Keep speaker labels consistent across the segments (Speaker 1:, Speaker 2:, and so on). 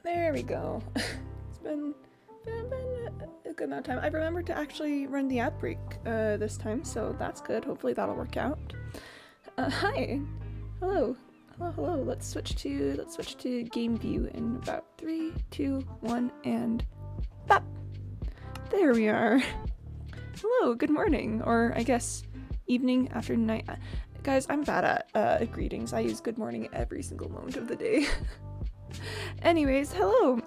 Speaker 1: There we go. It's been a good amount of time. I remembered to actually run the ad break this time, so that's good. Hopefully that'll work out. Hi. Hello. Hello. Let's switch to game view in about 3, 2, 1, and bop. There we are. Hello. Good morning, or I guess evening, afternoon, night. Guys, I'm bad at greetings. I use good morning every single moment of the day. Anyways, hello.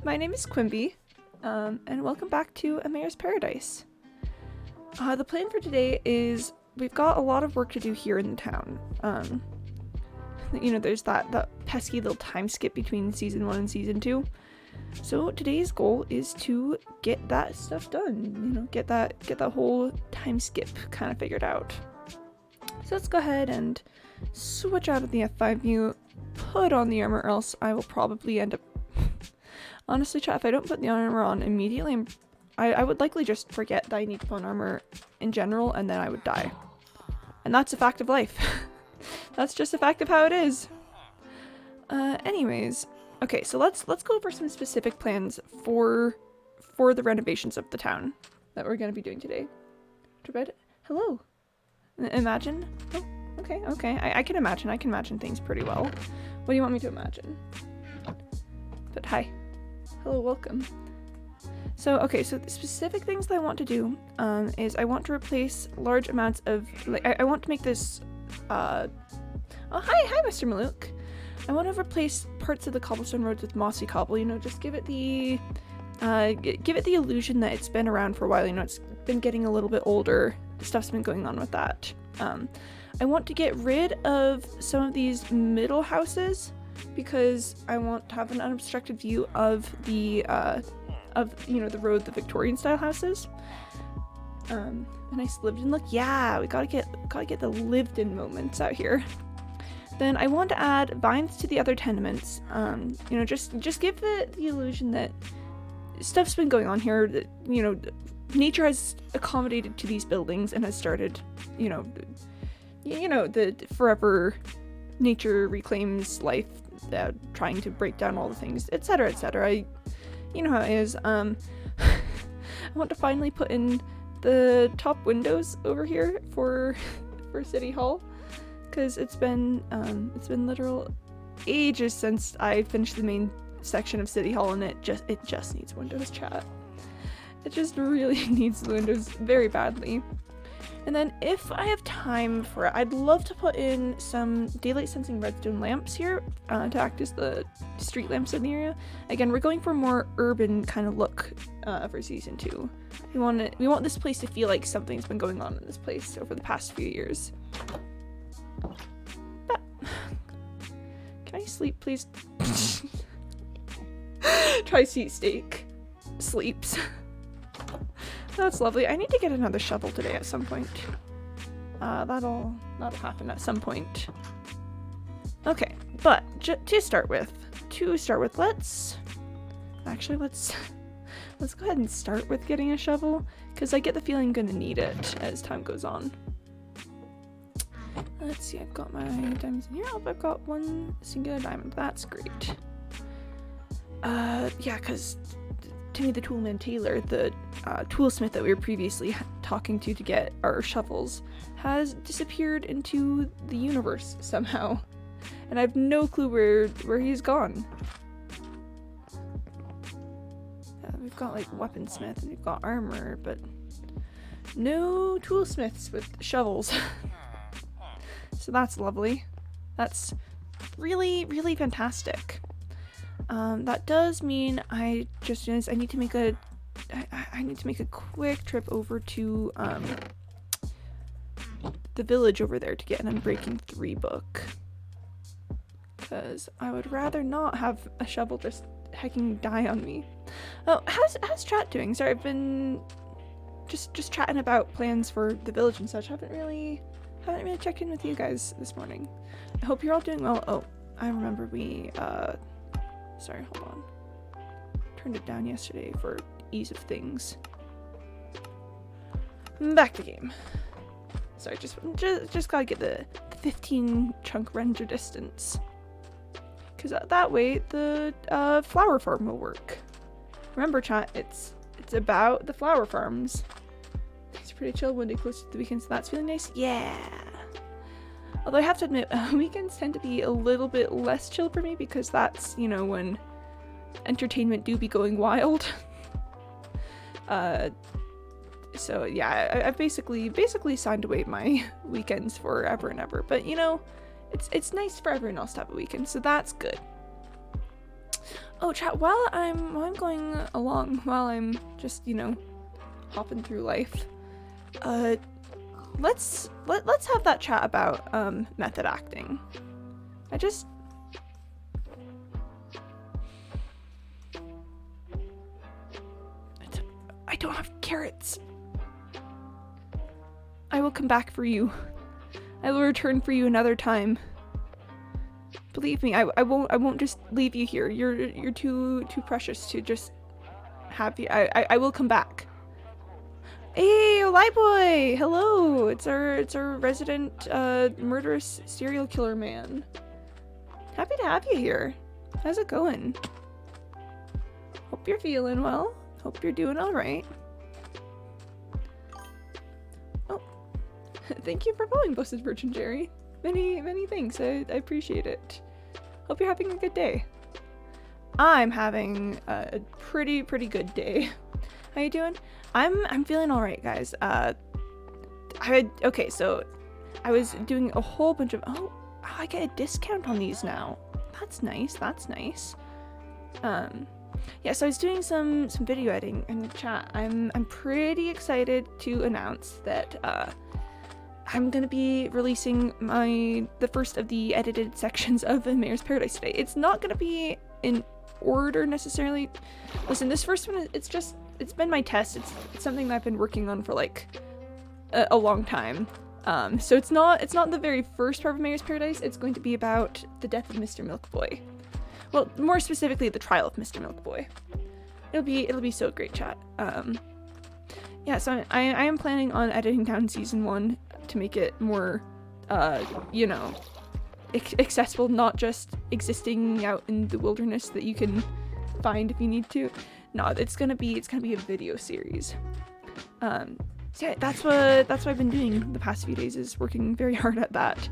Speaker 1: My name is Quimby, and welcome back to A Mayor's Paradise. The plan for today is we've got a lot of work to do here in the town. There's that pesky little time skip between season 1 and season 2. So today's goal is to get that stuff done. Get that whole time skip kind of figured out. So let's go ahead and switch out of the F5 view, put on the armor, or else I will probably end up... Honestly, chat, if I don't put the armor on immediately, I would likely just forget that I need to put on armor in general, and then I would die. And that's a fact of life. That's just a fact of how it is. Anyways, okay, so let's go over some specific plans for the renovations of the town that we're going to be doing today. Hello. Imagine? Oh, okay. I can imagine things pretty well. What do you want me to imagine? But hi. Hello, welcome. So the specific things that I want to do is I want to replace large amounts of, I want to make this, oh, hi, Mr. Malouk. I want to replace parts of the cobblestone roads with mossy cobble, just give it the illusion that it's been around for a while, it's been getting a little bit older. Stuff's been going on with that. I want to get rid of some of these middle houses because I want to have an unobstructed view of the road, the Victorian style houses. A nice lived-in look. Yeah, we gotta get the lived-in moments out here. Then I want to add vines to the other tenements. Just give the illusion that stuff's been going on here. That nature has accommodated to these buildings and has started, the forever nature reclaims life, trying to break down all the things, etc., etc. You know how it is. I want to finally put in the top windows over here for City Hall, because it's been literal ages since I finished the main section of City Hall, and it just needs windows, chat. It just really needs the windows very badly. And then if I have time for it, I'd love to put in some daylight sensing redstone lamps here to act as the street lamps in the area. Again, we're going for a more urban kind of look for season 2. We want this place to feel like something's been going on in this place over the past few years. But can I sleep, please? Tri-seat steak sleeps. That's lovely. I need to get another shovel today at some point. That'll happen at some point. Okay, but to start with, let's go ahead and start with getting a shovel, because I get the feeling I'm gonna need it as time goes on. Let's see, I've got my diamonds in here. Oh, I've got one singular diamond. That's great. Yeah, because Timmy the Toolman Taylor, the toolsmith that we were previously talking to get our shovels, has disappeared into the universe somehow. And I have no clue where he's gone. We've got like weaponsmith and we've got armor, but no toolsmiths with shovels. So that's lovely. That's really, really fantastic. That does mean I need to make a quick trip over to the village over there to get an Unbreaking 3 book, because I would rather not have a shovel just hecking die on me. Oh, how's chat doing? Sorry, I've been just chatting about plans for the village and such. Haven't really checked in with you guys this morning. I hope you're all doing well. Oh, I remember sorry, hold on. Turned it down yesterday for ease of things. Back to game. Sorry, just gotta get the 15 chunk render distance. because that way the flower farm will work. Remember, chat, it's about the flower farms. It's pretty chill when they close to the weekends, so that's feeling nice. Yeah. Although I have to admit, weekends tend to be a little bit less chill for me because that's, you know, when entertainment do be going wild. So yeah, I've basically signed away my weekends forever and ever. But you know, it's nice for everyone else to have a weekend, so that's good. Oh, chat, while I'm going along, while I'm just, you know, hopping through life, let's have that chat about method acting. I don't have carrots. I will come back for you. I will return for you another time. Believe me, I won't just leave you here. You're too precious to just have you. I will come back. Hey, Olai boy! Hello! It's our resident murderous serial killer man. Happy to have you here. How's it going? Hope you're feeling well. Hope you're doing alright. Oh. Thank you for following Boss's Virgin Jerry. Many thanks. I appreciate it. Hope you're having a good day. I'm having a pretty good day. How you doing? I'm feeling alright, guys. Okay, so I was doing a whole bunch of I get a discount on these now. That's nice. Yeah, so I was doing some video editing in the chat. I'm pretty excited to announce that I'm gonna be releasing the first of the edited sections of Mayor's Paradise today. It's not gonna be in order necessarily. Listen, this first one, it's been my test. It's something that I've been working on for like a long time. So it's not the very first part of Mayor's Paradise. It's going to be about the death of Mr. Milkboy. Well, more specifically, the trial of Mr. Milkboy. It'll be so great, chat. Yeah, so I am planning on editing down season 1 to make it more, you know, accessible, not just existing out in the wilderness that you can find if you need to. No, it's gonna be a video series. So yeah, that's what I've been doing the past few days, is working very hard at that,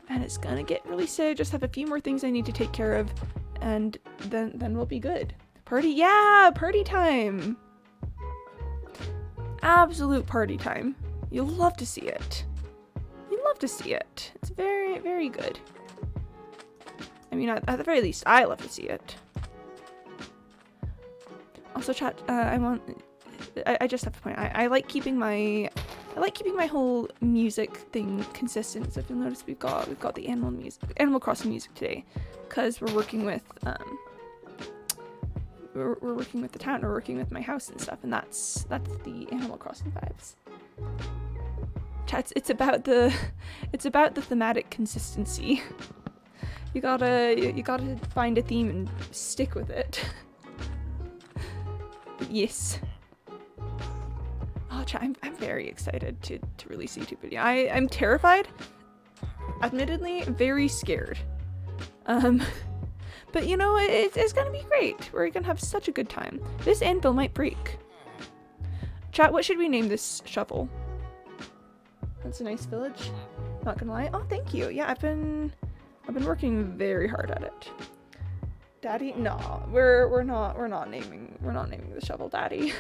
Speaker 1: and it's gonna get released. I just have a few more things I need to take care of, and then we'll be good. Party time! Absolute party time. You'll love to see it. It's very good. I mean, at the very least, I love to see it. Also, chat, I just have to point out, I like keeping my whole music thing consistent. So if you'll notice, we've got the Animal Crossing music today, because we're working with we're working with the town, we're working with my house and stuff, and that's the Animal Crossing vibes. Chat, it's about the thematic consistency. You gotta find a theme and stick with it. Yes. Oh, chat, I'm very excited to release a YouTube video. I'm terrified. Admittedly, very scared. But you know, it's gonna be great. We're gonna have such a good time. This anvil might break. Chat, what should we name this shovel? That's a nice village. Not gonna lie. Oh, thank you. Yeah, I've been working very hard at it. Daddy? No, we're not naming the shovel Daddy.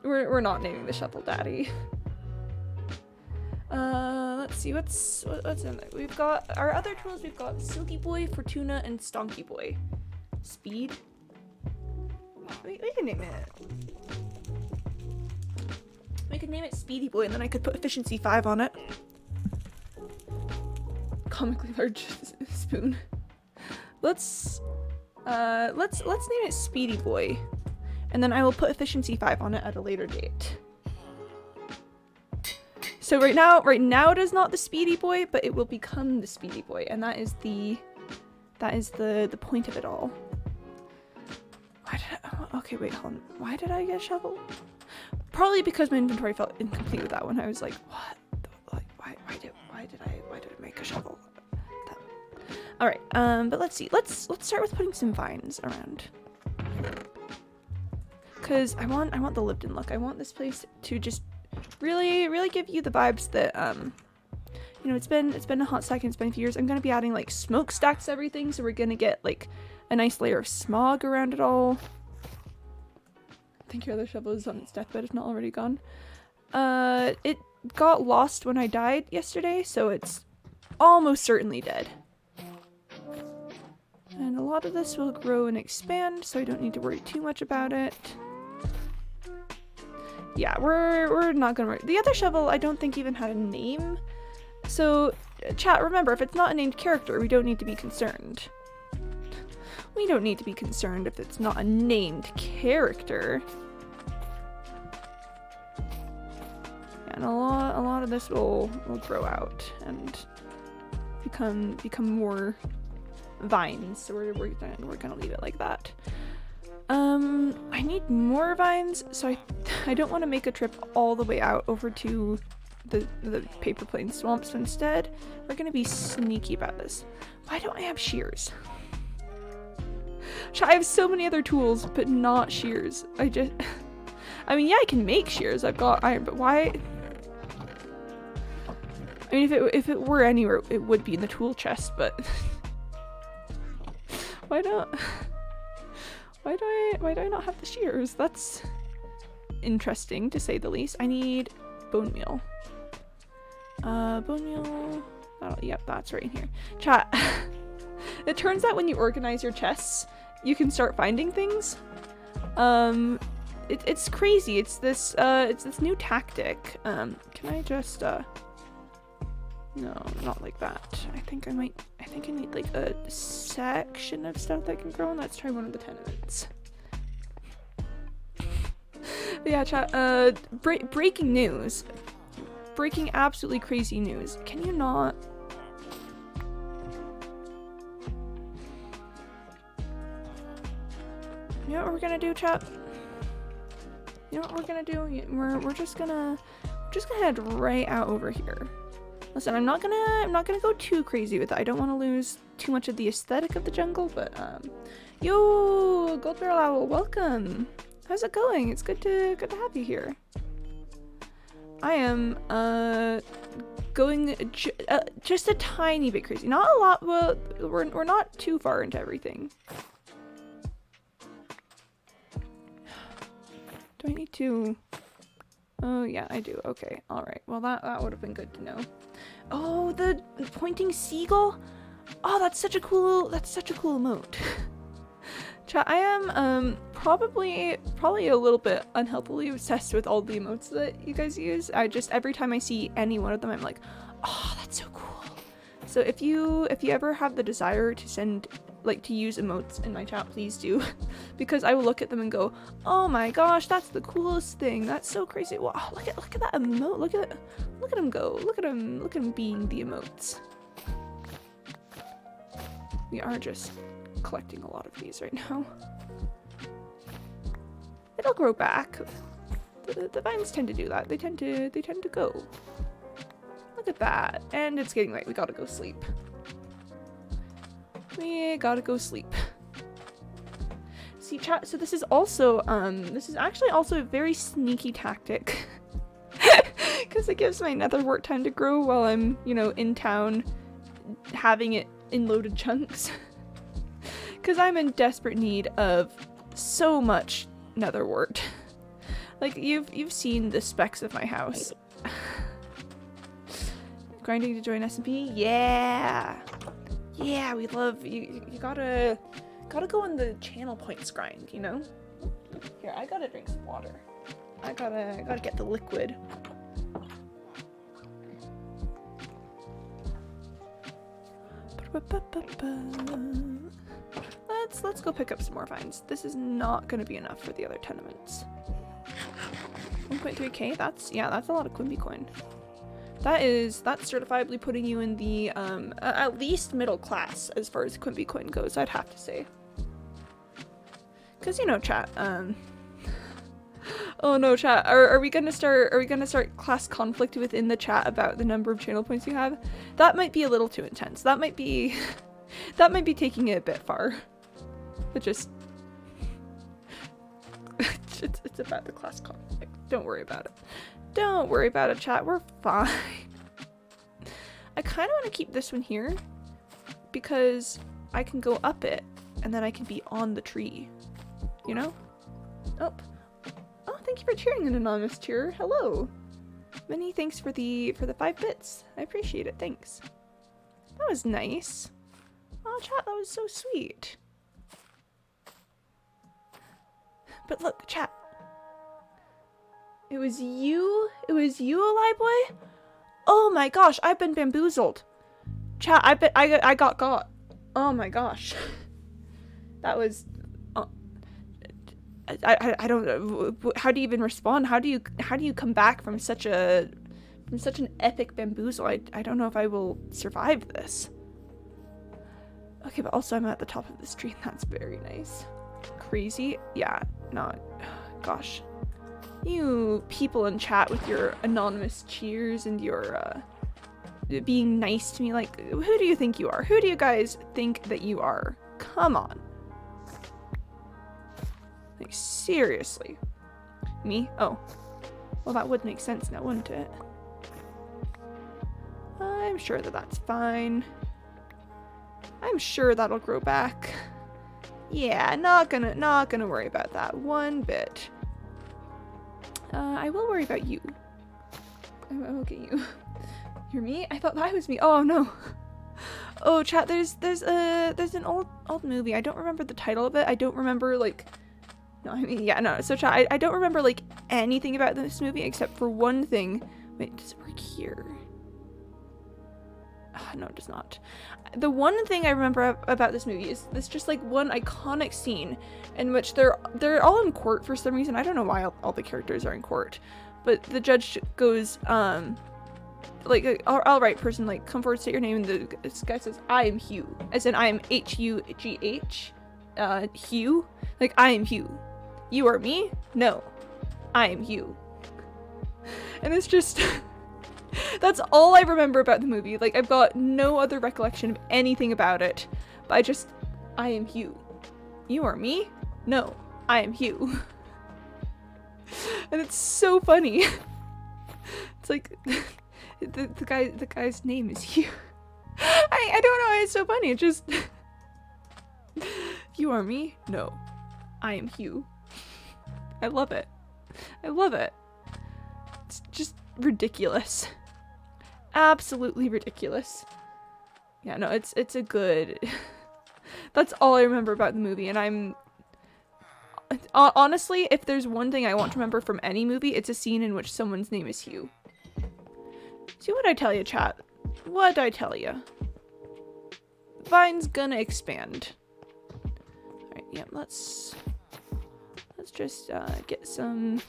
Speaker 1: we're not naming the shovel Daddy. Let's see what's in there. We've got our other tools. We've got Silky Boy, Fortuna, and Stonky Boy. Speed. We can name it. We could name it Speedy Boy, and then I could put efficiency 5 on it. Comically large spoon. Let's name it Speedy Boy, and then I will put efficiency 5 on it at a later date. So right now it is not the Speedy Boy, but it will become the Speedy Boy, and that is the point of it all. Okay, wait, hold on. Why did I get a shovel? Probably because my inventory felt incomplete with that one. I was like, what? Like, why did I make a shovel? All right, but let's see. Let's start with putting some vines around. Cause I want the lived-in look. I want this place to just really give you the vibes that you know, it's been a hot second, it's been a few years. I'm gonna be adding like smokestacks to everything, so we're gonna get like a nice layer of smog around it all. I think your other shovel is on its deathbed, if not already gone. It got lost when I died yesterday, so it's almost certainly dead. And a lot of this will grow and expand, so I don't need to worry too much about it. Yeah, we're not gonna worry. The other shovel I don't think even had a name. So, chat, remember, if it's not a named character, we don't need to be concerned. We don't need to be concerned if it's not a named character. And a lot of this will grow out and become more vines. So we're gonna leave it like that. I need more vines, so I don't want to make a trip all the way out over to the paper plane swamps. So instead, we're gonna be sneaky about this. Why don't I have shears? I have so many other tools, but not shears. I mean, yeah, I can make shears. I've got iron, but why? I mean, if it were anywhere, it would be in the tool chest, but why do I not have the shears? That's interesting, to say the least. I need bone meal. Bone meal. Oh, yep, that's right in here. Chat. It turns out when you organize your chests, you can start finding things. It's crazy. It's this new tactic. Can I just no, not like that. I think I need like a section of stuff that can grow, and let's try one of the tenements. But yeah, chat, breaking news. Breaking absolutely crazy news. Can you not? You know what we're gonna do, chat? You know what we're gonna do? We're just gonna head right out over here. Listen, I'm not gonna go too crazy with it. I don't want to lose too much of the aesthetic of the jungle, but yo, Gold Barrel Owl, welcome. How's it going? It's good to have you here. I am going just a tiny bit crazy. Not a lot. Well, we're not too far into everything. Do I need to? Oh yeah, I do. Okay, all right. Well, that would have been good to know. Oh, the pointing seagull. Oh, that's such a cool emote. Chat, I am probably a little bit unhealthily obsessed with all the emotes that you guys use. I just, every time I see any one of them, I'm like, oh, that's so cool. So if you ever have the desire to send, like, to use emotes in my chat, please do, because I will look at them and go, oh my gosh, that's the coolest thing. That's so crazy. Wow, look at that emote. Look at him go. Look at him being the emotes. We are just collecting a lot of these right now. It'll grow back. The vines tend to do that. They tend to go. Look at that. And it's getting late. We gotta go sleep. We gotta go sleep. See, chat, so this is also this is actually also a very sneaky tactic. Because it gives my nether wart time to grow while I'm, you know, in town having it in loaded chunks. Because I'm in desperate need of so much nether wart. Like, you've seen the specs of my house. Grinding to join SMP? Yeah! Yeah, we love you. You gotta go on the channel points grind, you know? Here, I gotta drink some water. I gotta get the liquid. Let's go pick up some more vines. This is not gonna be enough for the other tenements. 1.3k, that's a lot of Quimby coin. That's certifiably putting you in the at least middle class as far as Quimby coin goes, I'd have to say. Cause you know, chat, oh no, chat, are we gonna start class conflict within the chat about the number of channel points you have? That might be a little too intense. That might be That might be taking it a bit far. But just... it's about the class conflict. Don't worry about it. Don't worry about it, chat. We're fine. I kind of want to keep this one here because I can go up it and then I can be on the tree. You know? Oh, thank you for cheering, an anonymous cheerer. Hello. Many thanks for the 5 bits. I appreciate it. Thanks. That was nice. Oh, chat, that was so sweet. But look, chat. It was you, Ally Boy? Oh my gosh, I've been bamboozled. Chat, I got. Oh my gosh. That was... I don't know. How do you even respond? How do you come back from such an epic bamboozle? I don't know if I will survive this. Okay, but also I'm at the top of this tree, and that's very nice. Crazy? Yeah, not. Gosh. You people in chat with your anonymous cheers and your being nice to me, like, who do you think you are? Who do you guys think that you are? Come on. Like, seriously. Me? Oh. Well, that would make sense now, wouldn't it? I'm sure that that's fine. I'm sure that'll grow back. Yeah, not gonna worry about that one bit. I will worry about you. I will get you. You're me? I thought that was me. Oh no. Oh, chat. There's an old movie. I don't remember the title of it. I don't remember like. No, I mean yeah no. So chat. I don't remember like anything about this movie except for one thing. Wait, does it work here? No, it does not. The one thing I remember about this movie is this just like one iconic scene in which they're all in court for some reason. I don't know why all the characters are in court, but the judge goes like all right person, like come forward, state your name, and this guy says I am Hugh, as in I am H-U-G-H, Hugh, like I am Hugh. You are me? No, I am Hugh. And it's just that's all I remember about the movie. Like, I've got no other recollection of anything about it. But I am Hugh. You are me? No, I am Hugh. And it's so funny. It's like, the guy's name is Hugh. I don't know why it's so funny. It just, you are me? No, I am Hugh. I love it. I love it. It's just ridiculous. Absolutely ridiculous. Yeah, no, it's a good... That's all I remember about the movie, and I'm... Honestly, if there's one thing I want to remember from any movie, it's a scene in which someone's name is Hugh. See what I tell you, chat? What'd I tell you? Vine's gonna expand. Alright, yeah, let's just get some...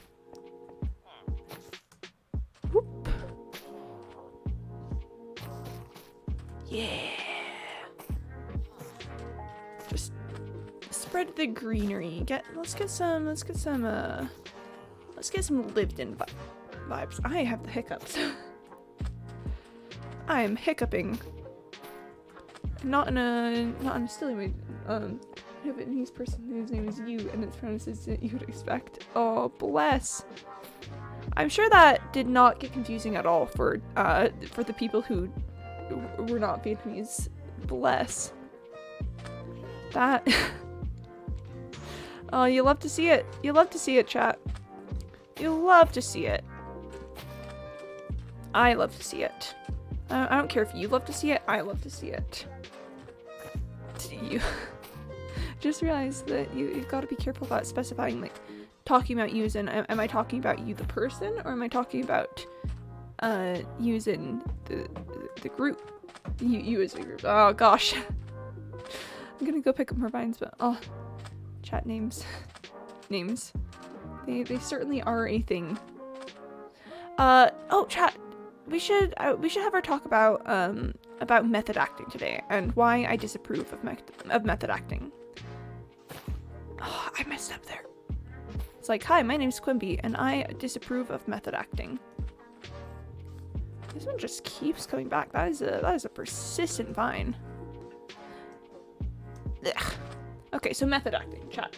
Speaker 1: Whoop. Yeah. Just spread the greenery. Let's get some lived-in vibes. I have the hiccups. I am hiccuping. Not in a silly way. Japanese person whose name is you and it's pronounced as you would expect. Oh, bless. I'm sure that did not get confusing at all for the people who were not Vietnamese. Bless. That. Oh, you love to see it. You love to see it, chat. You love to see it. I love to see it. I don't care if you love to see it. I love to see it. You just realize that you've got to be careful about specifying, like, talking about you as in, am I talking about you the person, or am I talking about you as in the group? You as a group. Oh gosh. I'm gonna go pick up more vines, but oh, chat names. Names. They certainly are a thing. Oh, chat. We should have our talk about method acting today and why I disapprove of method acting. Oh, I messed up there. It's like, hi, my name's Quimby and I disapprove of method acting. This one just keeps coming back. That is a persistent vine. Ugh. Okay, so method acting, chat.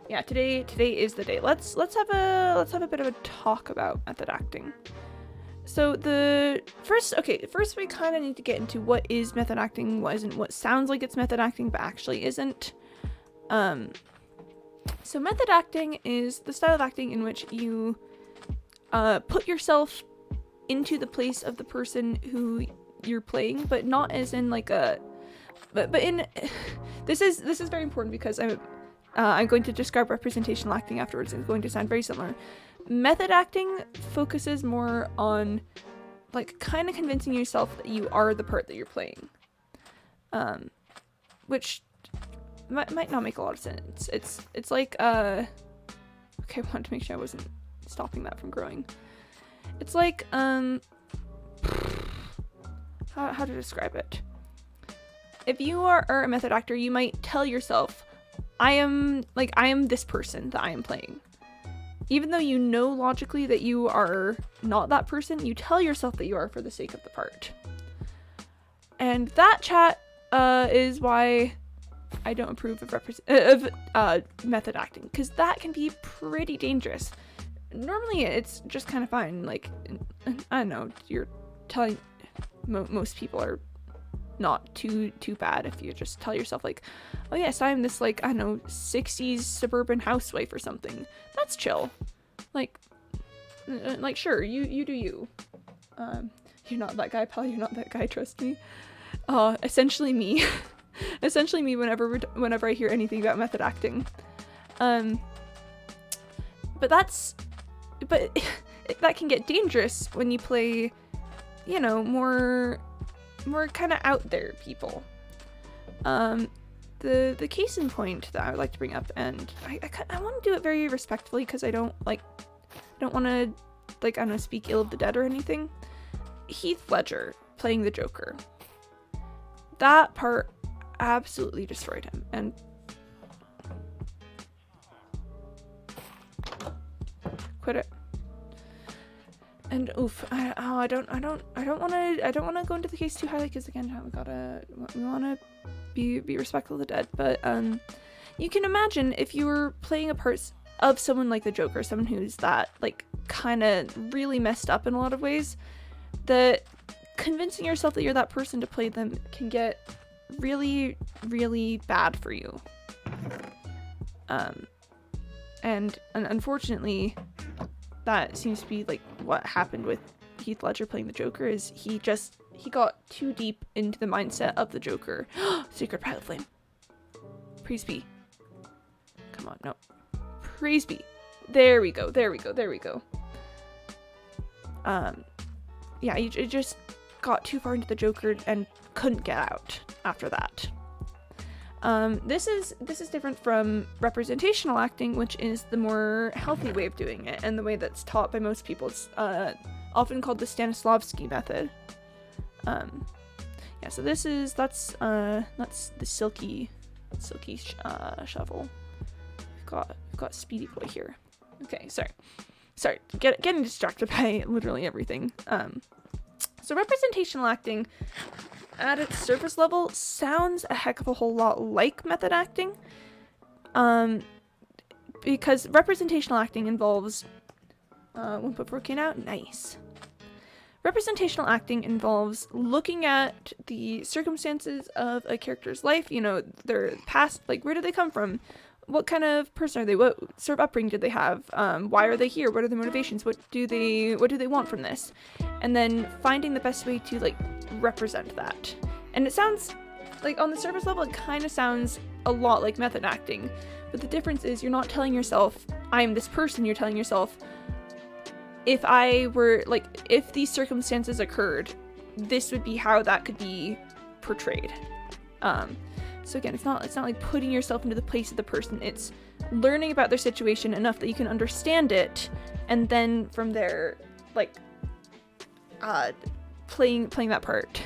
Speaker 1: Yeah, today is the day. Let's have a bit of a talk about method acting. So first we kind of need to get into what is method acting, what isn't, what sounds like it's method acting but actually isn't. So method acting is the style of acting in which you put yourself into the place of the person who you're playing, but not as in like a but in this is very important because I'm going to describe representational acting afterwards. It's going to sound very similar. Method acting focuses more on like kind of convincing yourself that you are the part that you're playing, which might not make a lot of sense. It's like okay, I wanted to make sure I wasn't stopping that from growing. It's like how to describe it. If you are a method actor, you might tell yourself, I am this person that I am playing. Even though you know logically that you are not that person, you tell yourself that you are for the sake of the part. And that, chat, is why I don't approve of method acting, because that can be pretty dangerous. Normally it's just kind of fine, like, I don't know, you're telling, most people are not too bad if you just tell yourself like, oh yes, I'm this, like, I don't know, 60s suburban housewife or something. That's chill. Like sure, you do you. You're not that guy, pal, you're not that guy, trust me. Essentially me. Essentially me whenever I hear anything about method acting. But that can get dangerous when you play, you know, more kind of out there people. The case in point that I would like to bring up, and I want to do it very respectfully because I don't want to, like, I don't know, speak ill of the dead or anything. Heath Ledger playing the Joker. That part absolutely destroyed him, and quit it. And oof, I don't want to go into the case too highly because again, we want to be respectful of the dead. But you can imagine if you were playing a part of someone like the Joker, someone who's that, like, kind of really messed up in a lot of ways, that convincing yourself that you're that person to play them can get really, really bad for you. And unfortunately, that seems to be like what happened with Heath Ledger playing the Joker. Is he got too deep into the mindset of the Joker. Secret pilot flame. Praise be. Come on, no. Praise be. There we go. Yeah, you just got too far into the Joker and couldn't get out after that. This is different from representational acting, which is the more healthy way of doing it, and the way that's taught by most people. It's often called the Stanislavski method. Yeah, so that's the silky shovel. We've got Speedy Boy here. Okay, sorry, getting distracted by literally everything. So representational acting, at its surface level, sounds a heck of a whole lot like method acting, because representational acting involves 1.4K now? Nice. Representational acting involves looking at the circumstances of a character's life, you know, their past, like, where did they come from? What kind of person are they? What sort of upbringing did they have? Why are they here? What are their motivations? What do they want from this? And then finding the best way to, like, represent that. And it sounds like, on the surface level, it kind of sounds a lot like method acting. But the difference is you're not telling yourself, I'm this person. You're telling yourself, if these circumstances occurred, this would be how that could be portrayed. So again, it's not like putting yourself into the place of the person. It's learning about their situation enough that you can understand it, and then from there, like, playing that part.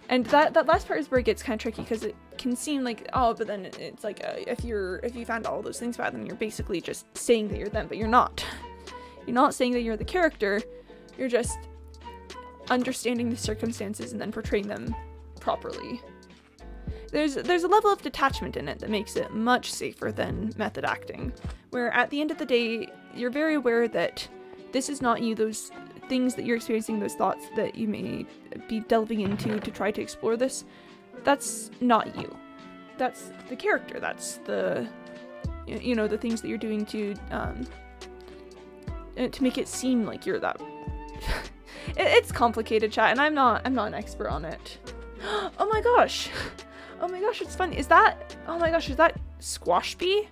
Speaker 1: And that last part is where it gets kind of tricky, because it can seem like, oh, but then it's like, if you found all those things about them, you're basically just saying that you're them, but you're not. You're not saying that you're the character. You're just understanding the circumstances and then portraying them properly. there's a level of detachment in it that makes it much safer than method acting, where at the end of the day, you're very aware that this is not you, those things that you're experiencing, those thoughts that you may be delving into to try to explore this, that's not you. That's the character, that's the, you know, the things that you're doing to make it seem like you're that. It's complicated, chat, and I'm not an expert on it. Oh my gosh! Oh my gosh, it's fun. Is that? Oh my gosh, is that Squashbee?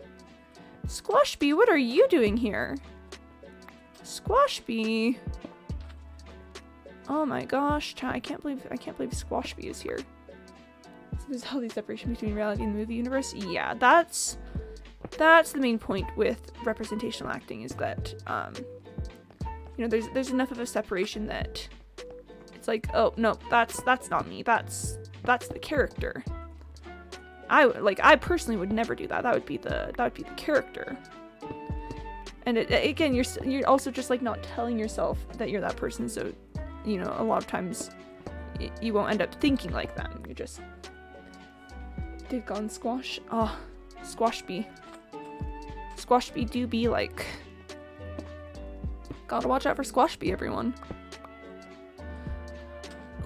Speaker 1: Squashbee, what are you doing here? Squashbee. Oh my gosh, chat, I can't believe Squashbee is here. So there's all the separation between reality and the movie universe. Yeah, that's the main point with representational acting, is that you know, there's enough of a separation that it's like, oh no, that's not me. That's the character. I personally would never do that. That would be the character. And again, you're also just like not telling yourself that you're that person. So, you know, a lot of times you won't end up thinking like them. You just did gone squash. Oh, Squashbee. Squashbee do be like. Gotta watch out for Squashbee, everyone.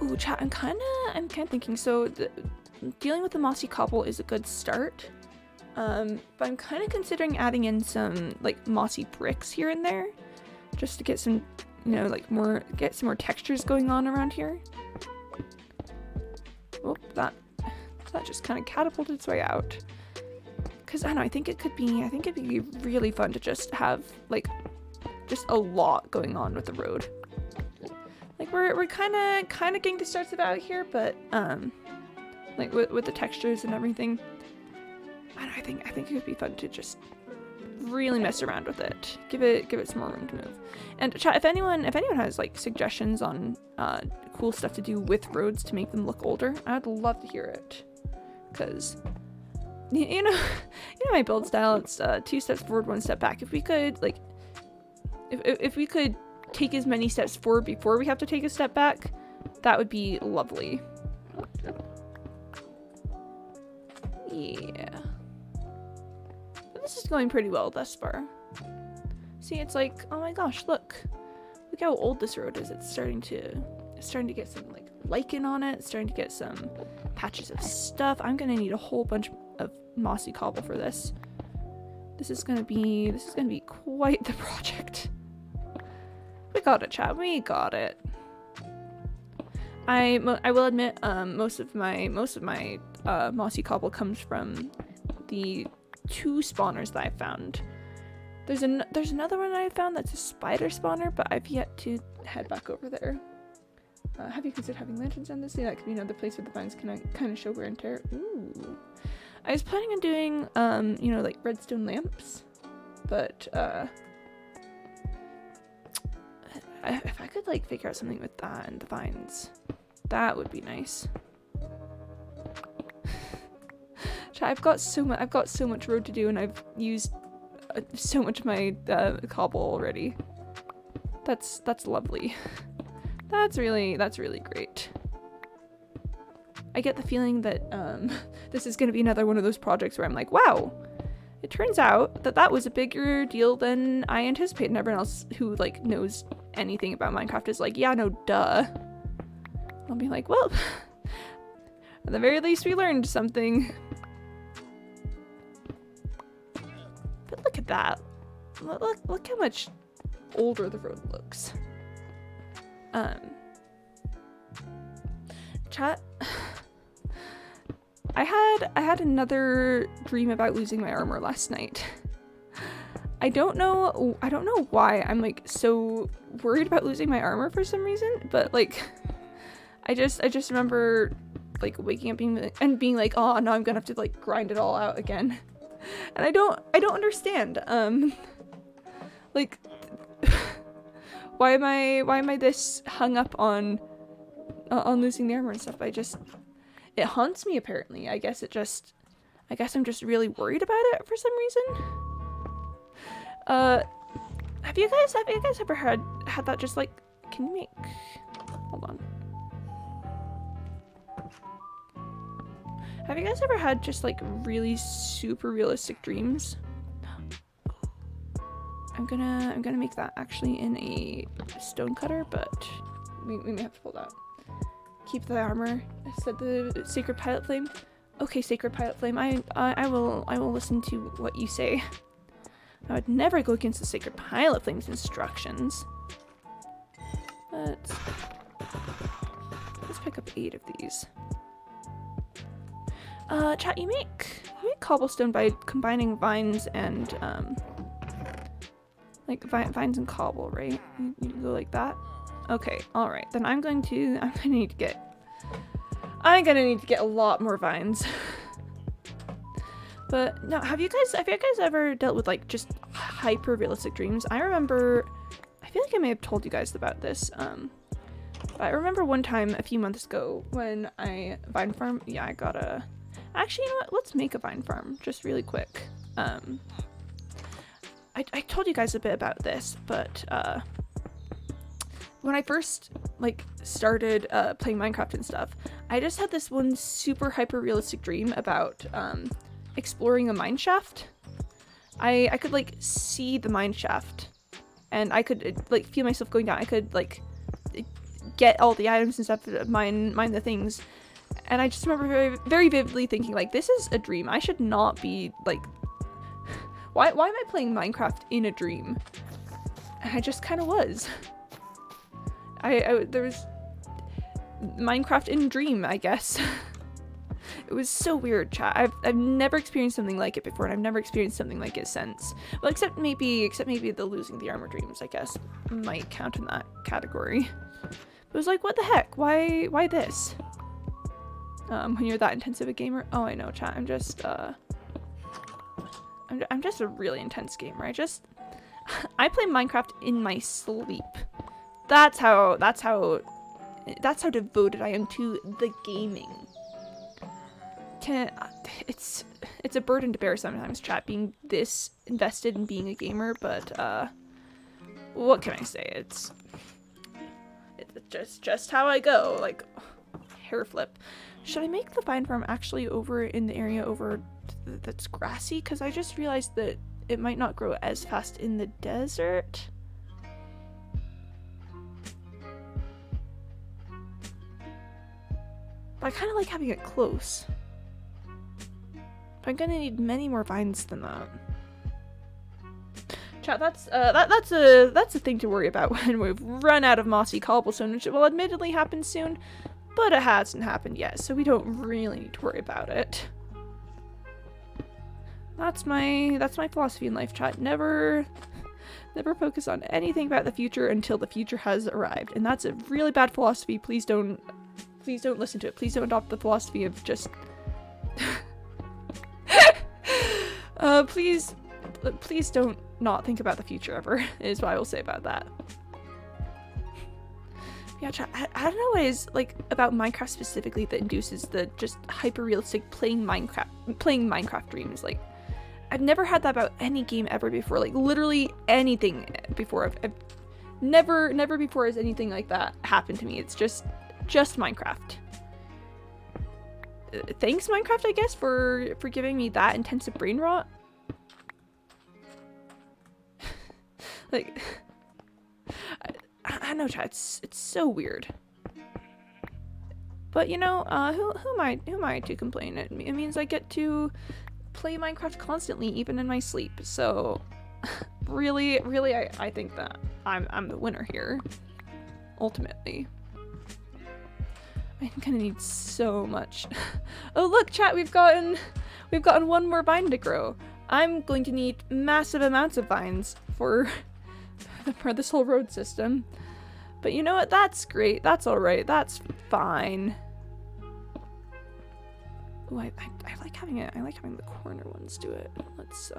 Speaker 1: Ooh, chat, I'm kind of thinking, so dealing with the mossy cobble is a good start. But I'm kind of considering adding in some, like, mossy bricks here and there. Just to get some, you know, like, get some more textures going on around here. Oh, that just kind of catapulted its way out. Because, I don't know, I think it'd be really fun to just have, like, just a lot going on with the road. Like we're kind of getting the starts of out here, but like with the textures and everything, I think it would be fun to just really mess around with it. Give it some more room to move. And chat, if anyone has like suggestions on cool stuff to do with roads to make them look older, I'd love to hear it. Cause you know my build style, it's 2 steps forward, 1 step back. If we could like. If we could take as many steps forward before we have to take a step back, that would be lovely. Yeah. But this is going pretty well thus far. See, it's like, oh my gosh, look how old this road is. It's starting to get some like lichen on it. It's starting to get some patches of stuff. I'm gonna need a whole bunch of mossy cobble for this. This is gonna be quite the project. We got it, chat. We got it. I will admit, most of my mossy cobble comes from the 2 spawners that I found. There's another one I found that's a spider spawner, but I've yet to head back over there. Have you considered having lanterns on this? Yeah, that could be another place where the vines can kind of show wear and tear. Ooh. I was planning on doing, you know, like redstone lamps, but if I could like figure out something with that and the vines, that would be nice. Chat, I've got so much road to do, and I've used so much of my cobble already. That's lovely. That's really great. I get the feeling that this is going to be another one of those projects where I'm like, wow, it turns out that was a bigger deal than I anticipated. And everyone else who like knows anything about Minecraft is like, yeah, no, duh. I'll be like, well, at the very least we learned something. But look at that. Look how much older the road looks. Chat. I had another dream about losing my armor last night. I don't know why I'm like so worried about losing my armor for some reason, but like I just remember like waking up being like, oh no, I'm gonna have to like grind it all out again. And I don't understand. Like why am I this hung up on losing the armor and stuff? It haunts me apparently. I guess I'm just really worried about it for some reason. Have you guys ever had that just like, can you make, hold on. Have you guys ever had just like really super realistic dreams? I'm gonna make that actually in a stone cutter, but we may have to pull that. Keep the armor. I said the sacred pilot flame. Okay, sacred pilot flame. I will listen to what you say. I would never go against the sacred pilot flame's instructions. Let's pick up 8 of these. Chat, you make cobblestone by combining vines and like vines and cobble, right? You go like that. Okay, all right. Then I'm gonna need to get a lot more vines. But no, have you guys ever dealt with like just hyper realistic dreams? I remember, I feel like I may have told you guys about this. I remember one time a few months ago when I vine farm. Yeah, I got a. Actually, you know what? Let's make a vine farm just really quick. I told you guys a bit about this, but when I first like started playing Minecraft and stuff, I just had this one super hyper realistic dream about exploring a mine shaft. I could like see the mine shaft, and I could like feel myself going down. I could like get all the items and stuff, mine the things, and I just remember very, very vividly thinking like, this is a dream. I should not be like. Why am I playing Minecraft in a dream? And I just kind of was. There was Minecraft in dream, I guess. It was so weird, chat. I've never experienced something like it before, and I've never experienced something like it since. Well, except maybe the losing the armor dreams, I guess, might count in that category. It was like, what the heck? Why this? When you're that intensive a gamer? Oh, I know, chat. I'm just a really intense gamer. I play Minecraft in my sleep. That's how devoted I am to the gaming. It's a burden to bear sometimes, chat, being this invested in being a gamer, but what can I say? It's just how I go, like hair flip. Should I make the vine farm actually over in the area over that's grassy? Because I just realized that it might not grow as fast in the desert. But I kind of like having it close. But I'm gonna need many more vines than that. Chat, that's a thing to worry about when we've run out of mossy cobblestone, which will admittedly happen soon, but it hasn't happened yet, so we don't really need to worry about it. That's my philosophy in life, chat. Never focus on anything about the future until the future has arrived, and that's a really bad philosophy. Please don't listen to it. Please don't adopt the philosophy of just please don't not think about the future ever, is what I will say about that. Yeah, chat, I don't know what it is like about Minecraft specifically that induces the just hyper-realistic playing Minecraft dreams. Like, I've never had that about any game ever before. Like, literally anything before. I've never before has anything like that happened to me. It's just Minecraft. Thanks, Minecraft, I guess, for giving me that intensive brain rot. Like, I know, chat. It's so weird. But you know, who am I to complain? It means I get to play Minecraft constantly, even in my sleep. So, really, I think that I'm the winner here. Ultimately, I'm gonna need so much. Oh look, chat, we've gotten one more vine to grow. I'm going to need massive amounts of vines for this whole road system. But you know what? That's great. That's all right. That's fine. Oh, I like having it. I like having the corner ones do it. Let's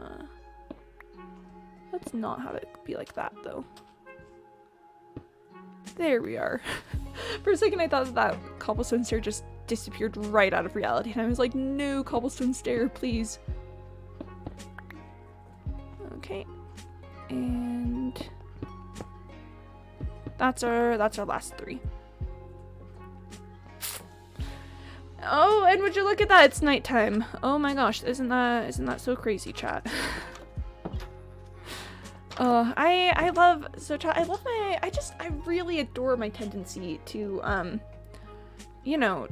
Speaker 1: not have it be like that though. There we are. For a second I thought that cobblestone stair just disappeared right out of reality, and I was like, no, cobblestone stair, please. Okay. And that's our last 3. Oh, and would you look at that? It's nighttime. Oh my gosh, isn't that so crazy, chat? I love, so chat, I really adore my tendency to, you know,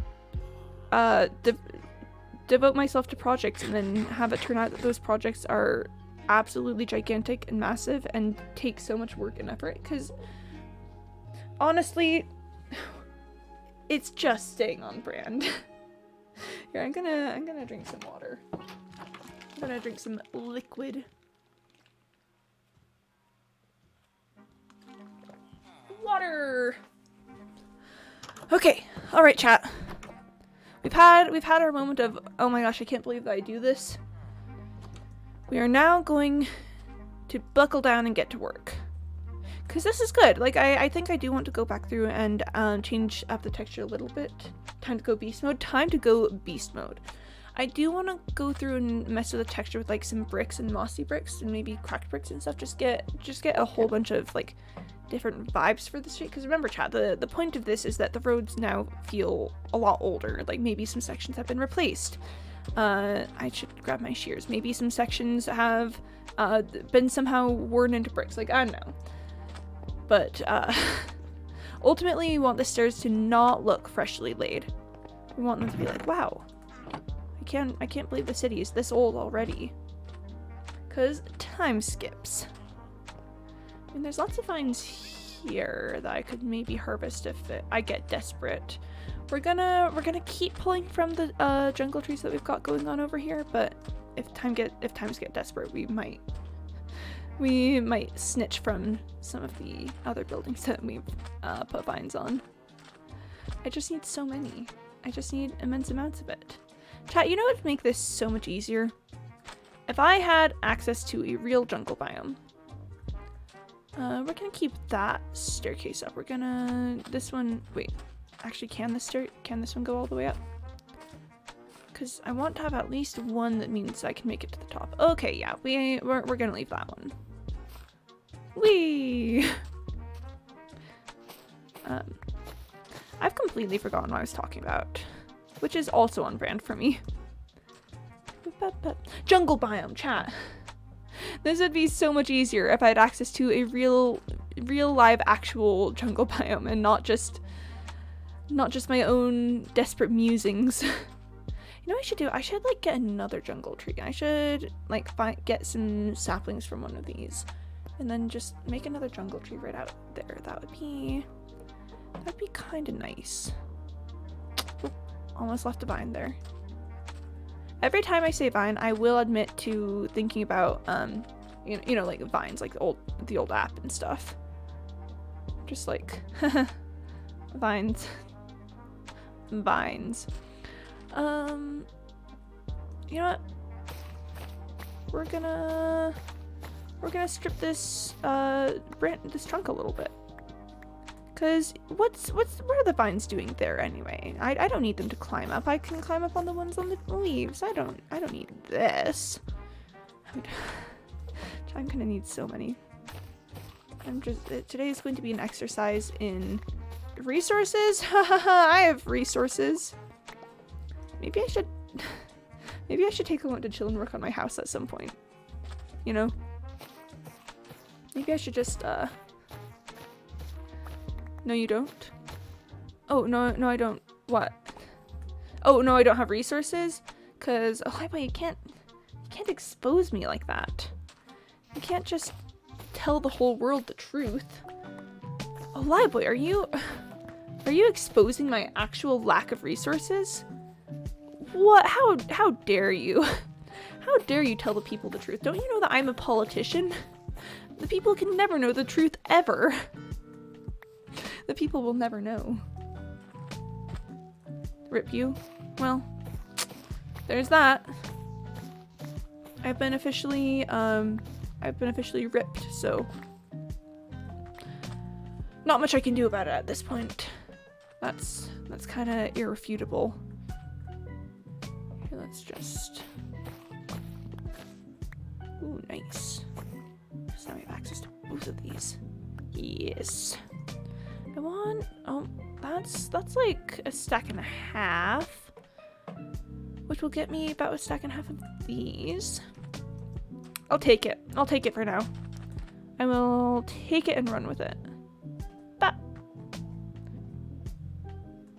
Speaker 1: devote myself to projects and then have it turn out that those projects are absolutely gigantic and massive and take so much work and effort, because honestly, it's just staying on brand. Here, I'm gonna drink some water. I'm gonna drink some liquid water. Okay, all right, chat. We've had our moment of, oh my gosh, I can't believe that I do this. We are now going to buckle down and get to work. Because this is good. Like, I think I do want to go back through and change up the texture a little bit. Time to go beast mode. Time to go beast mode. I do want to go through and mess with the texture with like some bricks and mossy bricks and maybe cracked bricks and stuff. Just get a whole bunch of like different vibes for the street. Because remember, chat, the point of this is that the roads now feel a lot older. Like maybe some sections have been replaced. I should grab my shears. Maybe some sections have been somehow worn into bricks. Like, I don't know. But ultimately, we want the stairs to not look freshly laid. We want them to be like, wow, I can't believe the city is this old already. Cause time skips. I mean, there's lots of vines here that I could maybe harvest if I get desperate. We're gonna keep pulling from the jungle trees that we've got going on over here, but if times get desperate, we might snitch from some of the other buildings that we've put vines on. I just need so many. I just need immense amounts of it. Chat, you know what would make this so much easier? If I had access to a real jungle biome. We're gonna keep that staircase up. We're gonna, this one, wait, actually can this one go all the way up? Because I want to have at least one that means I can make it to the top. Okay, yeah, we're gonna leave that one. Whee! I've completely forgotten what I was talking about, which is also on brand for me. Jungle biome, chat. This would be so much easier if I had access to a real live actual jungle biome and not just my own desperate musings. You know what I should do? I should like get another jungle tree. I should like get some saplings from one of these and then just make another jungle tree right out there. That'd be kind of nice. Oop, almost left a vine there. Every time I say vine, I will admit to thinking about you know like vines, like the old app and stuff. Just like vines. Vines. You know what? We're gonna strip this this trunk a little bit. Cause what are the vines doing there anyway? I don't need them to climb up. I can climb up on the ones on the leaves. I don't need this. I'm gonna need so many. Today is going to be an exercise in resources. I have resources. Maybe I should take a moment to chill and work on my house at some point. You know? Maybe I should just No, you don't? Oh, no, I don't. What? Oh, no, I don't have resources? Cause, oh, but you can't expose me like that. You can't just tell the whole world the truth. Oh, Lieboy, are you exposing my actual lack of resources? What? How dare you? How dare you tell the people the truth? Don't you know that I'm a politician? The people can never know the truth ever. The people will never know. Rip you? Well, there's that. I've been officially ripped, so not much I can do about it at this point. That's kind of irrefutable. Here, let's just. Ooh, nice. So now we have access to both of these. Yes. I want. Oh, that's like a stack and a half. which will get me about a stack and a half of these. I'll take it. I'll take it for now. I will take it and run with it. Bah.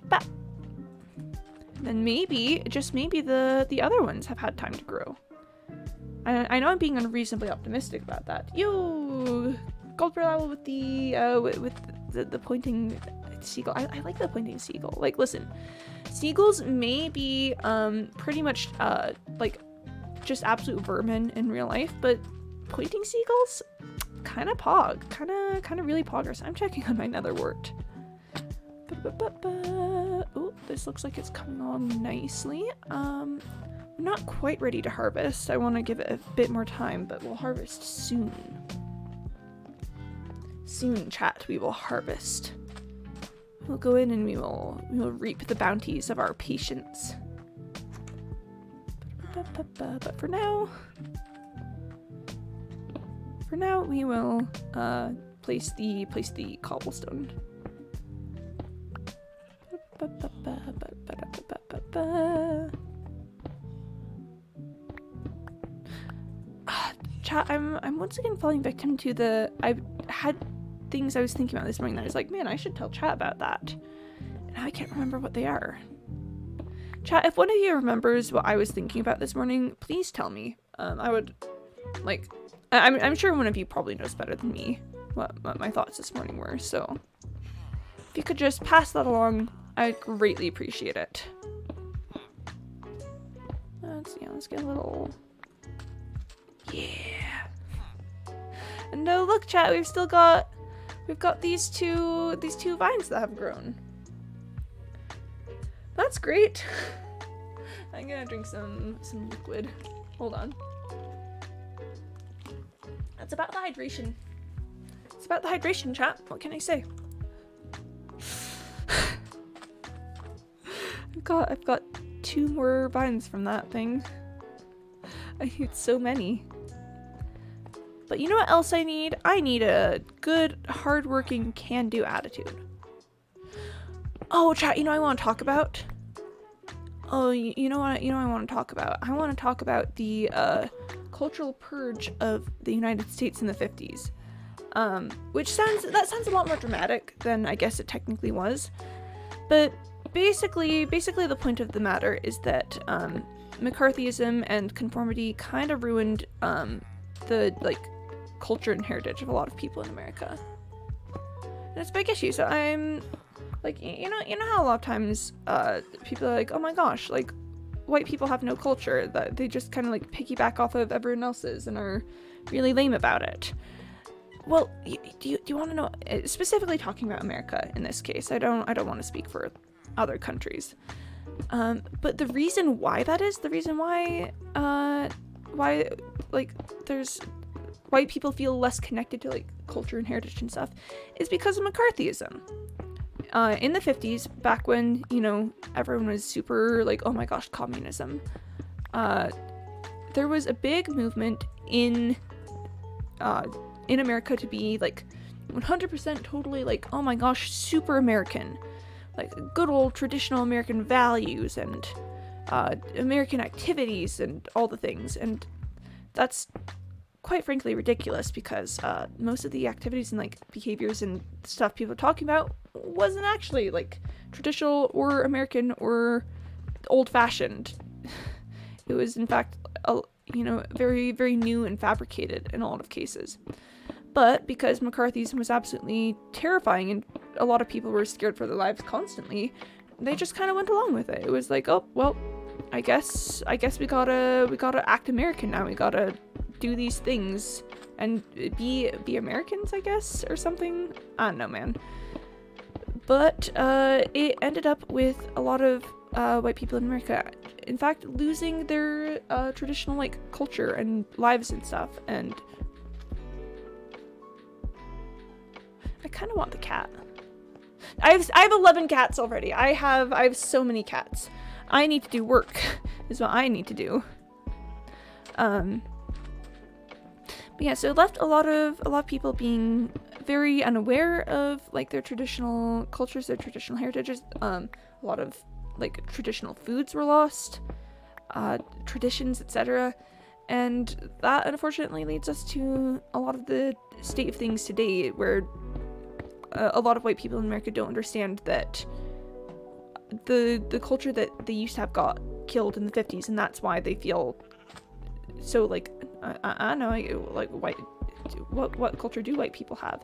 Speaker 1: Bah. Then maybe, just maybe, the other ones have had time to grow. I know I'm being unreasonably optimistic about that. Yo, gold level with the pointing seagull. I like the pointing seagull. Like, listen, seagulls may be pretty much like just absolute vermin in real life, but pointing seagulls, kind of pog, kind of really poggers. I'm checking on my nether wart. Oh, this looks like it's coming along nicely. I'm not quite ready to harvest. I want to give it a bit more time, but we'll harvest soon. Soon, chat, we will harvest. We'll go in and we will reap the bounties of our patience. But for now we will place the cobblestone. Chat, I'm once again falling victim to the I've had things I was thinking about this morning that I was like, man, I should tell chat about that. And I can't remember what they are. Chat, if one of you remembers what I was thinking about this morning, please tell me. I would, like, I'm sure one of you probably knows better than me what my thoughts this morning were, so if you could just pass that along, I'd greatly appreciate it. Let's get a little, yeah. And no, look, chat, we've got these two vines that have grown. That's great. I'm gonna drink some liquid. Hold on. That's about the hydration. It's about the hydration, chat. What can I say? I've got 2 more vines from that thing. I need so many. But you know what else I need? I need a good, hardworking, can-do attitude. Oh, chat, you know what I want to talk about? Oh, you know what I want to talk about? I want to talk about the cultural purge of the United States in the 50s. Which sounds a lot more dramatic than I guess it technically was. But basically the point of the matter is that McCarthyism and conformity kind of ruined the culture and heritage of a lot of people in America. And it's a big issue. So I'm like, you know how a lot of times people are like, oh my gosh, like white people have no culture, that they just kind of like piggyback off of everyone else's and are really lame about it. Well, do you want to know, specifically talking about America in this case? I don't want to speak for other countries. But the reason why that is, the reason why like there's white people feel less connected to like culture and heritage and stuff is because of McCarthyism. In the 50s, back when, you know, everyone was super like, oh my gosh, communism, there was a big movement in America to be like 100% totally like, oh my gosh, super American, like good old traditional American values and American activities and all the things. And that's quite frankly ridiculous because most of the activities and like behaviors and stuff people are talking about wasn't actually like traditional or American or old-fashioned. It was in fact very, very new and fabricated in a lot of cases. But because McCarthyism was absolutely terrifying and a lot of people were scared for their lives constantly, they just kind of went along with it. It was like, oh well, I guess we gotta act American now. We gotta do these things and be Americans, I guess, or something. I don't know, man. But it ended up with a lot of white people in America, in fact, losing their traditional like culture and lives and stuff. And I kind of want the cat. I have 11 cats already. I have so many cats. I need to do work is what I need to do. But yeah, so it left a lot of people being very unaware of like their traditional cultures, their traditional heritages. A lot of like traditional foods were lost. traditions, etc. And that unfortunately leads us to a lot of the state of things today, where a lot of white people in America don't understand that the culture that they used to have got killed in the 50s, and that's why they feel so like I don't know, like what culture do white people have?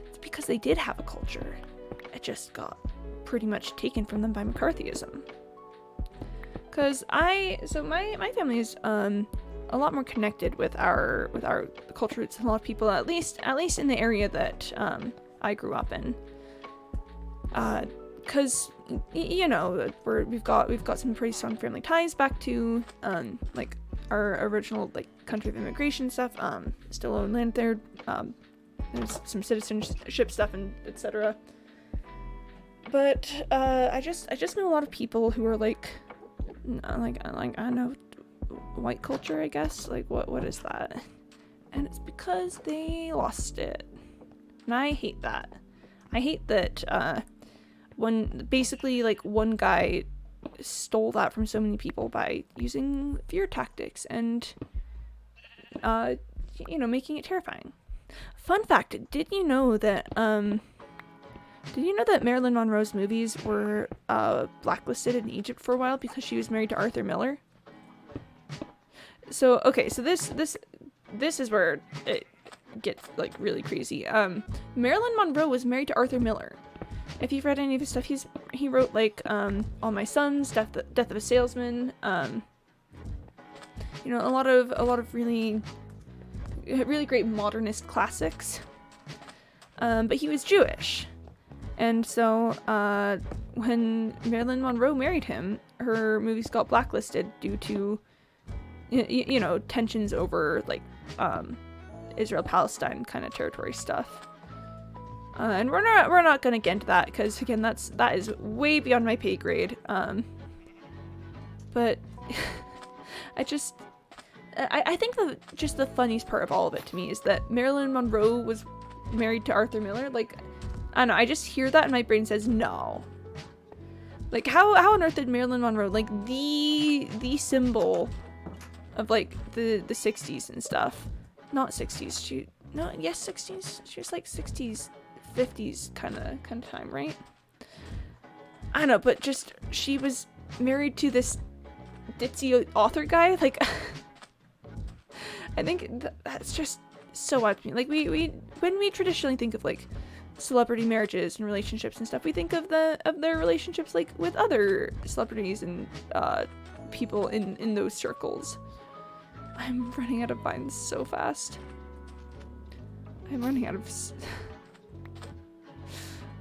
Speaker 1: It's because they did have a culture. It just got pretty much taken from them by McCarthyism. Because my family is a lot more connected with our culture than a lot of people, at least in the area that I grew up in. Because you know, we've got some pretty strong family ties back to like our original like country of immigration stuff. Still own land there. There's some citizenship stuff and etc. But I just know a lot of people who are like I don't know, white culture, I guess. Like what is that? And it's because they lost it. And I hate that. I hate that when basically like one guy stole that from so many people by using fear tactics and you know, making it terrifying. Fun fact, did you know that Marilyn Monroe's movies were blacklisted in Egypt for a while because she was married to Arthur Miller? So okay, so this is where it gets like really crazy. Marilyn Monroe was married to Arthur Miller. If you've read any of his stuff, he wrote like All My Sons, Death of a Salesman, you know, a lot of really great modernist classics. But he was Jewish. And so when Marilyn Monroe married him, her movies got blacklisted due to you know, tensions over like Israel-Palestine kind of territory stuff. And we're not gonna get into that because again that is way beyond my pay grade. But I think the funniest part of all of it to me is that Marilyn Monroe was married to Arthur Miller. Like, I don't know, I just hear that and my brain says no. Like how on earth did Marilyn Monroe, like the symbol of like the 60s and stuff, not 60s, 60s, she was like 60s 50s kind of time, right? I don't know, but just she was married to this ditzy author guy. Like I think that's just so odd to me. Like we when we traditionally think of like celebrity marriages and relationships and stuff, we think of their relationships like with other celebrities and people in those circles. I'm running out of vines so fast. I'm running out of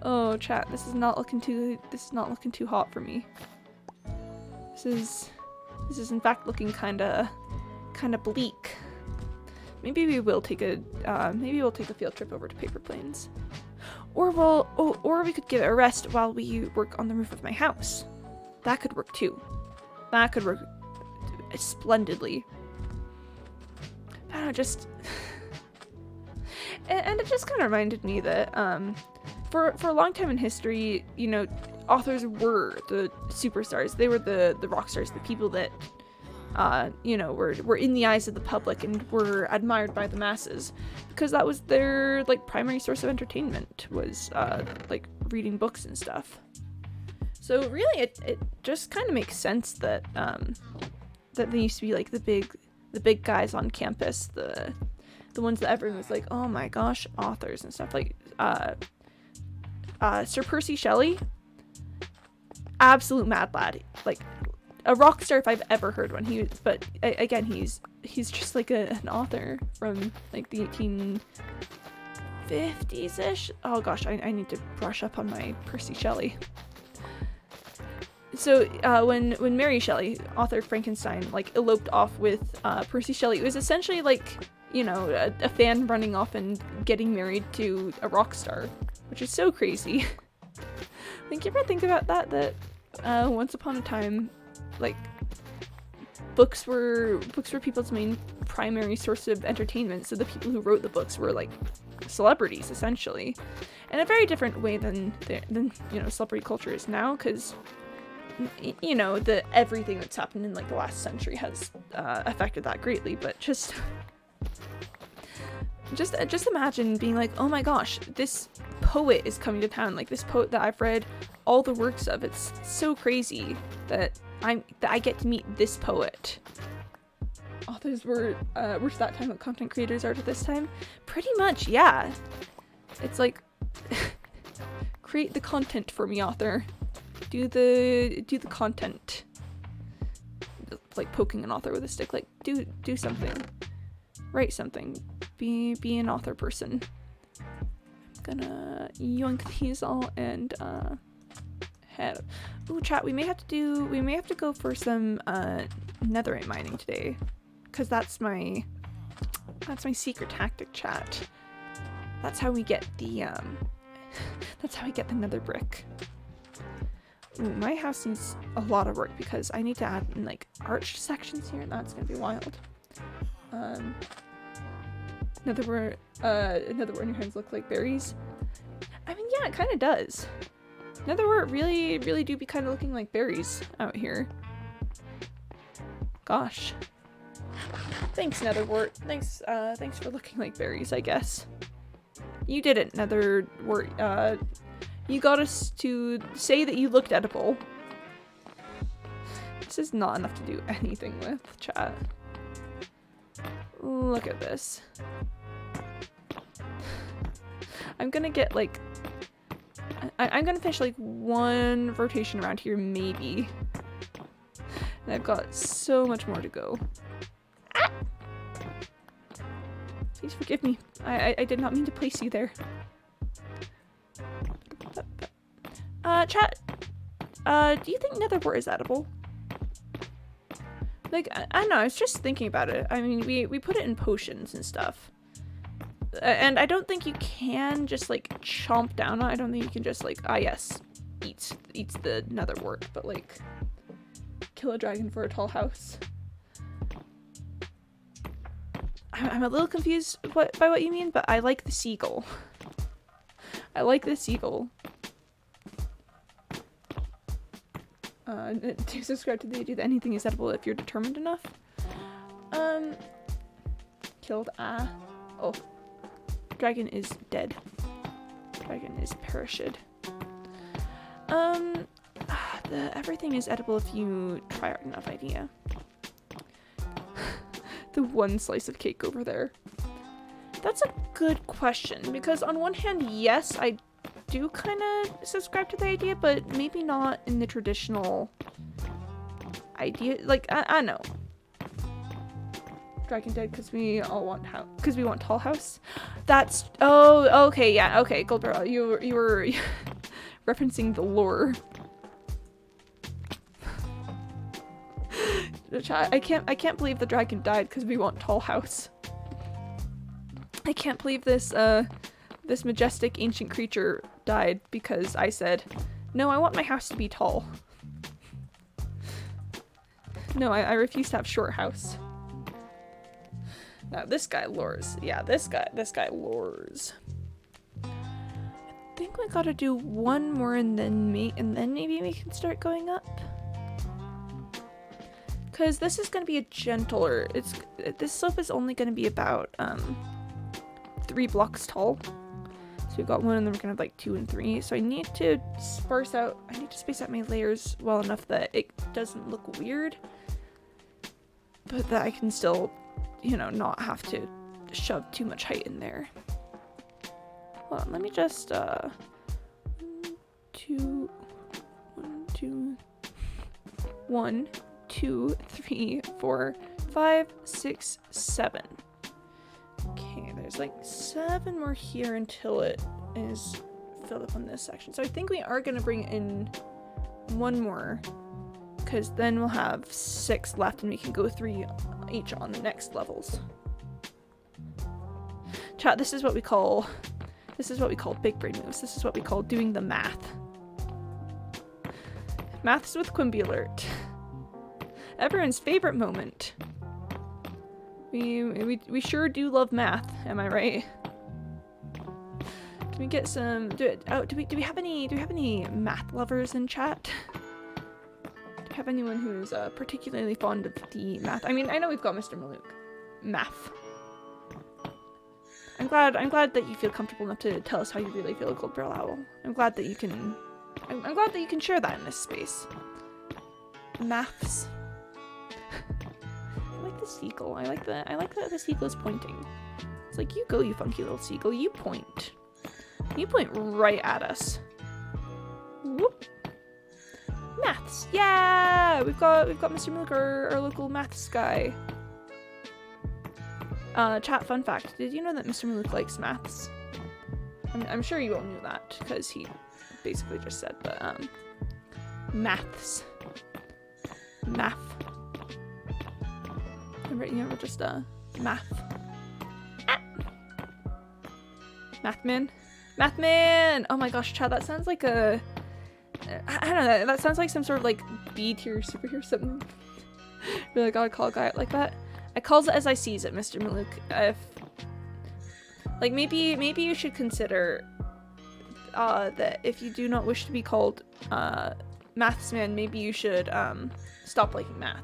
Speaker 1: oh, chat, this is not looking too hot for me. This is in fact looking kind of bleak. Maybe we'll take a field trip over to Paper Plains. Or we could give it a rest while we work on the roof of my house. That could work too. That could work splendidly. I don't know, just and it just kind of reminded me that for a long time in history, you know, authors were the superstars. They were the rock stars, the people that you know, were in the eyes of the public and were admired by the masses, because that was their like primary source of entertainment, was like reading books and stuff. So really it just kind of makes sense that that they used to be like the big guys on campus, the ones that everyone was like, oh my gosh, authors and stuff. Like Sir Percy Shelley, absolute mad lad, like a rock star if I've ever heard one. But again, he's just like an author from like the 1850s-ish. Oh gosh, I need to brush up on my Percy Shelley. So when Mary Shelley, author of Frankenstein, like eloped off with Percy Shelley, it was essentially like, you know, a fan running off and getting married to a rock star, which is so crazy. Like, you ever think about that once upon a time, like, books were people's main primary source of entertainment, so the people who wrote the books were like celebrities essentially, in a very different way than you know, celebrity culture is now, because you know, the everything that's happened in like the last century has affected that greatly, but just imagine being like, oh my gosh, this poet is coming to town, like this poet that I've read all the works of. It's so crazy that I get to meet this poet. Authors were to that time what content creators are to this time. Pretty much, yeah. It's like create the content for me, author. Do the content. It's like poking an author with a stick. Like do something. Write something. Be an author person. I'm gonna yoink these all and head. Ooh, chat. We may have to go for some netherite mining today, because that's my secret tactic, chat. That's how we get the that's how we get the nether brick. Ooh, my house needs a lot of work because I need to add in like arched sections here, and that's gonna be wild. Another word in your hands look like berries. I mean, yeah, it kind of does. Netherwort really do be kind of looking like berries out here. Gosh. Thanks, Netherwort. Thanks for looking like berries, I guess. You did it, Netherwort. You got us to say that you looked edible. This is not enough to do anything with, chat. Look at this. I'm gonna get like I'm gonna finish like one rotation around here, maybe. And I've got so much more to go. Ah! Please forgive me. I did not mean to place you there. Chat. Do you think netherwort is edible? Like, I don't know, I was just thinking about it. I mean, we put it in potions and stuff. And I don't think you can just, like, chomp down on it. I don't think you can just, like, yes, eats the netherwort, but, like, kill a dragon for a tall house. I'm a little confused by what you mean, but I like the seagull. I like the seagull. To subscribe to the idea that anything is edible if you're determined enough. Killed. Oh. Dragon is dead. Dragon is perished. Everything is edible if you try hard enough idea. The one slice of cake over there. That's a good question, because on one hand, yes, I do kind of subscribe to the idea, but maybe not in the traditional idea. Like, I know. Dragon dead because we all want tall house. That's okay, yeah, okay, Goldbarrel, you were referencing the lore. I can't believe the dragon died because we want tall house. I can't believe this this majestic ancient creature died because I said, no, I want my house to be tall. No, I refuse to have short house. Now this guy lures. Yeah, this guy lures. I think we gotta do one more and then maybe we can start going up. Cause this is gonna be a gentler. This slope is only gonna be about 3 blocks tall. So we've got 1 and then we're gonna have like 2 and 3. So I need to space out my layers well enough that it doesn't look weird, but that I can still, you know, not have to shove too much height in there. Hold on, let me just 1, 2, 3, 4, 5, 6, 7. Okay, there's like 7 more here until it is filled up on this section. So I think we are gonna bring in 1 more, because then we'll have 6 left and we can go 3 each on the next levels. Chat, this is what we call big brain moves. This is what we call doing the math. Maths with Quimby alert. Everyone's favorite moment. We sure do love math, am I right? Can we get some? Do we have any math lovers in chat? have anyone who's particularly fond of the math. I mean, I know we've got Mr. Malouk. Math. I'm glad that you feel comfortable enough to tell us how you really feel, Gold Barrel Owl. I'm glad that you can share that in this space. Maths. I like the seagull. I like that the seagull is pointing. It's like, you go, you funky little seagull. You point. You point right at us. Whoop. Maths. Yeah! We've got Mr. Malouk, our local maths guy. Chat, fun fact. Did you know that Mr. Malouk likes maths? I'm sure you all knew that, because he basically just said that, maths. Math. Remember just, math. Ah! Mathman? Mathman! Oh my gosh, chat, that sounds like a... I don't know, that sounds like some sort of, like, B-tier superhero or something. Really gotta call a guy out like that. I calls it as I sees it, Mr. Malouk. If... Like, maybe you should consider, that if you do not wish to be called, Mathsman, maybe you should, stop liking math.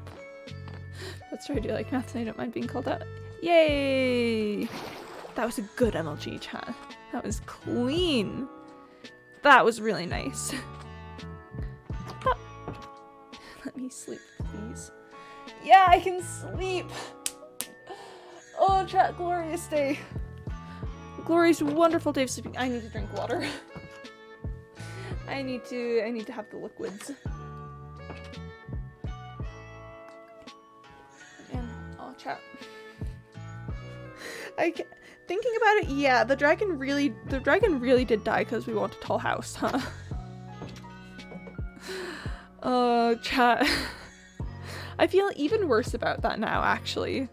Speaker 1: Let's try to do like maths and I don't mind being called out. Yay! That was a good MLG, chat. That was clean. That was really nice. Ah. Let me sleep, please. Yeah, I can sleep! Oh, chat, glorious day. Glorious, wonderful day of sleeping. I need to drink water. I need to have the liquids. And oh, chat. Thinking about it, yeah, the dragon really did die because we want a tall house, huh? Oh, chat. I feel even worse about that now, actually.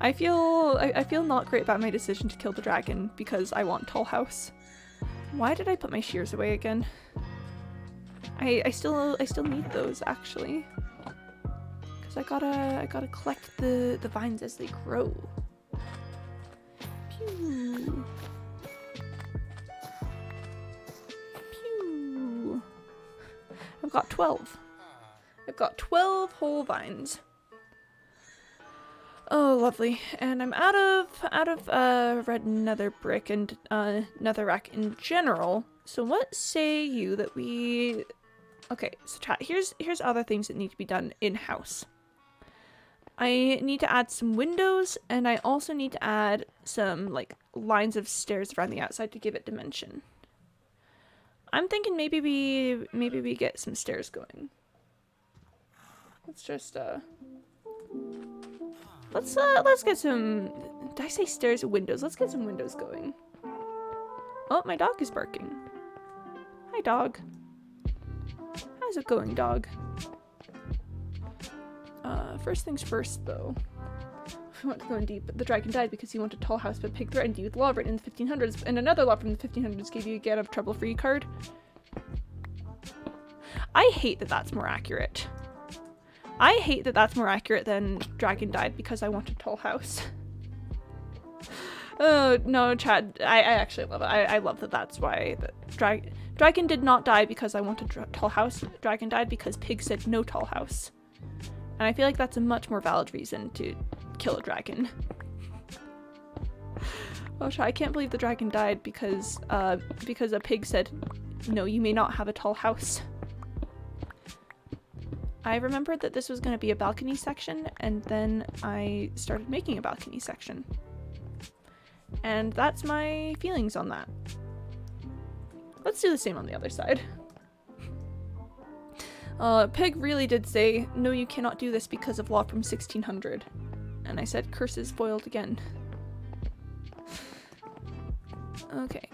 Speaker 1: I feel not great about my decision to kill the dragon because I want tall house. Why did I put my shears away again? I still need those, actually. Cause I gotta collect the vines as they grow. Pew. Pew. I've got 12. I've got 12 whole vines. Oh, lovely. And I'm out of red nether brick and netherrack in general. So what say you that we... Okay, so chat, here's other things that need to be done in-house. I need to add some windows, and I also need to add some, like, lines of stairs around the outside to give it dimension. I'm thinking maybe we get some stairs going. Let's just, let's get some... Did I say stairs or windows? Let's get some windows going. Oh, my dog is barking. Hi, dog. How's it going, dog? First things first, though. I want to go in deep. The dragon died because he wanted a tall house, but pig threatened you with law written in the 1500s, and another law from the 1500s gave you a get out of trouble free card. I hate that that's more accurate. I hate that that's more accurate than dragon died because I wanted a tall house. Oh, no, Chad, I actually love it. I love that that's why the dragon did not die because I wanted a tall house. Dragon died because pig said no tall house. And I feel like that's a much more valid reason to kill a dragon. Oh, Chad, I can't believe the dragon died because a pig said, no, you may not have a tall house. I remembered that this was going to be a balcony section, and then I started making a balcony section. And that's my feelings on that. Let's do the same on the other side. Pig really did say, no, you cannot do this because of law from 1600. And I said, curses foiled again. Okay.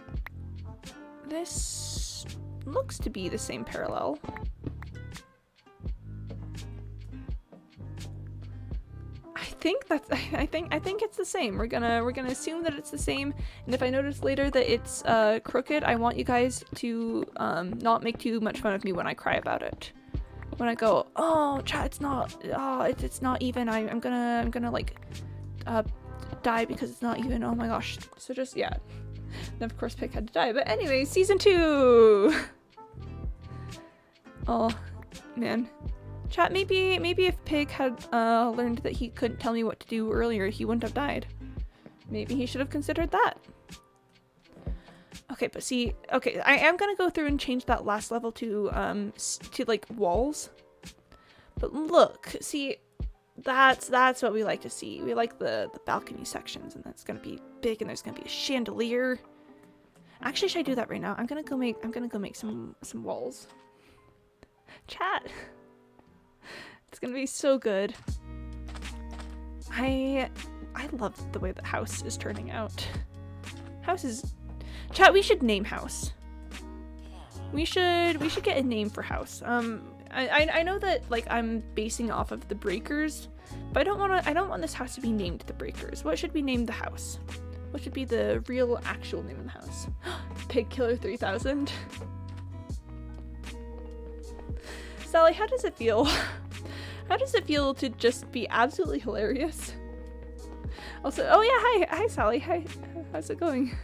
Speaker 1: This looks to be the same parallel. I think it's the same. We're gonna assume that it's the same, and if I notice later that it's crooked, I want you guys to not make too much fun of me when I cry about it. When I go, oh, chat, it's not even. I'm gonna like die because it's not even. Oh my gosh. So just yeah. And of course, Pig had to die. But anyway, season 2. Oh man. Chat, maybe if Pig had learned that he couldn't tell me what to do earlier, he wouldn't have died. Maybe he should have considered that. Okay, but see, okay, I am gonna go through and change that last level to like walls. But look, see, that's what we like to see. We like the balcony sections, and that's gonna be big, and there's gonna be a chandelier. Actually, should I do that right now? I'm gonna go make some walls. Chat. It's gonna be so good. I love the way the house is turning out. House is... Chat, we should name house. We should get a name for house. I know that like I'm basing off of the breakers, but I don't want this house to be named the breakers. What should we name the house? What should be the real actual name of the house? Pig Killer 3000. Sally, how does it feel? How does it feel to just be absolutely hilarious? Also, oh yeah, hi Sally, hi, how's it going?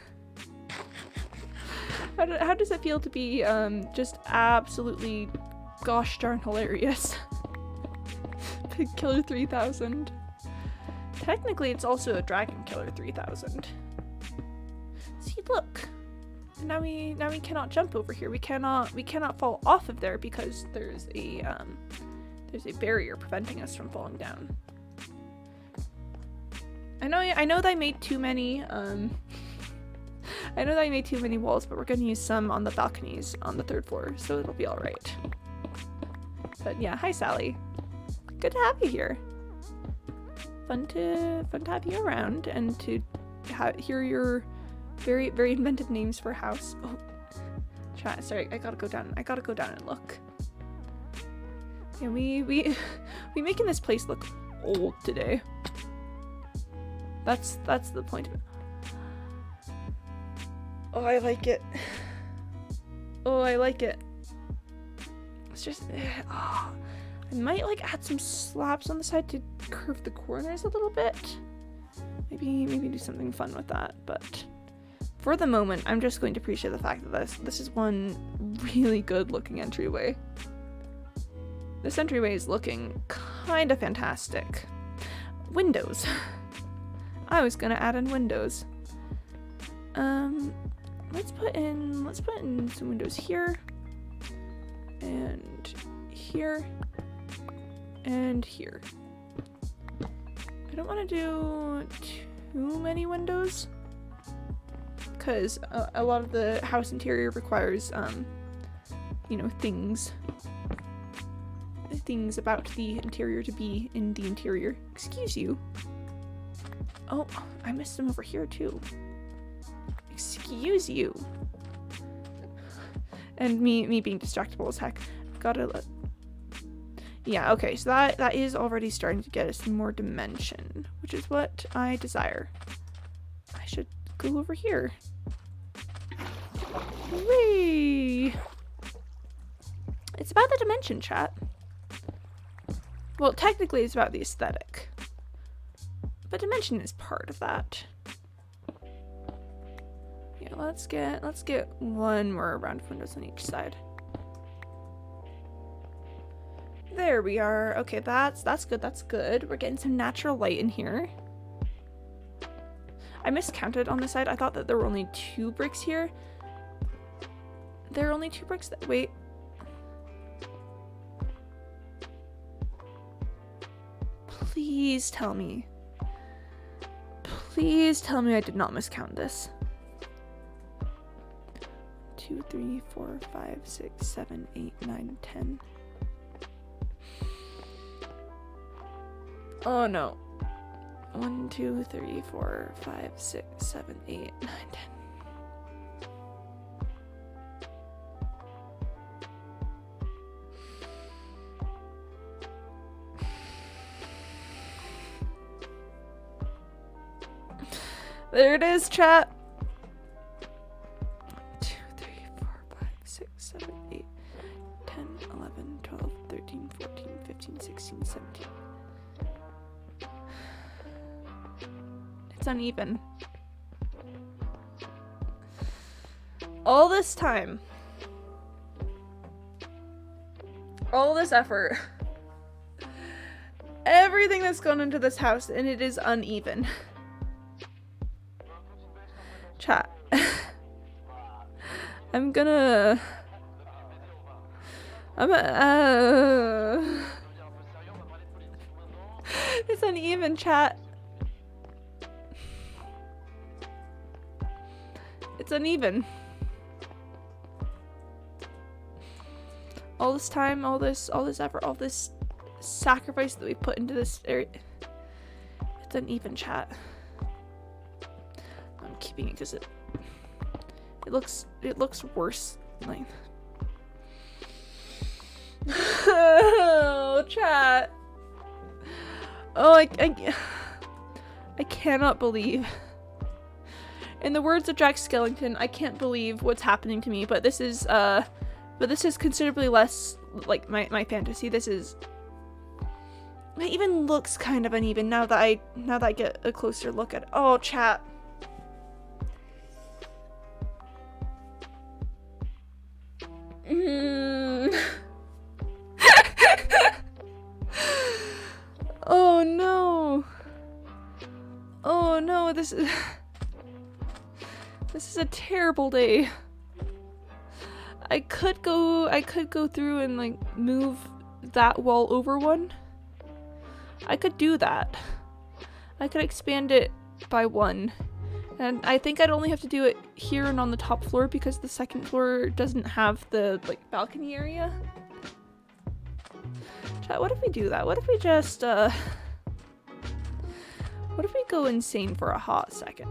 Speaker 1: How does it feel to be just absolutely gosh darn hilarious? Pig Killer 3000. Technically, it's also a Dragon Killer 3000. See, look. Now we cannot jump over here. We cannot fall off of there because there's a barrier preventing us from falling down. I know that I made too many I know that I made too many walls, but we're gonna use some on the balconies on the 3rd floor, so it'll be all right. But yeah, hi Sally. Good to have you here. Fun to have you around and to hear your very, very inventive names for a house. Oh, chat. Sorry, I gotta go down and look. Yeah, we making this place look old today. That's the point of it. Oh, I like it. Oh, I like it. It's just, oh, I might like add some slabs on the side to curve the corners a little bit. Maybe do something fun with that. But for the moment, I'm just going to appreciate the fact that this is one really good looking entryway. This entryway is looking kind of fantastic. Windows. I was gonna add in windows. Let's put in some windows here, and here, and here. I don't want to do too many windows, because a lot of the house interior requires, you know, things about the interior to be in the interior. Excuse you. Oh, I missed them over here too. Excuse you. And me being distractible as heck. Yeah, okay, so that is already starting to get us more dimension, which is what I desire. I should go over here. Whee! It's about the dimension, chat. Well, technically it's about the aesthetic. But dimension is part of that. Yeah, let's get one more round of windows on each side. There we are. Okay, that's good. That's good. We're getting some natural light in here. I miscounted on the side. I thought that there were only 2 bricks here. There are only 2 bricks that wait. Please tell me. Please tell me I did not miscount this. 2, 3, 4, 5, 6, 7, 8, 9, 10. Oh no. 1, 2, 3, 4, 5, 6, 7, 8, 9, 10. There it is, chat. 2, 3, 4, 5, 6, 7, 8, 10, 11, 12, 13, 14, 15, 16, 17. It's uneven. All this time. All this effort. everything that's gone into this house, and it is uneven. Chat. I'm it's uneven, chat. It's uneven. All this time, all this effort, all this sacrifice that we put into this area. It's uneven, chat. I'm keeping it because it looks worse. Like, oh, chat. Oh, I cannot believe. In the words of Jack Skellington, I can't believe what's happening to me, but this is considerably less like my fantasy. This is, it even looks kind of uneven now that I get a closer look at it. Oh, chat. Oh no. Oh no, this is a terrible day. I could go through and like move that wall over one. I could do that. I could expand it by one. And I think I'd only have to do it here and on the top floor because the second floor doesn't have the like balcony area. Chat, what if we do that? What if we just what if we go insane for a hot second?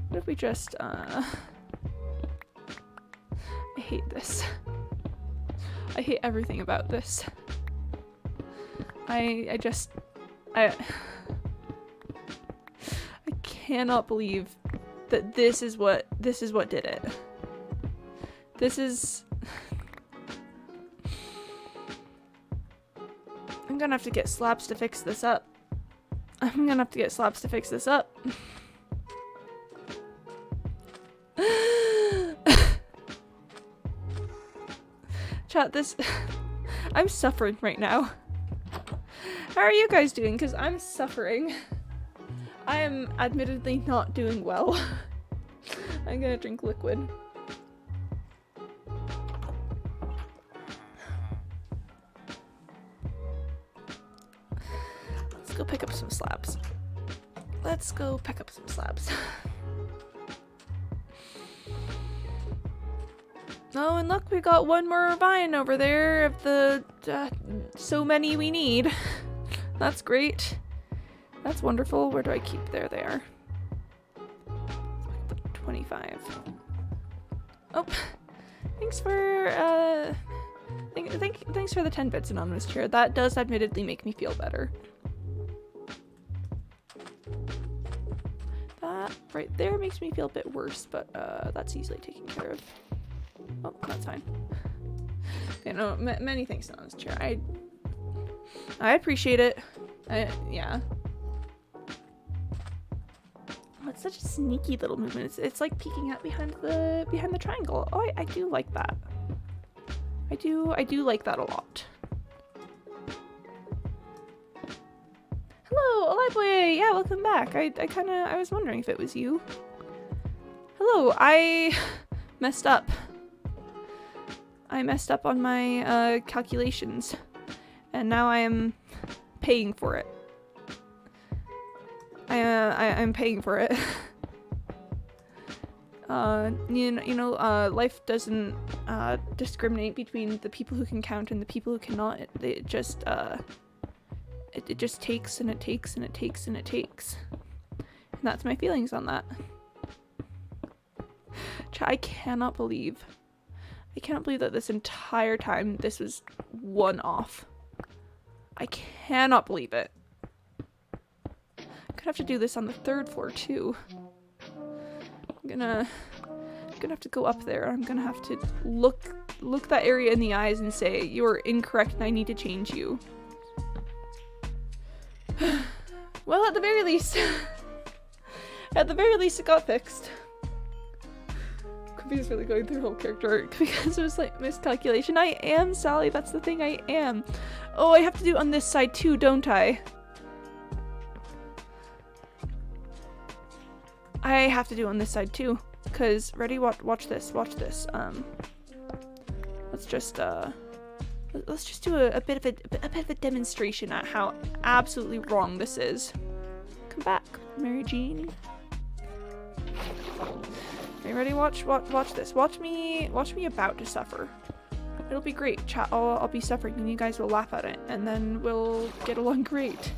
Speaker 1: What if we just I hate this. I hate everything about this. I cannot believe that this is what did it. This is, I'm gonna have to get slabs to fix this up. Chat, I'm suffering right now. How are you guys doing? Because I'm suffering. I am admittedly not doing well. I'm gonna drink liquid. Let's go pick up some slabs. Oh, and look, we got one more vine over there of the so many we need. That's great. That's wonderful. Where do I keep? There they are. 25. Oh, thanks for thanks for the 10 bits, Anonymous Chair. That does admittedly make me feel better. That right there makes me feel a bit worse, but that's easily taken care of. Oh, that's fine. Okay, no, many thanks, Anonymous Chair. I appreciate it. Yeah. Oh, it's such a sneaky little movement. It's like peeking out behind the triangle. Oh, I do like that. I do like that a lot. Hello, Aliboy. Yeah, welcome back. I was wondering if it was you. Hello, I messed up. I messed up on my calculations, and now I am paying for it. I'm paying for it. Life doesn't discriminate between the people who can count and the people who cannot. It just takes and it takes and it takes and it takes. And that's my feelings on that. I cannot believe that this entire time this was one off. I cannot believe it. I'm gonna have to do this on the 3rd floor too. I'm gonna have to go up there. I'm gonna have to look that area in the eyes and say, you are incorrect and I need to change you. Well, at the very least it got fixed. Quimby's really going through whole character arc because it was like miscalculation. I am, Sally, that's the thing, I am. Oh, I have to do it on this side too, don't I? I have to do it on this side too. Cause, ready? Watch this. Watch this. Let's just do a bit of a demonstration at how absolutely wrong this is. Come back, Mary Jean. Okay, ready? Watch this. Watch me about to suffer. It'll be great. Chat. I'll be suffering, and you guys will laugh at it, and then we'll get along great.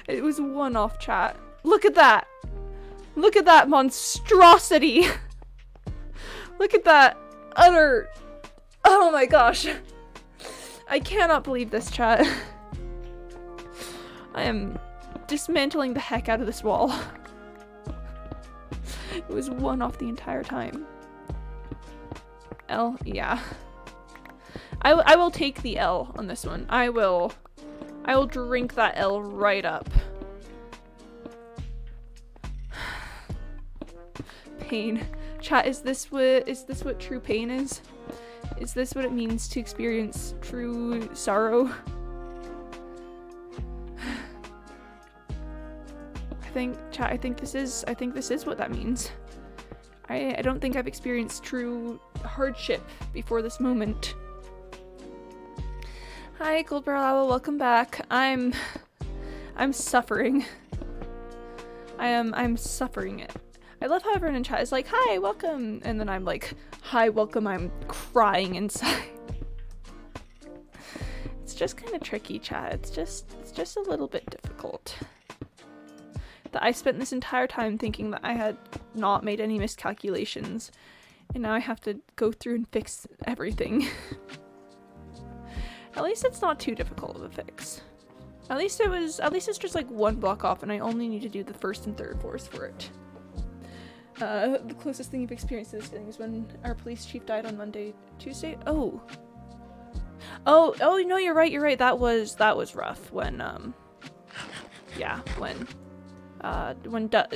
Speaker 1: It was one off, chat. Look at that. Look at that monstrosity. Look at that utter. Oh my gosh. I cannot believe this, chat. I am dismantling the heck out of this wall. It was one off the entire time. L, yeah. I will take the L on this one. I will drink that L right up. Pain. Chat, is this what true pain is? Is this what it means to experience true sorrow? I think this is what that means. I don't think I've experienced true hardship before this moment. Hi, Gold Barrel Owl, welcome back. I'm suffering. I'm suffering it. I love how everyone in chat is like, hi, welcome, and then I'm like, hi, welcome, I'm crying inside. It's just kind of tricky, chat. It's just a little bit difficult. That I spent this entire time thinking that I had not made any miscalculations, and now I have to go through and fix everything. At least it's not too difficult of a fix. At least it's just like one block off, and I only need to do the first and third floors for it. The closest thing you've experienced to this feeling is when our police chief died on Tuesday. Oh, no, you're right. That was rough when yeah, when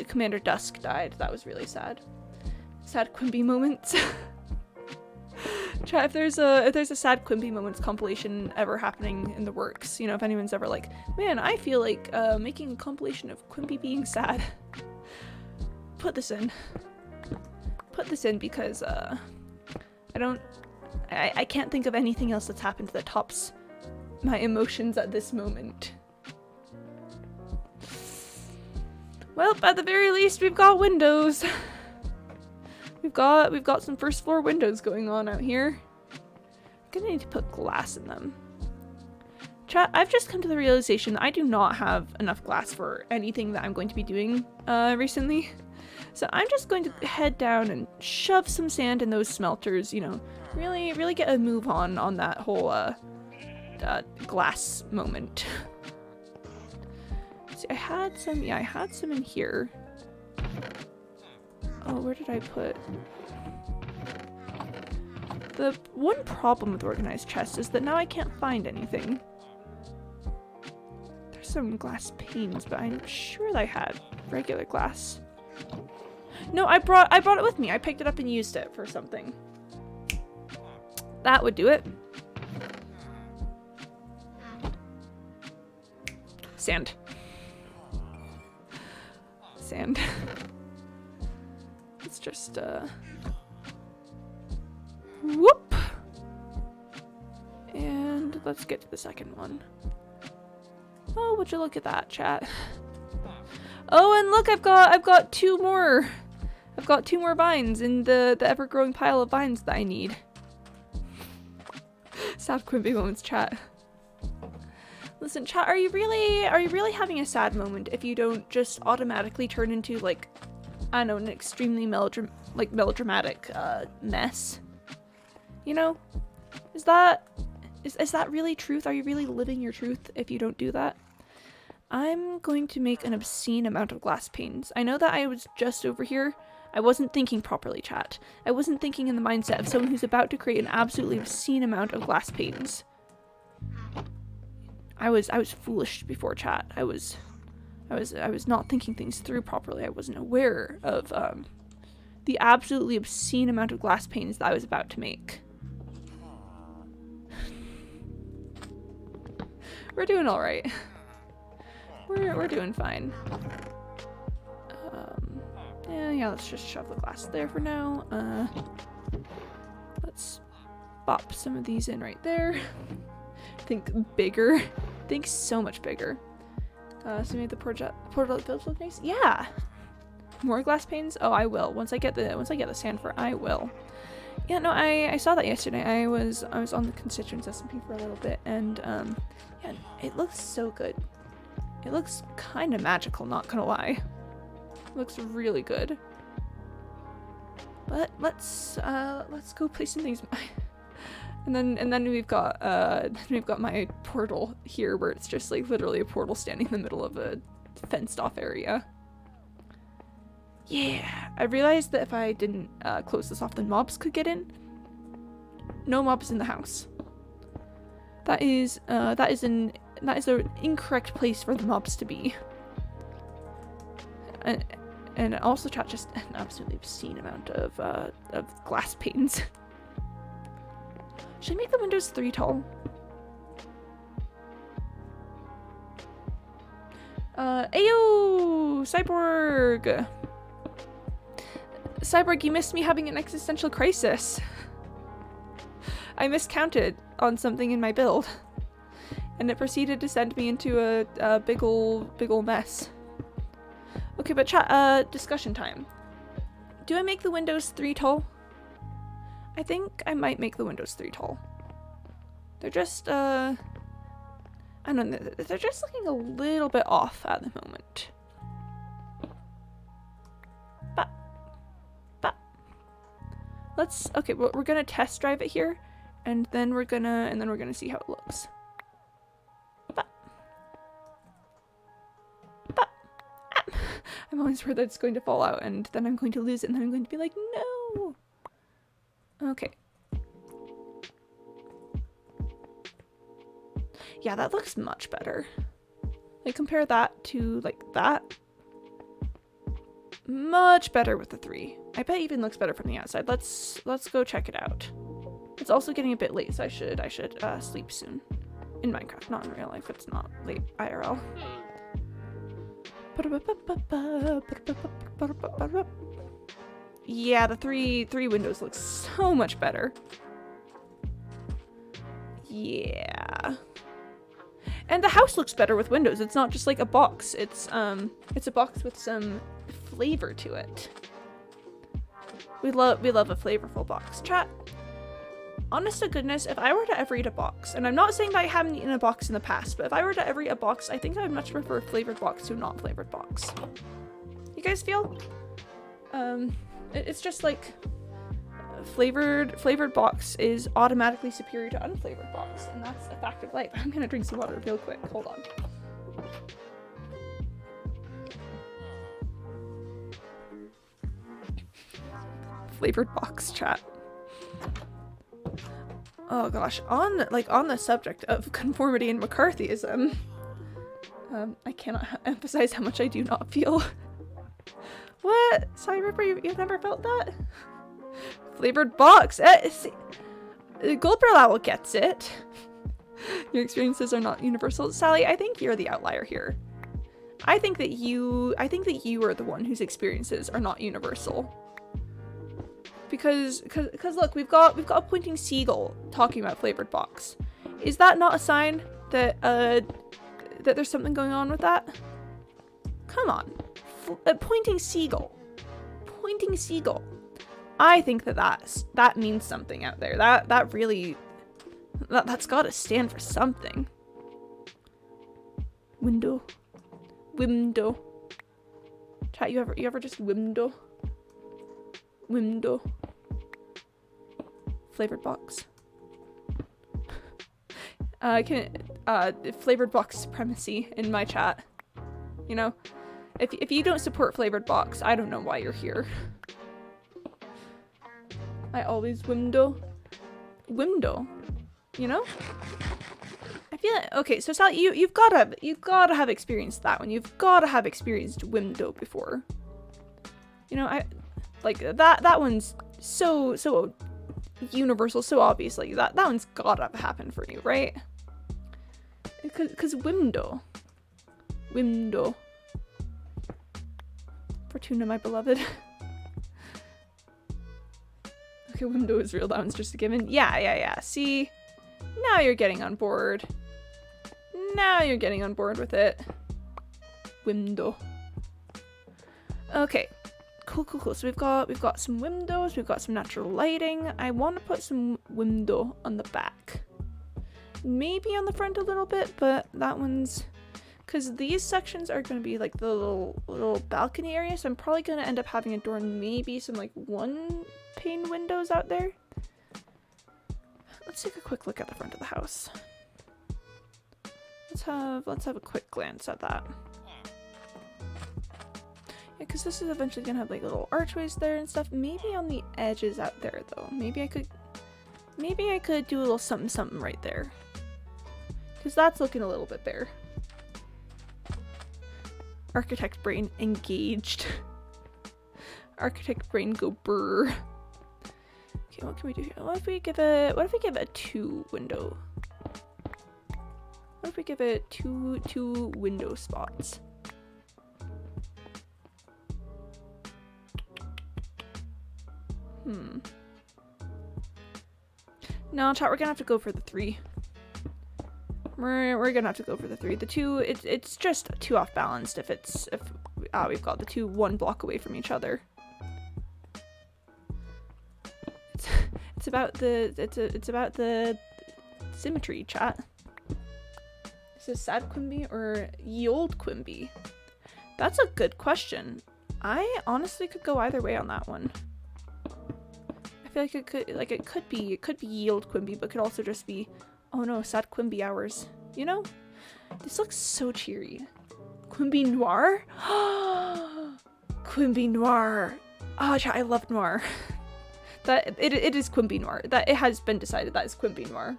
Speaker 1: Commander Dusk died. That was really sad. Sad Quimby moments. Chat, if there's a sad Quimby moments compilation ever happening in the works, you know, if anyone's ever like, man, I feel like making a compilation of Quimby being sad. Put this in because I can't think of anything else that's happened that tops my emotions at this moment. Well, at the very least, we've got windows. We've got some first floor windows going on out here. I'm gonna need to put glass in them. Chat, I've just come to the realization that I do not have enough glass for anything that I'm going to be doing recently. So I'm just going to head down and shove some sand in those smelters, you know, really get a move on that whole glass moment. See, I had some in here. Oh, where did I put? The one problem with organized chests is that now I can't find anything. There's some glass panes, but I'm sure that I had regular glass. No, I brought it with me. I picked it up and used it for something. That would do it. Sand. Let's just whoop. And let's get to the second one. Oh, would you look at that, chat? Oh, and look, I've got two more. I've got 2 more vines in the ever-growing pile of vines that I need. Sad Quimby moments, chat. Listen, chat, are you really having a sad moment if you don't just automatically turn into, like, I don't know, an extremely melodramatic mess? You know? Is that really truth? Are you really living your truth if you don't do that? I'm going to make an obscene amount of glass panes. I know that I was just over here. I wasn't thinking properly, chat. I wasn't thinking in the mindset of someone who's about to create an absolutely obscene amount of glass panes. I was foolish before, chat. I was not thinking things through properly. I wasn't aware of the absolutely obscene amount of glass panes that I was about to make. We're doing all right. We're doing fine. Yeah, let's just shove the glass there for now. Let's bop some of these in right there. Think bigger. Think so much bigger. So maybe the portal builds look nice. Yeah. More glass panes? Oh, I will. Once I get the sand for, I will. Yeah, no, I saw that yesterday. I was on the constituents SMP for a little bit, and yeah, it looks so good. It looks kind of magical, not gonna lie. It looks really good. But let's go place some things. And then we've got my portal here, where it's just like literally a portal standing in the middle of a fenced off area. Yeah, I realized that if I didn't close this off, then mobs could get in. No mobs in the house. That is the incorrect place for the mobs to be. And also, chat, just an absolutely obscene amount of glass panes. Should I make the windows 3 tall? Ayo! Cyborg! Cyborg, you missed me having an existential crisis. I miscounted on something in my build, and it proceeded to send me into a big ol' mess. Okay, but chat, discussion time. Do I make the windows 3 tall? I think I might make the windows 3 tall. They're just, I don't know, they're just looking a little bit off at the moment. But let's, okay, well, we're gonna test drive it here, and then we're gonna see how it looks. I'm always worried that it's going to fall out, and then I'm going to lose it, and then I'm going to be like, no! Okay. Yeah, that looks much better. Like, compare that to, like, that. Much better with the 3. I bet it even looks better from the outside. Let's go check it out. It's also getting a bit late, so I should sleep soon. In Minecraft, not in real life. It's not late IRL. Yeah, the three windows look so much better. Yeah. And the house looks better with windows. It's not just like a box. It's a box with some flavor to it. We love a flavorful box. Chat. Honest to goodness, if I were to ever eat a box, and I'm not saying that I haven't eaten a box in the past, but if I were to ever eat a box, I think I would much prefer a flavored box to a not flavored box. You guys feel? It's just like flavored box is automatically superior to unflavored box, and that's a fact of life. I'm gonna drink some water real quick. Hold on. Flavored box, chat. Oh gosh, on the subject of conformity and McCarthyism, I cannot emphasize how much I do not feel. What? Sorry, Ripper, you've never felt that? Flavored box. Goldbrow gets it. Your experiences are not universal. Sally, I think you're the outlier here. I think that you are the one whose experiences are not universal. Because look, we've got a pointing seagull talking about flavored box. Is that not a sign that that there's something going on with that? Come on, pointing seagull. I think that means something out there. That's got to stand for something. Window. Chat, you ever just window? Flavored box. Flavored box supremacy in my chat. You know, if you don't support flavored box, I don't know why you're here. I always window, you know? I feel like, okay, so Sally, you've gotta have experienced that one. You've gotta have experienced window before. You know, that one's so universal, so obvious. Like that one's gotta happen for you, right? Because window. Window. Fortuna, my beloved. Okay, window is real. That one's just a given. Yeah. See? Now you're getting on board. Now you're getting on board with it. Window. Okay. Cool. So we've got some windows, we've got some natural lighting. I want to put some window on the back. Maybe on the front a little bit, but that one's... Because these sections are going to be like the little balcony area, so I'm probably going to end up having a door and maybe some like one pane windows out there. Let's take a quick look at the front of the house. Let's have a quick glance at that. Yeah, because this is eventually going to have like little archways there and stuff. Maybe on the edges out there though. Maybe I could do a little something right there. Because that's looking a little bit bare. Architect brain engaged. Architect brain go brr. Okay, what can we do here? What if we give it a 2 window? What if we give it two window spots? No, chat, we're gonna have to go for the 3. We're gonna have to go for the 3. The 2, it's just too off balanced if we've got the 2 1 block away from each other. It's about the symmetry, chat. Is this sad Quimby or ye old Quimby? That's a good question. I honestly could go either way on that one. I feel like it could be ye old Quimby, but could also just be, oh no, sad Quimby hours. You know? This looks so cheery. Quimby Noir? Quimby Noir. Oh, chat, I love Noir. That it is Quimby Noir. That it has been decided that is Quimby Noir.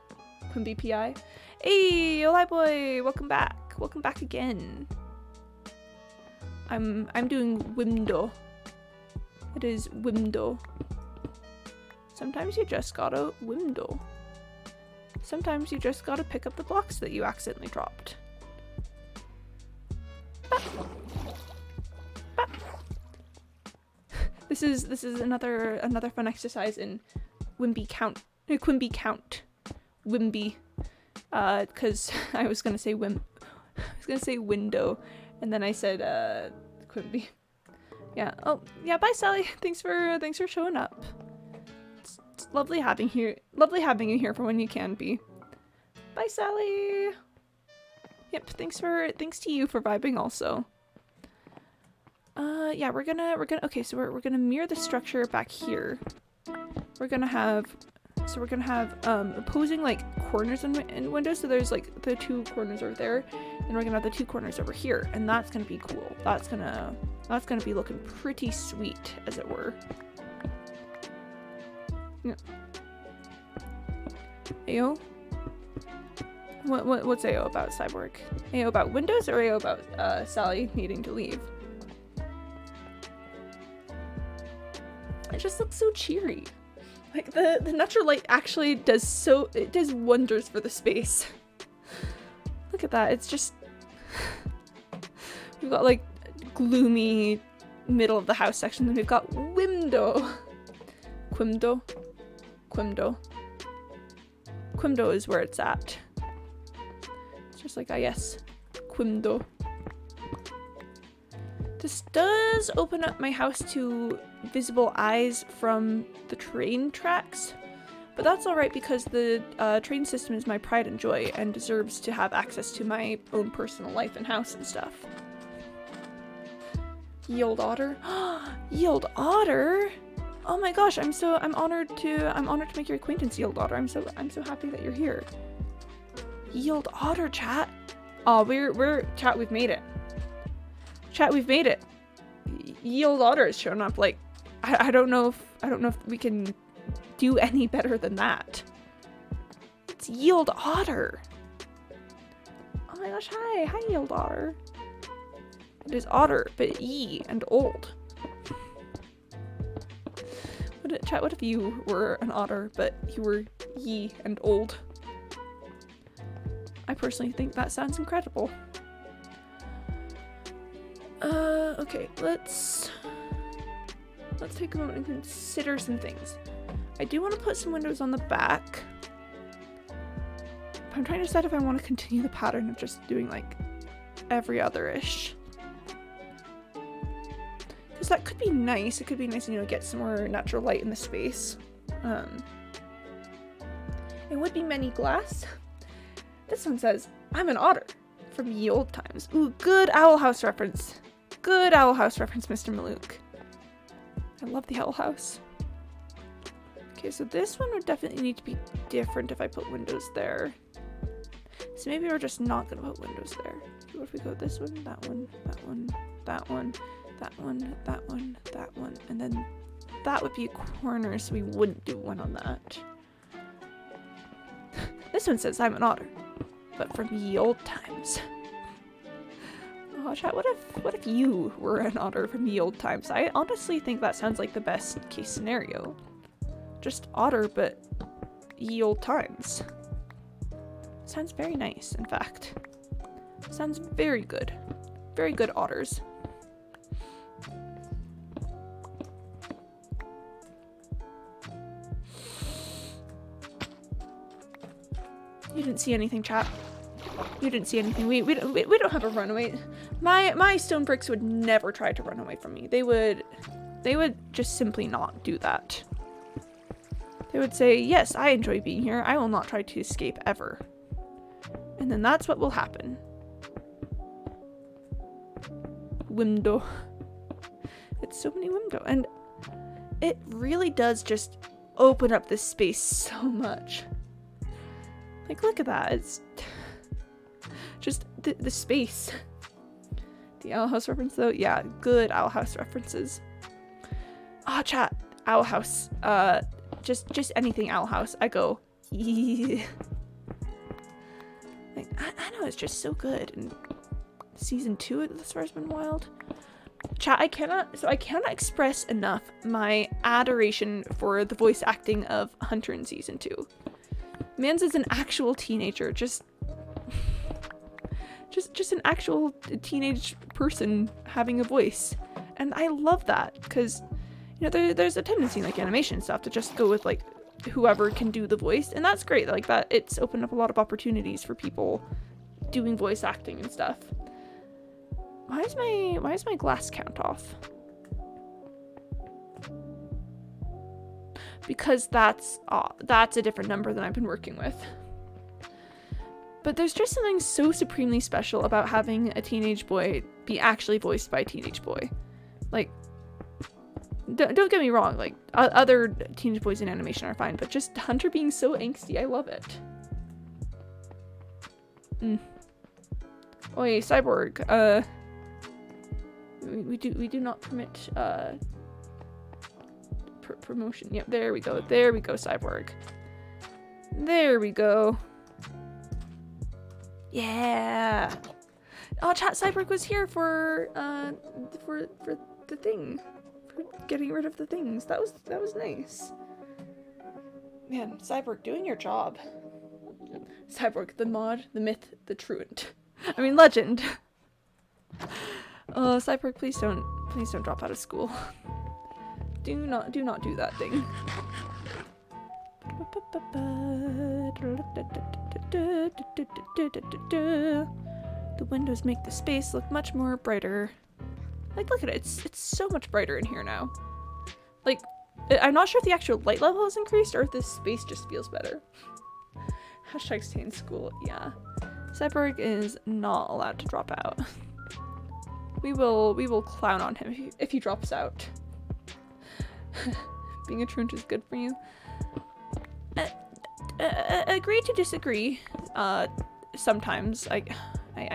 Speaker 1: Quimby PI. Hey, Oli boy, welcome back. Welcome back again. I'm doing window. It is window. Sometimes you just gotta window. Sometimes you just gotta pick up the blocks that you accidentally dropped. Bap. Bap. This is another fun exercise in Quimby count. Wimby. Cause I was gonna say window, and then I said Quimby. Yeah. Oh yeah. Bye, Sally. Thanks for showing up. It's lovely having you here for when you can be. Bye, Sally. Yep. Thanks to you for vibing also. Yeah, we're gonna okay, so we're gonna mirror the structure back here. We're gonna have opposing like corners and windows. So there's like the 2 corners over there, and we're gonna have the 2 corners over here, and that's gonna be cool. That's gonna be looking pretty sweet, as it were. Yeah. Ayo? What's Ayo about, Cyborg? Ayo about windows, or Ayo about Sally needing to leave? It just looks so cheery. Like the natural light actually does wonders for the space. Look at that. It's just we've got like gloomy middle of the house section, then we've got window. Quimdo is where it's at. It's just like, ah yes, Quimdo. This does open up my house to visible eyes from the train tracks, but that's alright because the train system is my pride and joy and deserves to have access to my own personal life and house and stuff. Ye old otter. Ye old otter? Oh my gosh, I'm honored to make your acquaintance, ye old otter. I'm so happy that you're here. Ye old otter, chat. Oh, we're chat, we've made it. Chat, we've made it. Ye old otter has shown up. Like, I don't know if we can do any better than that. It's ye old otter. Oh my gosh, hi ye old otter. It is otter, but ye and old. What if you were an otter, but you were ye and old? I personally think that sounds incredible. Okay, let's take a moment and consider some things. I do want to put some windows on the back. I'm trying to decide if I want to continue the pattern of just doing like every other-ish. Because that could be nice. It could be nice, you know, get some more natural light in the space. It would be many glass. This one says, I'm an otter from ye old times. Ooh, good Owl House reference. Good Owl House reference, Mr. Malouk. I love the Owl House. Okay, so this one would definitely need to be different if I put windows there. So maybe we're just not gonna put windows there. What if we go this one, that one, that one, that one, that one, that one, that one, and then that would be a corner, so we wouldn't do one on that. This one says I'm an otter, but from ye old times. Oh, chat, what if you were an otter from ye old times? I honestly think that sounds like the best case scenario. Just otter, but ye old times. Sounds very nice, in fact. Sounds very good. Very good otters. You didn't see anything, chat. You didn't see anything. We don't have a runaway. My stone bricks would never try to run away from me. They would just simply not do that. They would say, yes, I enjoy being here. I will not try to escape ever. And then that's what will happen. Window. It's so many windows. And it really does just open up this space so much. Like, look at that. It's just the space. The Owl House reference, though? Yeah, good Owl House references. Ah, chat. Owl House. Just anything Owl House. I go, yeah. Like, I know, it's just so good. And season 2 this far has been wild. Chat, I cannot express enough my adoration for the voice acting of Hunter in season 2. Mans is an actual teenager, just an actual teenage person having a voice. And I love that, because, you know, there's a tendency in, like, animation stuff to just go with, like, whoever can do the voice, and that's great. Like, that, it's opened up a lot of opportunities for people doing voice acting and stuff. Why is my glass count off? Because that's a different number than I've been working with. But there's just something so supremely special about having a teenage boy be actually voiced by a teenage boy. Like, don't get me wrong, like, other teenage boys in animation are fine, but just Hunter being so angsty, I love it. Oi, Cyborg, we do not permit, promotion. Yep, there we go, Cyborg. There we go. Yeah. Oh, chat, Cyborg was here for the thing. For getting rid of the things. That was nice. Man, Cyborg, doing your job. Cyborg, the mod, the myth, the truant. I mean, legend. Oh, Cyborg, please don't drop out of school. Do not do that thing. The windows make the space look much more brighter. Like, look at it. It's so much brighter in here now. Like, I'm not sure if the actual light level has increased or if this space just feels better. Hashtag stay in school. Yeah. Cyborg is not allowed to drop out. We will clown on him if he drops out. Being a truant is good for you. Agree to disagree. Sometimes I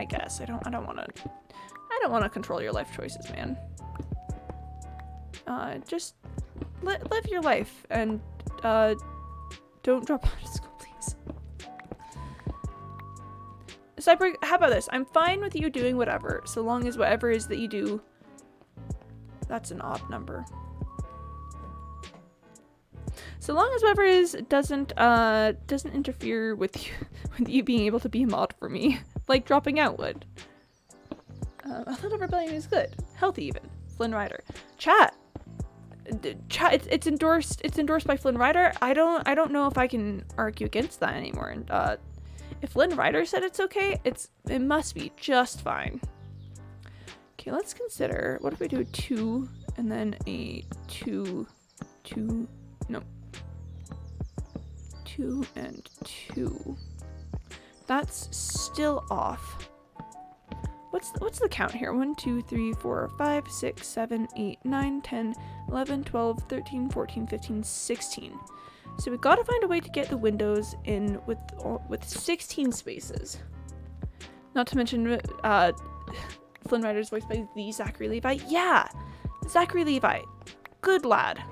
Speaker 1: guess I don't want to control your life choices, man. Just live your life and don't drop out of school, please. Cyborg, how about this? I'm fine with you doing whatever, so long as whatever is that you do. That's an odd number. So long as whatever is doesn't interfere with you, with you being able to be a mod for me, like dropping out would. A little rebellion is good, healthy even. Flynn Rider, chat. It's endorsed by Flynn Rider. I don't know if I can argue against that anymore. And if Flynn Rider said it's okay, it must be just fine. Okay, let's consider, what if we do 2 and then a 2 and 2. That's still off. What's the count here? 1, 2, 3, 4, 5, 6, 7, 8, 9, 10, 11, 12, 13, 14, 15, 16. So we've got to find a way to get the windows in with 16 spaces. Not to mention Flynn Rider's voiced by the Zachary Levi. Yeah, Zachary Levi, good lad,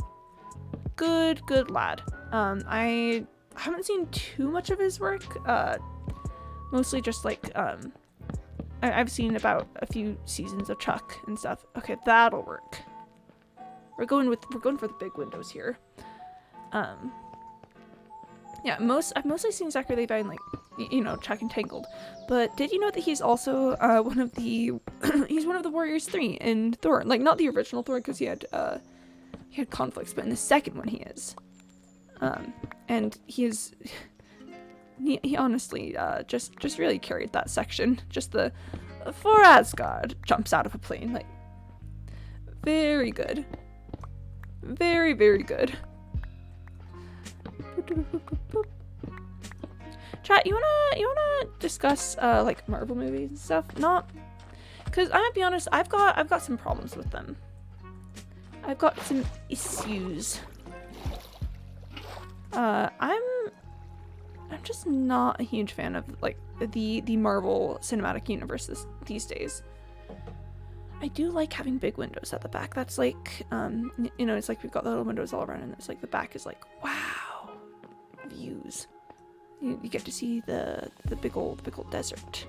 Speaker 1: good lad. I haven't seen too much of his work. Mostly just like I've seen about a few seasons of Chuck and stuff. Okay, that'll work. We're going for the big windows here. Yeah, I've mostly seen Zachary Levi in, like, you know, Chuck and Tangled. But did you know that he's also one of the he's one of the Warriors 3 in Thor? Like, not the original Thor, because he had conflicts, but in the second one he is. And he honestly just really carried that section. Just the for Asgard jumps out of a plane, like, very good, very good. Chat, you wanna discuss like Marvel movies and stuff? Not, because I'm gonna be honest, I've got some problems with them. I've got some issues. I'm just not a huge fan of, like, the Marvel Cinematic Universe these days. I do like having big windows at the back. That's like, you know, it's like we've got the little windows all around, and it's like the back is like, wow, views. You get to see the big old desert.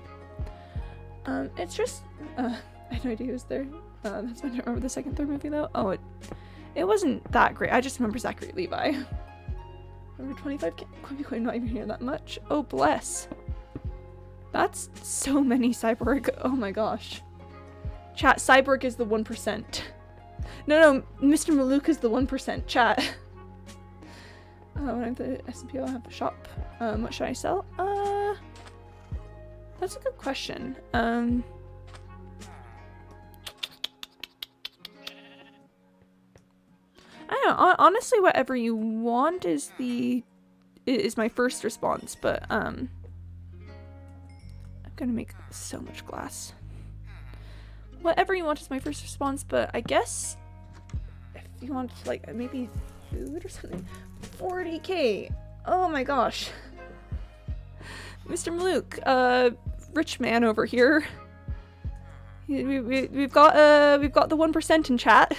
Speaker 1: It's just, I had no idea who was there. That's when I remember the second Thor movie though. Oh, it wasn't that great. I just remember Zachary Levi. Remember 25 Quimby coin, not even here that much. Oh, bless. That's so many Cyborg. Oh my gosh. Chat, Cyborg is the 1%. No, Mr. Maluk is the 1%. Chat. When I have the S&P, I'll have a shop. What should I sell? That's a good question. I don't know. Honestly, whatever you want is my first response, but I'm gonna make so much glass. Whatever you want is my first response, but I guess if you want, like, maybe food or something. 40k. Oh my gosh. Mr. Maluk, rich man over here. We've got the 1% in chat.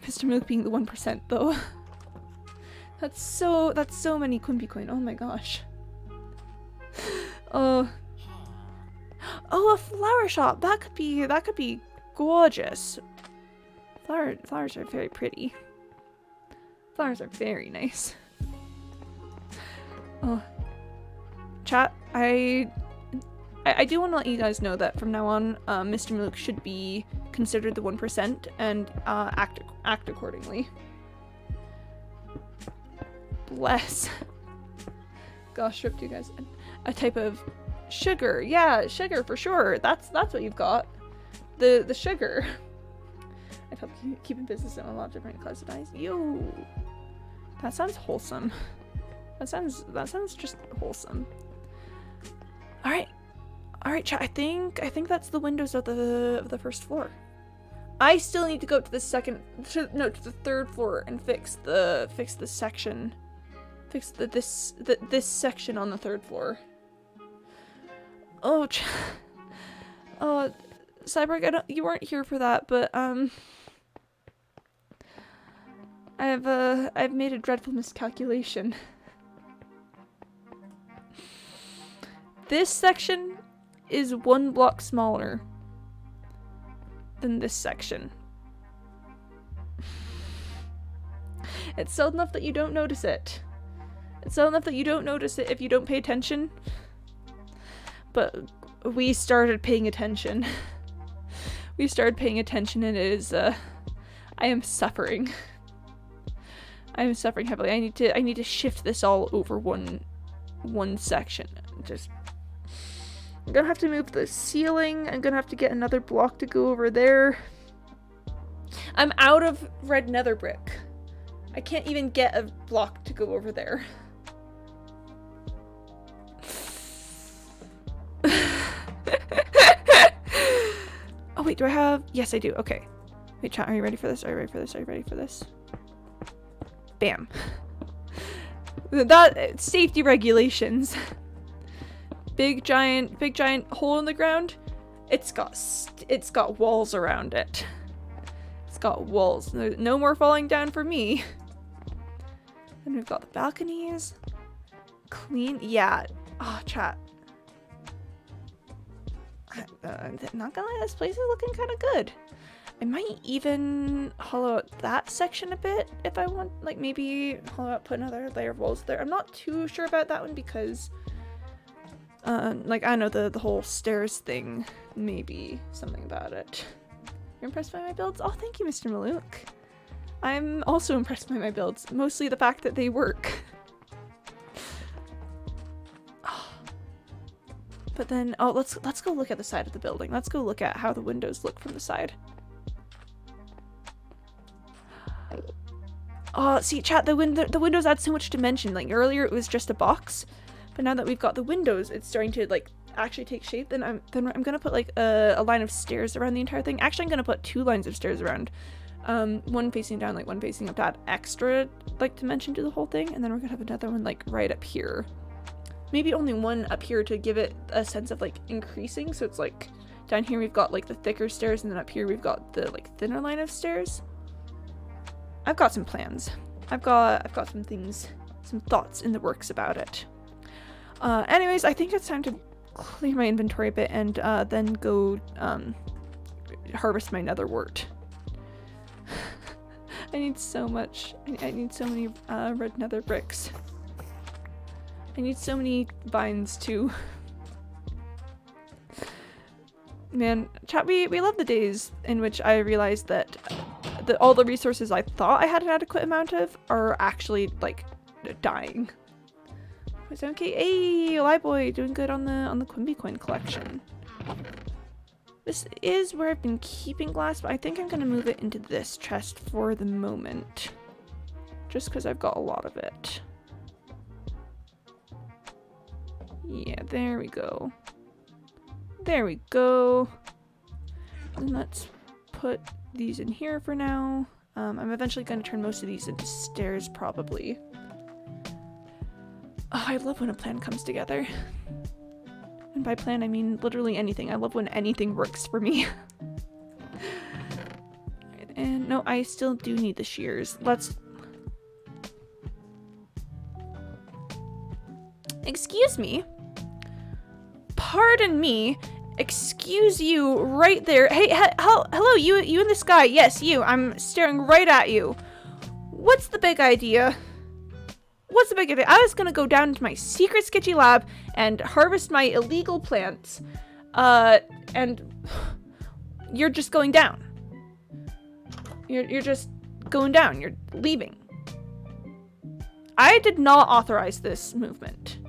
Speaker 1: Mr. Maluk being the 1% though. That's so many Quimby coin. Oh my gosh. Oh, a flower shop. That could be gorgeous. Flowers are very pretty. Flowers are very nice. Oh, chat. I do want to let you guys know that from now on, Mr. Maluk should be considered the 1% and act accordingly. Bless. Gosh, ripped you guys. A type of sugar. Yeah, sugar for sure. That's what you've got. The sugar. I've helped keep in business in a lot of different clouds of eyes. Yo, that sounds wholesome. That sounds just wholesome. All right, chat. I think that's the windows of the first floor. I still need to go to the to the third floor and fix this section on the third floor. Oh, Cyborg, you weren't here for that, but I've made a dreadful miscalculation. This section is 1 block smaller than this section. It's subtle enough that you don't notice it. It's subtle enough that you don't notice it if you don't pay attention. But we started paying attention. We started paying attention, and it is, I am suffering. I am suffering heavily. I need to shift this all over one section. Just, I'm gonna have to move the ceiling. I'm gonna have to get another block to go over there. I'm out of red nether brick. I can't even get a block to go over there. Oh wait, do I have? Yes, I do. Okay. Wait, chat, are you ready for this? Are you ready for this? Are you ready for this? Bam. That safety regulations. Big giant hole in the ground. It's got walls around it. It's got walls. There's no more falling down for me. And we've got the balconies. Clean. Yeah. Oh, chat. Not gonna lie, this place is looking kind of good. I might even hollow out that section a bit if I want, like maybe hollow out, put another layer of walls there. I'm not too sure about that one because, like I know the whole stairs thing, maybe something about it. You're impressed by my builds? Oh, thank you, Mr. Malouk. I'm also impressed by my builds, mostly the fact that they work. But then, oh, let's go look at the side of the building. Let's go look at how the windows look from the side. Oh, see, chat, the windows add so much dimension. Like earlier, it was just a box, but now that we've got the windows, it's starting to like actually take shape. Then I'm gonna put like a line of stairs around the entire thing. Actually, I'm gonna put 2 lines of stairs around, one facing down, like one facing up, to add extra like dimension to the whole thing. And then we're gonna have another one like right up here. Maybe only one up here to give it a sense of like increasing. So it's like down here we've got like the thicker stairs, and then up here we've got the like thinner line of stairs. I've got some plans. I've got some things, some thoughts in the works about it. Anyways, I think it's time to clear my inventory a bit and then go harvest my nether wart. I need so much. I need so many red nether bricks. I need so many vines too. Man, chat, we love the days in which I realized that all the resources I thought I had an adequate amount of are actually like dying. Is that okay? Hey, Lie Boy, doing good on the Quimby coin collection. This is where I've been keeping glass, but I think I'm gonna move it into this chest for the moment, just because I've got a lot of it. Yeah, there we go. There we go. And let's put these in here for now. I'm eventually going to turn most of these into stairs, probably. Oh, I love when a plan comes together. And by plan, I mean literally anything. I love when anything works for me. And no, I still do need the shears. Let's... Excuse me. Pardon me. Excuse you right there. Hey, hello, you in the sky. Yes, you. I'm staring right at you. What's the big idea? What's the big idea? I was gonna go down to my secret sketchy lab and harvest my illegal plants. And you're just going down. You're just going down. You're leaving. I did not authorize this movement.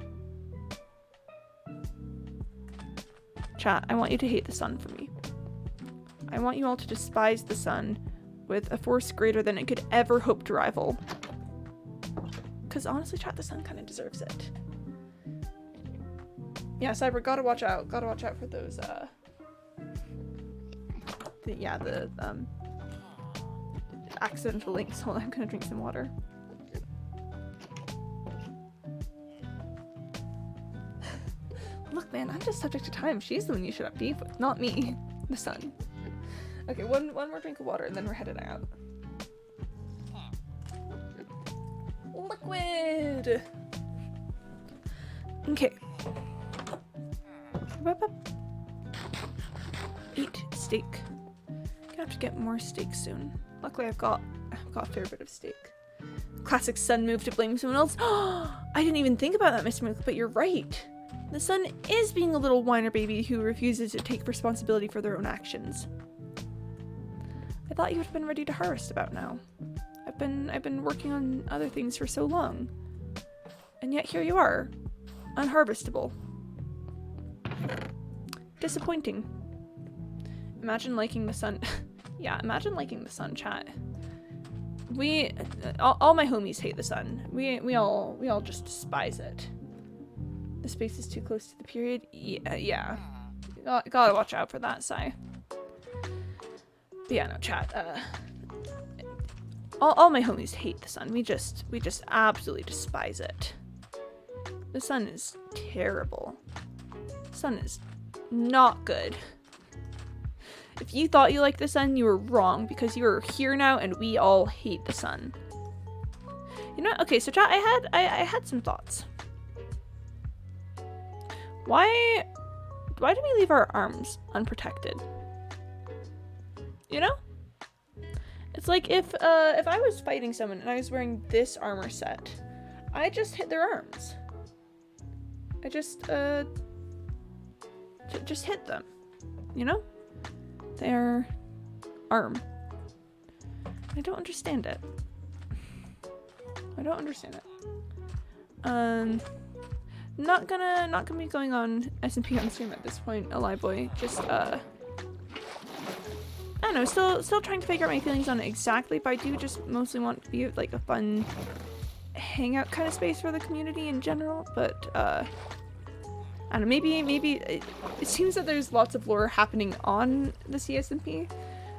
Speaker 1: Chat, I want you to hate the sun for me. I want you all to despise the sun with a force greater than it could ever hope to rival. Because honestly, chat, the sun kind of deserves it. Yeah, Cyber, gotta watch out. Gotta watch out for those, the accidental links. Hold on, I'm gonna drink some water. Look, man, I'm just subject to time. She's the one you should have beef with, not me. The sun. Okay, one more drink of water and then we're headed out. Liquid! Okay. Eat steak. Gonna have to get more steak soon. Luckily I've got a fair bit of steak. Classic sun move to blame someone else. I didn't even think about that, Mr. Mook, but you're right. The sun is being a little whiner baby who refuses to take responsibility for their own actions. I thought you would have been ready to harvest about now. I've been working on other things for so long. And yet here you are, unharvestable. Disappointing. Imagine liking the sun. Yeah, imagine liking the sun, chat. All my homies hate the sun. We all just despise it. The space is too close to the period. Yeah. Gotta watch out for that, Sai. But yeah, no, chat. All my homies hate the sun. We just absolutely despise it. The sun is terrible. The sun is not good. If you thought you liked the sun, you were wrong, because you are here now and we all hate the sun. You know, okay, so chat, I had some thoughts. Why do we leave our arms unprotected? You know? It's like if I was fighting someone and I was wearing this armor set, I just hit their arms. I just hit them, you know? Their arm. I don't understand it. I don't understand it. Not gonna be going on SMP on stream at this point, Alive Boy. Just I don't know, still trying to figure out my feelings on it exactly, but I do just mostly want to be like a fun hangout kind of space for the community in general, but I don't know, maybe it seems that there's lots of lore happening on the CSMP,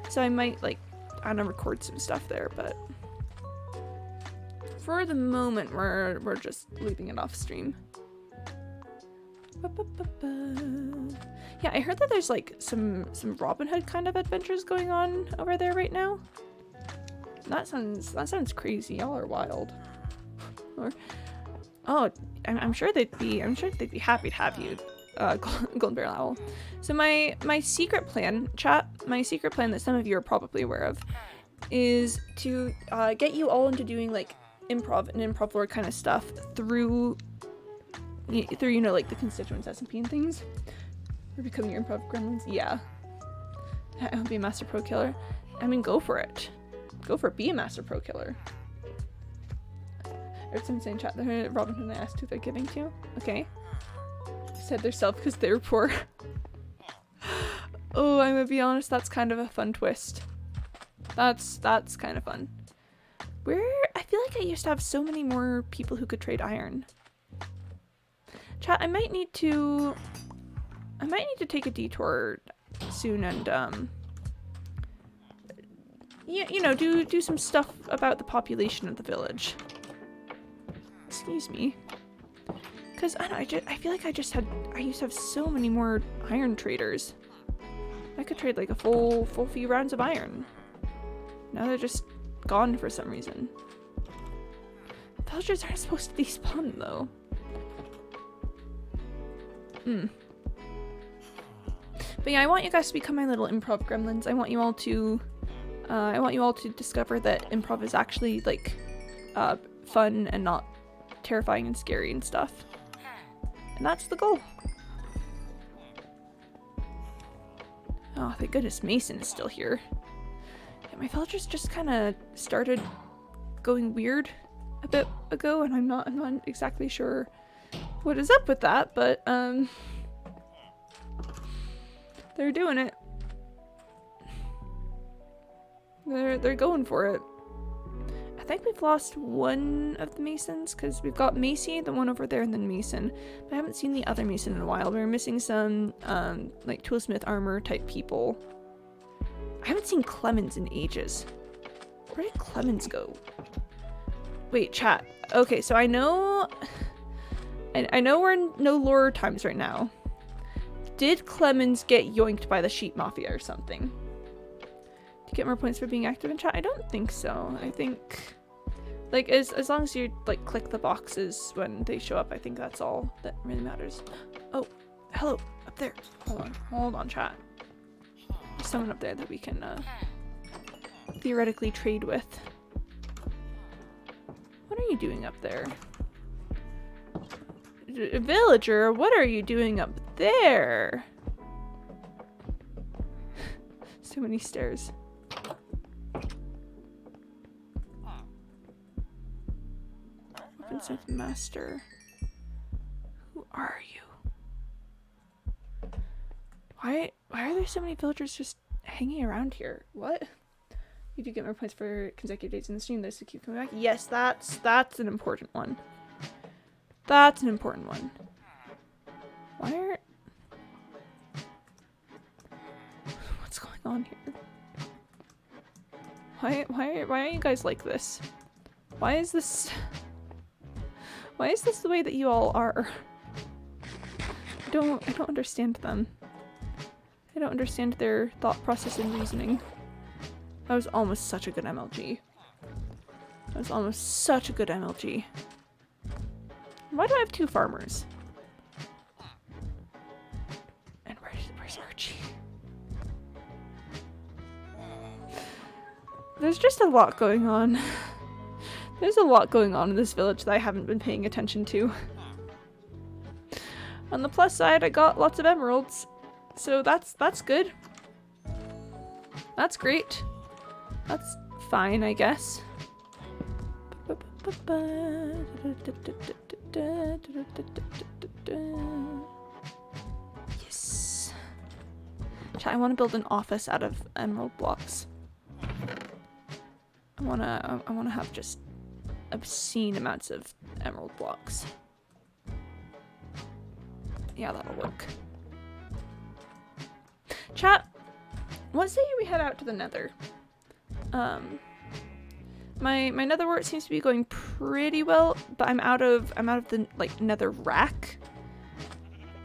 Speaker 1: so I might, like, I don't know, record some stuff there, but for the moment, we're just leaving it off stream. Yeah, I heard that there's, like, some Robin Hood kind of adventures going on over there right now. That sounds crazy. Y'all are wild. Or, oh, I'm sure they'd be happy to have you, Golden Barrel Owl. So my secret plan, chat, my secret plan that some of you are probably aware of, is to get you all into doing like improv and improv lore kind of stuff through you know, like the constituents SMP and things. Or becoming your improv gremlins. Yeah. I'll be a master pro killer. I mean, go for it. Go for it. Be a master pro killer. There's some insane chat there. Robin Hood and I asked who they're giving to. Okay. Said their self because they were poor. Oh, I'm gonna be honest, that's kind of a fun twist. That's kind of fun. I feel like I used to have so many more people who could trade iron. Chat, I might need to take a detour soon and you know, do some stuff about the population of the village. Excuse me. Because I don't know, I feel like I used to have so many more iron traders. I could trade like a full few rounds of iron. Now they're just gone for some reason. Villagers aren't supposed to be spawned though. But yeah, I want you guys to become my little improv gremlins. I want you all to discover that improv is actually like fun and not terrifying and scary and stuff. And that's the goal. Oh, thank goodness Mason is still here. Yeah, my villagers just kind of started going weird a bit ago, and I'm not exactly sure what is up with that, but they're doing it. They're going for it. I think we've lost one of the Masons, because we've got Macy, the one over there, and then Mason. But I haven't seen the other Mason in a while. We're missing some, like, toolsmith armor type people. I haven't seen Clemens in ages. Where did Clemens go? Wait, chat. Okay, so I know we're in no lore times right now. Did Clemens get yoinked by the sheep mafia or something? Do you get more points for being active in chat? I don't think so. I think, like, as long as you, like, click the boxes when they show up, I think that's all that really matters. Oh, hello, up there. Hold on, chat. There's someone up there that we can, theoretically trade with. What are you doing up there? Villager, what are you doing up there? So many stairs. Weaponsmith Master. Who are you? Why are there so many villagers just hanging around here? What? You do get more points for consecutive days in the stream. Those who keep coming back. Yes, that's an important one. That's an important one. What's going on here? Why are you guys like this? Why is this the way that you all are? I don't understand them. I don't understand their thought process and reasoning. That was almost such a good MLG. That was almost such a good MLG. Why do I have 2 farmers? And where's Archie? There's just a lot going on. There's a lot going on in this village that I haven't been paying attention to. On the plus side, I got lots of emeralds. So that's good. That's great. That's fine, I guess. Yes. I want to build an office out of emerald blocks. I wanna have just obscene amounts of emerald blocks. Yeah, that'll work. Chat, what say we head out to the nether? My nether wart seems to be going pretty well, but I'm out of the like nether rack.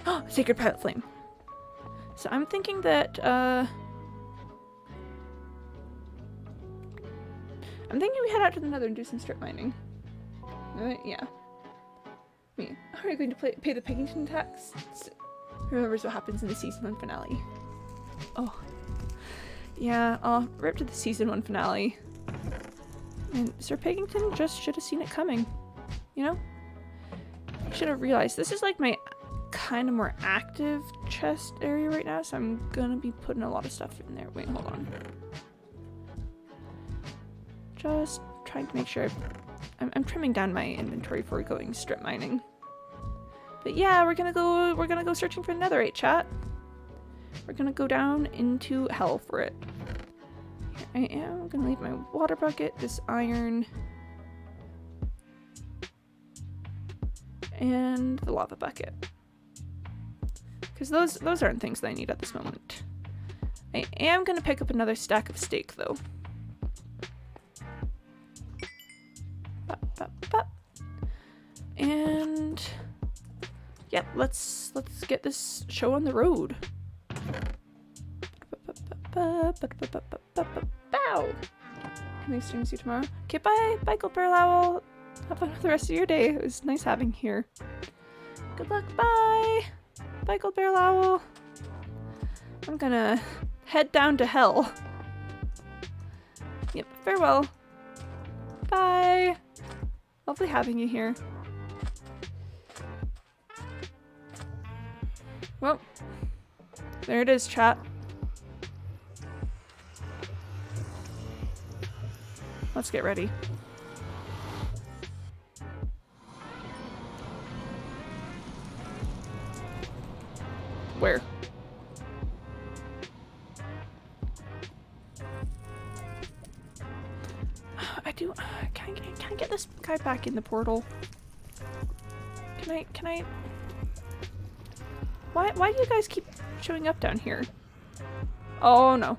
Speaker 1: Oh, sacred pilot flame. So I'm thinking that we head out to the nether and do some strip mining. Yeah. Me. Are you going to pay the Peggington tax? Remembers what happens in the season 1 finale. Oh. Yeah, rip to the season 1 finale. And Sir Peggington just should have seen it coming. You know? Should have realized this is like my kind of more active chest area right now, so I'm gonna be putting a lot of stuff in there. Wait, hold on. Just trying to make sure I'm trimming down my inventory before going strip mining. But yeah, we're gonna go searching for netherite, chat. We're gonna go down into hell for it. Here I am gonna leave my water bucket, this iron, and the lava bucket. Because those aren't things that I need at this moment. I am gonna pick up another stack of steak though. And yep, let's get this show on the road. Bow. Can I stream you tomorrow? Okay, bye, Gold Barrel Owl. Have fun with the rest of your day. It was nice having you here. Good luck. Bye. Bye, Gold Barrel Owl. I'm gonna head down to hell. Yep. Farewell. Bye. Lovely having you here. Well, there it is, chat. Let's get ready. Where? Can I get this guy back in the portal? Can I? Why do you guys keep showing up down here? Oh no.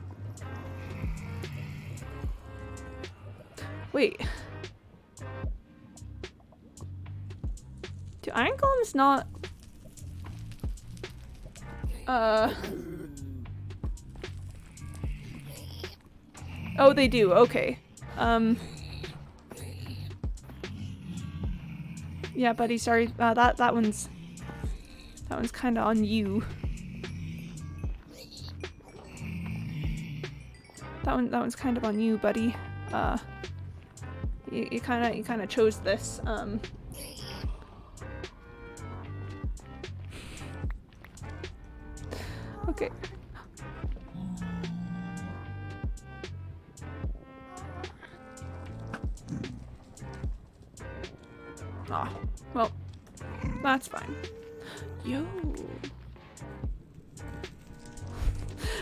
Speaker 1: Wait. Do iron golems not... Oh, they do. Okay. Yeah, buddy, sorry. That one's kind of on you. That one's kind of on you, buddy. You kind of chose this. Okay. Ah, well, that's fine. Yo.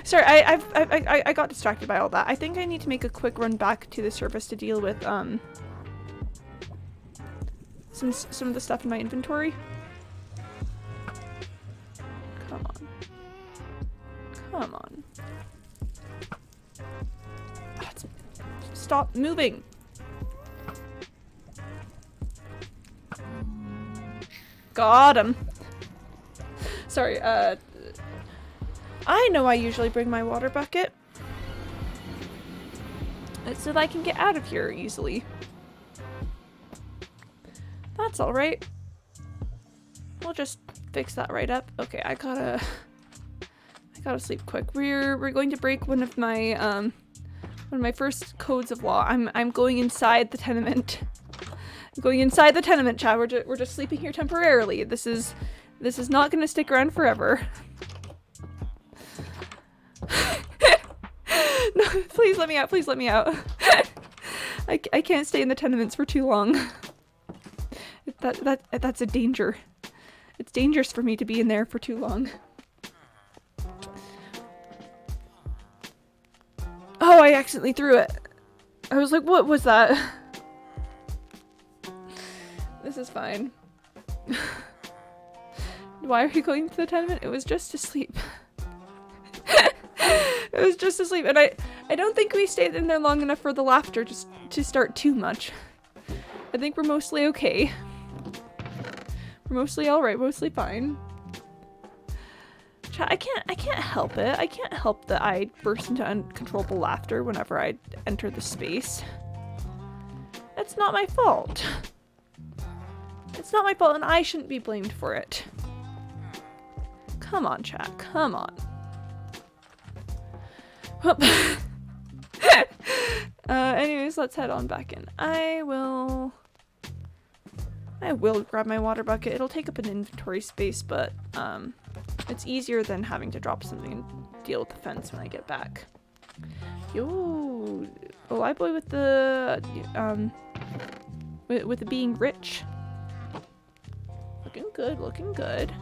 Speaker 1: Sorry, I got distracted by all that. I think I need to make a quick run back to the surface to deal with some of the stuff in my inventory. Come on. Come on. Stop moving. Got him. Sorry, I know I usually bring my water bucket. It's so that I can get out of here easily. That's alright. We'll just fix that right up. Okay, I gotta sleep quick. We're going to break one of my first codes of law. I'm going inside the tenement. I'm going inside the tenement, chat. We're just sleeping here temporarily. This is not gonna stick around forever. No, please let me out. Please let me out. I can't stay in the tenements for too long. That's a danger. It's dangerous for me to be in there for too long. Oh, I accidentally threw it. I was like, what was that? This is fine. Why are you going to the tenement? It was just to sleep. It was just to sleep, and I don't think we stayed in there long enough for the laughter just to start too much. I think we're mostly okay. We're mostly alright, mostly fine. Chat, I can't help it. I can't help that I burst into uncontrollable laughter whenever I enter the space. It's not my fault. It's not my fault, and I shouldn't be blamed for it. Come on, chat. Come on. Anyways, let's head on back in. I will grab my water bucket. It'll take up an inventory space, but it's easier than having to drop something and deal with the fence when I get back. Yo, oh, I boy with the with the being rich. Looking good, looking good.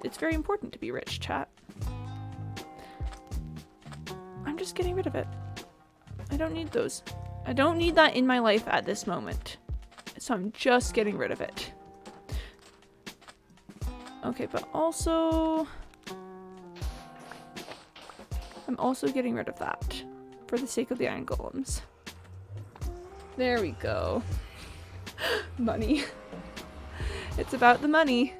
Speaker 1: It's very important to be rich, chat. I'm just getting rid of it. I don't need those. I don't need that in my life at this moment. So I'm just getting rid of it. Okay, but also... I'm also getting rid of that. For the sake of the iron golems. There we go. Money. It's about the money.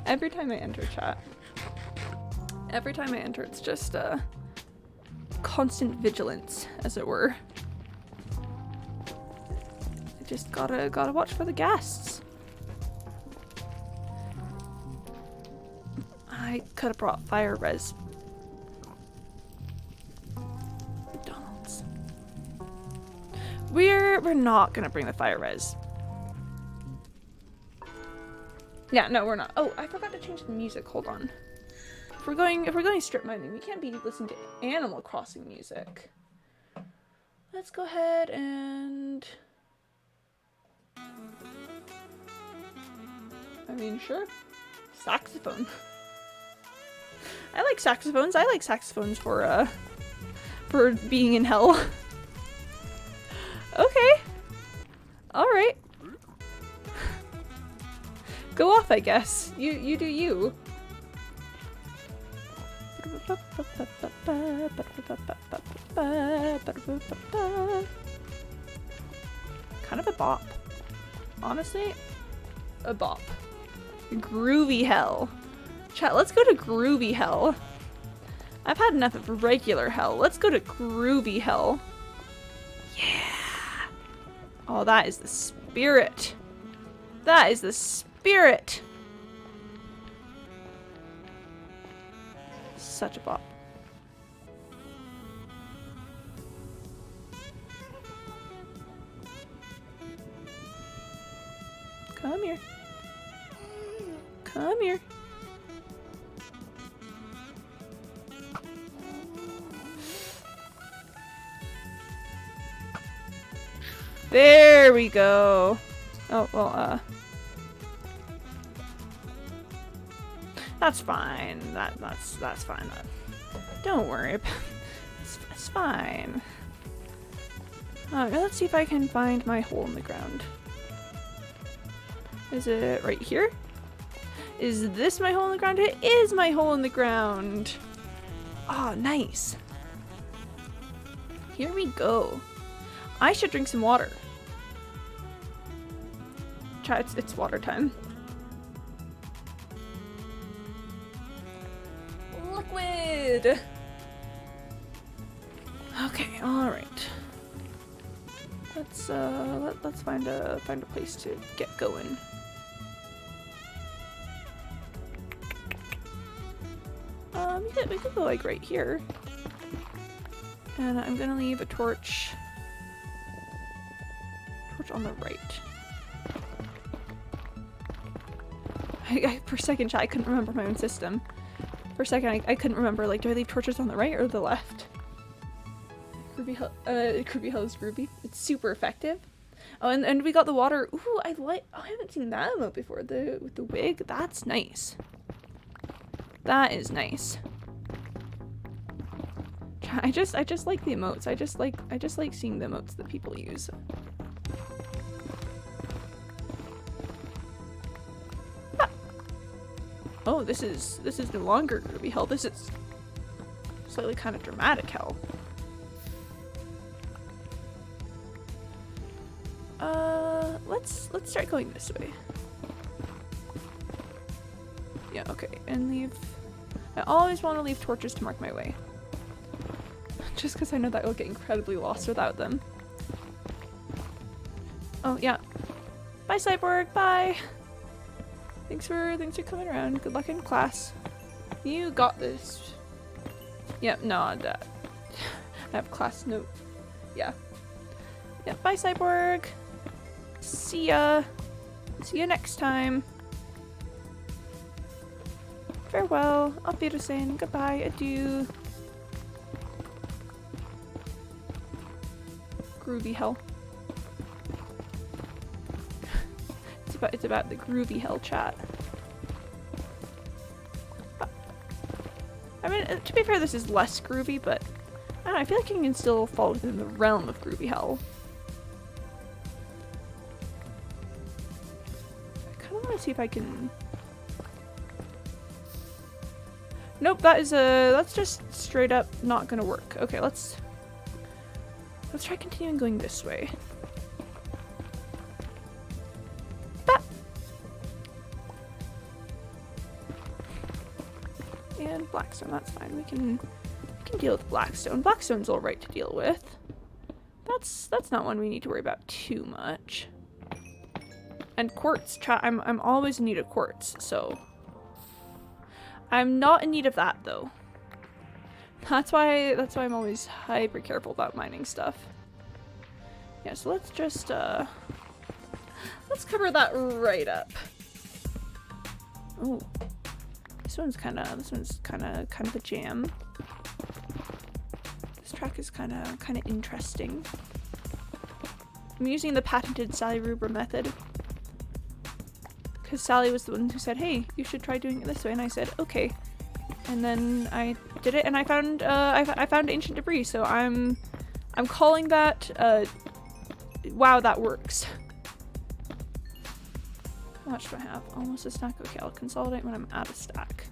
Speaker 1: Every time I enter chat, it's just constant vigilance, as it were. I just gotta watch for the guests. I could have brought fire res. McDonald's. We're not gonna bring the fire res. Yeah, no, we're not. Oh, I forgot to change the music. Hold on. If we're going strip mining, we can't be listening to Animal Crossing music. Let's go ahead and... I mean, sure. Saxophone. I like saxophones. I like saxophones for being in hell. Okay. Alright. Go off, I guess. You do you. Kind of a bop. Honestly, a bop. Groovy hell. Chat, let's go to groovy hell. I've had enough of regular hell. Let's go to groovy hell. Yeah. Oh, that is the spirit. That is the spirit. Such a bop. Come here. Come here. There we go. Oh, well, that's fine. That's fine. Don't worry. It's fine. Let's see if I can find my hole in the ground. Is it right here? Is this my hole in the ground? It is my hole in the ground. Oh, nice. Here we go. I should drink some water. Chat, it's water time. Liquid. Okay, all right. Let's find a place to get going. We could go like right here. And I'm gonna leave a torch on the right. For a second, chat, I couldn't remember my own system. For a second, I couldn't remember, like, do I leave torches on the right or the left? Groovy Hill is groovy. It's super effective. Oh, and we got the water. Ooh, I haven't seen that emote before. With the wig, that's nice. That is nice. I just like the emotes. I just like seeing the emotes that people use. Ah. Oh, this is no longer groovy hell. This is slightly kind of dramatic hell. Let's start going this way. Yeah, okay, and leave. I always want to leave torches to mark my way. Just because I know that I will get incredibly lost without them. Oh, yeah. Bye, Cyborg. Bye. Thanks for coming around. Good luck in class. You got this. Yep, no, I have class note. Yeah. Yeah, bye, Cyborg. See ya. See ya next time. Farewell. Auf Wiedersehen. Goodbye. Adieu. Groovy hell. It's about the groovy hell chat. I mean, to be fair, this is less groovy, but I don't know, I feel like it can still fall within the realm of groovy hell. I kind of want to see if I can. Nope, that's just straight up not gonna work. Okay, let's try continuing going this way. Bah! And blackstone, that's fine. We can deal with blackstone. Blackstone's all right to deal with. That's not one we need to worry about too much. And quartz, I'm always in need of quartz, so I'm not in need of that though. That's why I'm always hyper careful about mining stuff. Yeah, so let's just let's cover that right up. Oh, this one's kind of a jam. This track is kind of interesting. I'm using the patented Sally Ruber method because Sally was the one who said, "Hey, you should try doing it this way," and I said, "Okay." And then I did it, and I found ancient debris. So I'm calling that. Wow, that works. How much do I have? Almost a stack. Okay, I'll consolidate when I'm at a stack.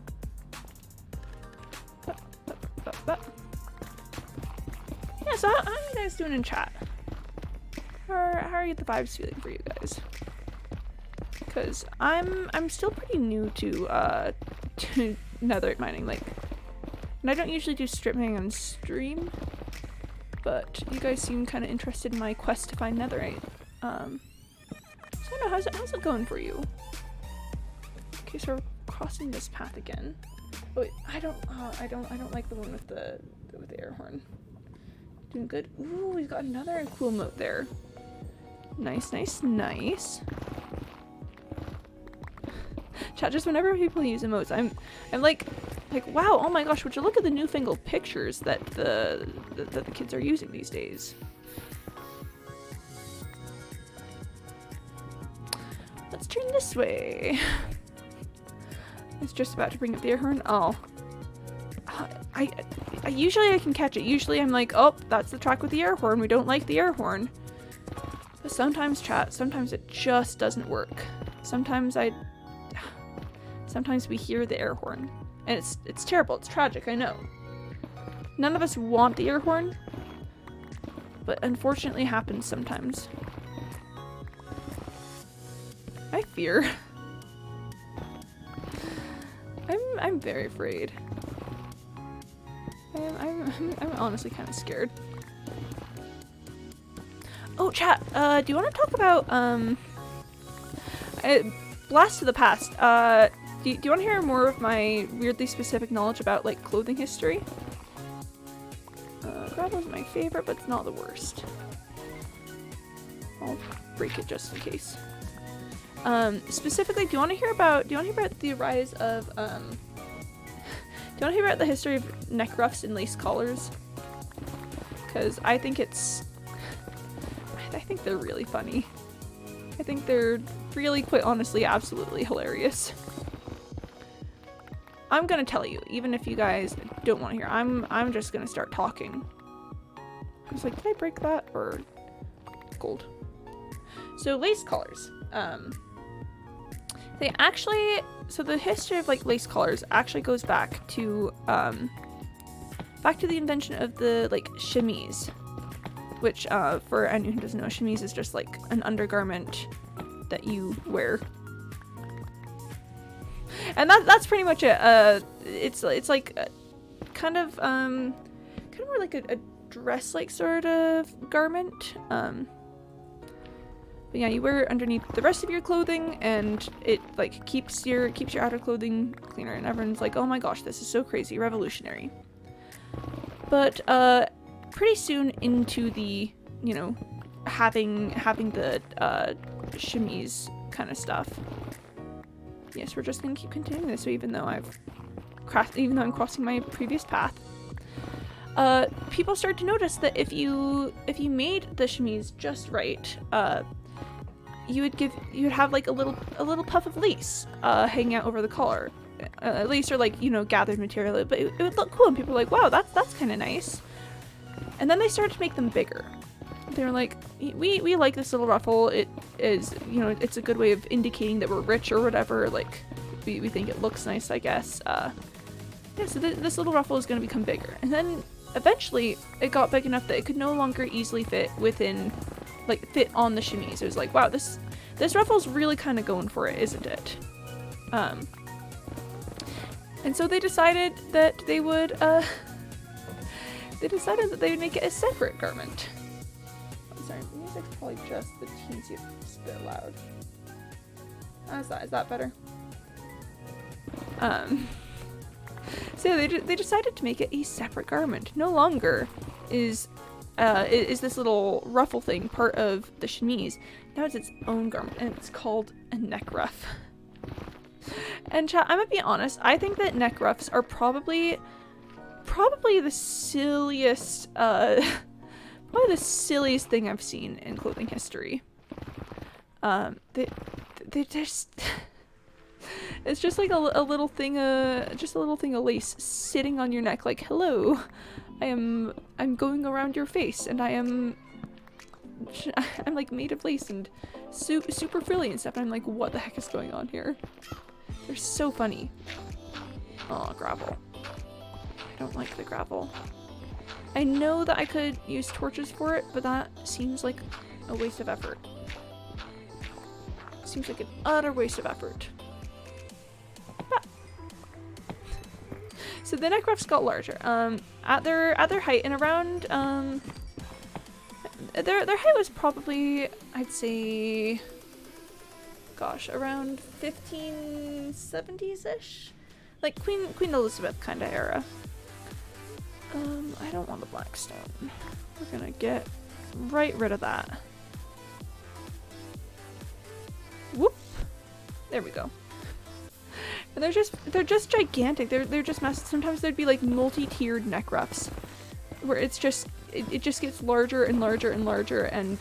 Speaker 1: Yeah. So how are you guys doing in chat? How are the vibes feeling for you guys? Because I'm still pretty new to netherite mining, like, and I don't usually do strip mining on stream, but you guys seem kind of interested in my quest to find netherite. So I don't know, how's it going for you? Okay, so we're crossing this path again. Oh, wait, I don't like the one with the air horn. Doing good. Ooh, we've got another cool emote there. Nice, nice, nice. Chat, just whenever people use emotes, I'm like, wow, oh my gosh, would you look at the newfangled pictures that the kids are using these days. Let's turn this way. It's just about to bring up the air horn. Oh. I usually I can catch it. Usually I'm like, oh, that's the track with the air horn. We don't like the air horn. But sometimes, chat, sometimes it just doesn't work. Sometimes we hear the air horn. And it's terrible. It's tragic, I know. None of us want the air horn. But unfortunately happens sometimes. I fear. I'm very afraid. I'm honestly kind of scared. Oh, chat, do you want to talk about, blast to the past, do you want to hear more of my weirdly specific knowledge about, like, clothing history? Gravel's my favorite, but it's not the worst. I'll break it just in case. Specifically, do you want to hear about the rise of, do you want to hear about the history of neck ruffs and lace collars? Because I think they're really funny. I think they're really, quite honestly, absolutely hilarious. I'm gonna tell you, even if you guys don't want to hear. I'm just gonna start talking. I was like, did I break that? Or gold? So lace collars. They actually, so the history of like lace collars actually goes back to the invention of the like chemise, which for anyone who doesn't know, chemise is just like an undergarment that you wear, and that's pretty much it. It's like kind of more like a dress like sort of garment. But yeah, you wear it underneath the rest of your clothing, and it like keeps your outer clothing cleaner, and everyone's like, oh my gosh, this is so crazy, revolutionary. But pretty soon into the, you know, having the chemise kind of stuff. Yes, we're just gonna keep continuing this way, even though I'm crossing my previous path. People start to notice that if you made the chemise just right, you would have like a little puff of lace hanging out over the collar, lace or like, you know, gathered material, but it would look cool, and people were like, wow, that's kind of nice. And then they started to make them bigger. They were like, we like this little ruffle. It is, you know, it's a good way of indicating that we're rich or whatever. Like we think it looks nice, I guess. Yeah, so this little ruffle is going to become bigger, and then eventually it got big enough that it could no longer easily fit on the chemise. It was like, wow, this ruffle's really kind of going for it, isn't it? And so they decided that they would make it a separate garment. I'm sorry, the music's probably just the teensy bit loud. Is that better? So they decided to make it a separate garment. No longer is this little ruffle thing part of the chemise. Now it's its own garment, and it's called a neck ruff. And chat, I'm gonna be honest, I think that neck ruffs are probably the silliest thing I've seen in clothing history. They just it's just like a little thing of lace sitting on your neck, like, hello, I'm going around your face, and I'm like made of lace and super frilly and stuff, and I'm like, what the heck is going on here? They're so funny. Oh, gravel. I don't like the gravel. I know that I could use torches for it, but that seems like a waste of effort. Seems like an utter waste of effort. So the neck ruffs got larger. At their height, and around their height was probably, I'd say, gosh, around 1570s-ish? Like Queen Elizabeth kind of era. I don't want the black stone. We're gonna get right rid of that. Whoop! There we go. And they're just gigantic. They're just massive. Sometimes there'd be like multi-tiered neck ruffs, where it's just it just gets larger and larger and larger and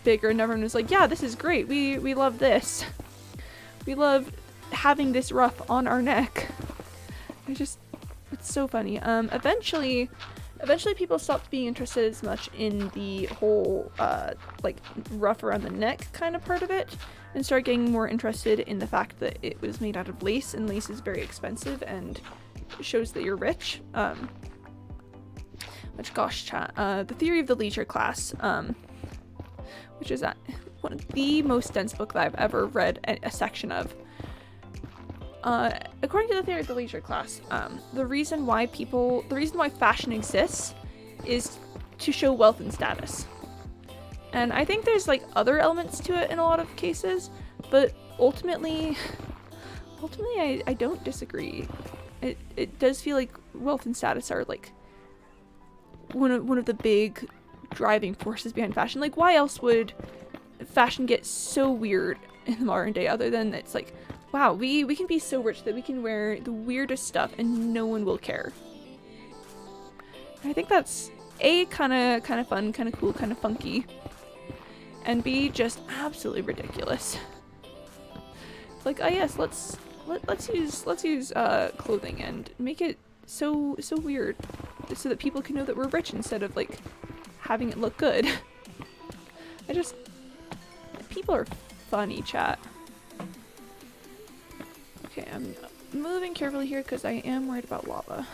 Speaker 1: bigger, and everyone is like, yeah, this is great. We love this. We love having this ruff on our neck. It's so funny. Eventually people stopped being interested as much in the whole like ruff around the neck kind of part of it, and started getting more interested in the fact that it was made out of lace, and lace is very expensive and shows that you're rich. Which, gosh, chat, the Theory of the Leisure class, which is one of the most dense books that I've ever read a section of. According to the Theory of the Leisure class, the reason why fashion exists is to show wealth and status. And I think there's like other elements to it in a lot of cases, but ultimately I don't disagree. It does feel like wealth and status are like one of the big driving forces behind fashion. Like, why else would fashion get so weird in the modern day other than it's like, wow, we can be so rich that we can wear the weirdest stuff and no one will care. And I think that's A, kind of fun, kind of cool, kind of funky, and B, just absolutely ridiculous. It's like, oh yes, let's use clothing and make it so weird so that people can know that we're rich instead of like having it look good. People are funny, chat. Okay, I'm moving carefully here because I am worried about lava.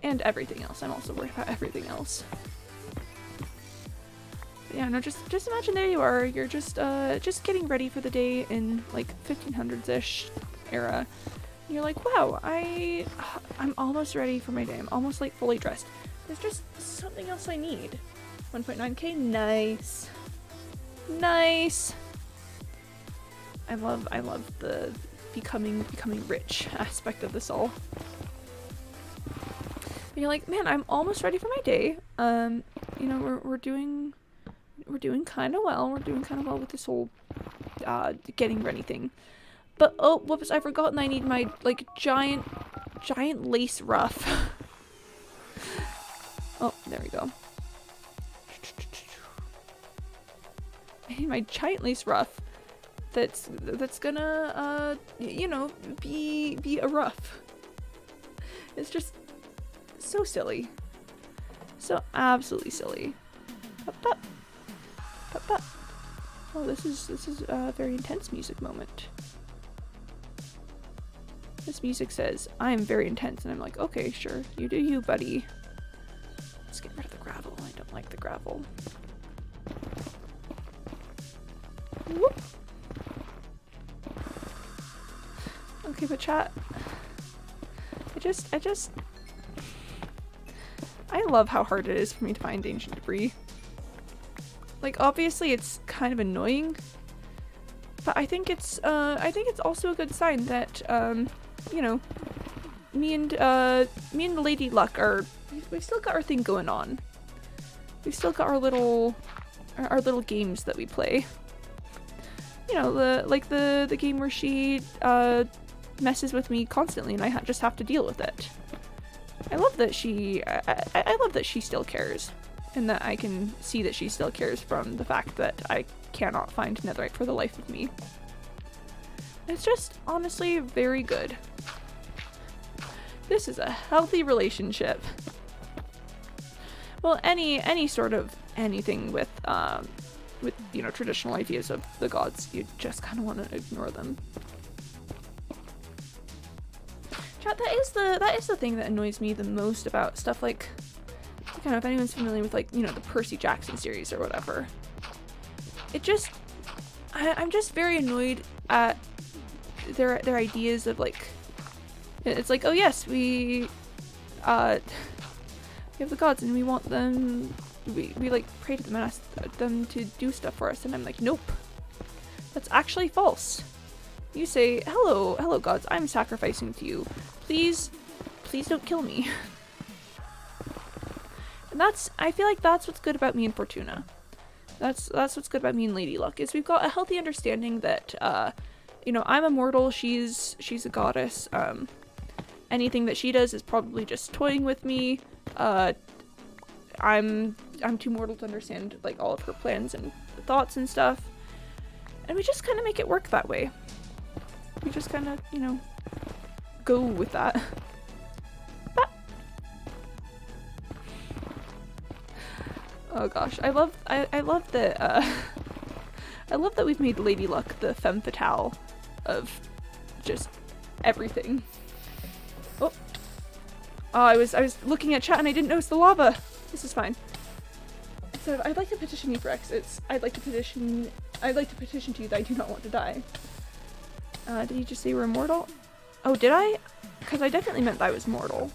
Speaker 1: And everything else. I'm also worried about everything else. But yeah, no, just imagine there you are. You're just getting ready for the day in like 1500s-ish era. And you're like, wow, I'm almost ready for my day. I'm almost like fully dressed. There's just something else I need. 1.9k, nice. Nice. I love the becoming rich aspect of this all. And you're like, man, I'm almost ready for my day. You know, we're doing kind of well. We're doing kind of well with this whole getting ready thing. But oh, whoops! I've forgotten I need my like giant lace ruff. Oh, there we go. I need my giant lace ruff. That's gonna you know, be a ruff. It's just so silly, so absolutely silly. Up. Oh, this is a very intense music moment. This music says I'm very intense, and I'm like, okay, sure, you do you, buddy. Let's get rid of the gravel. I don't like the gravel. Whoop. Okay, but chat, I love how hard it is for me to find ancient debris. Like, obviously it's kind of annoying, but I think it's also a good sign that, you know, me and Lady Luck we've still got our thing going on. We've still got our little games that we play. You know, the game where she messes with me constantly, and I just have to deal with it. I love that I love that she still cares, and that I can see that she still cares from the fact that I cannot find netherite for the life of me. It's just honestly very good. This is a healthy relationship. Well, any sort of anything with you know, traditional ideas of the gods, you just kind of want to ignore them. Chat, that is the thing that annoys me the most about stuff like, I don't know if anyone's familiar with, like, you know, the Percy Jackson series or whatever. I'm just very annoyed at their ideas of, like, it's like, oh yes, we have the gods and we want them we like pray to them and ask them to do stuff for us, and I'm like, nope, that's actually false. You say, hello gods, I'm sacrificing to you. Please don't kill me. And I feel like that's what's good about me and Fortuna. That's what's good about me and Lady Luck, is we've got a healthy understanding that, you know, I'm immortal, she's a goddess. Anything that she does is probably just toying with me. I'm too mortal to understand, like, all of her plans and thoughts and stuff. And we just kind of make it work that way. We just kind of, you know, go with that. But oh gosh, I love that I love that we've made Lady Luck the femme fatale of just everything. Oh, I was looking at chat and I didn't notice the lava. This is fine. So I'd like to petition you for exits. I'd like to petition to you that I do not want to die. Did you just say we're immortal? Oh, did I? Because I definitely meant that I was mortal.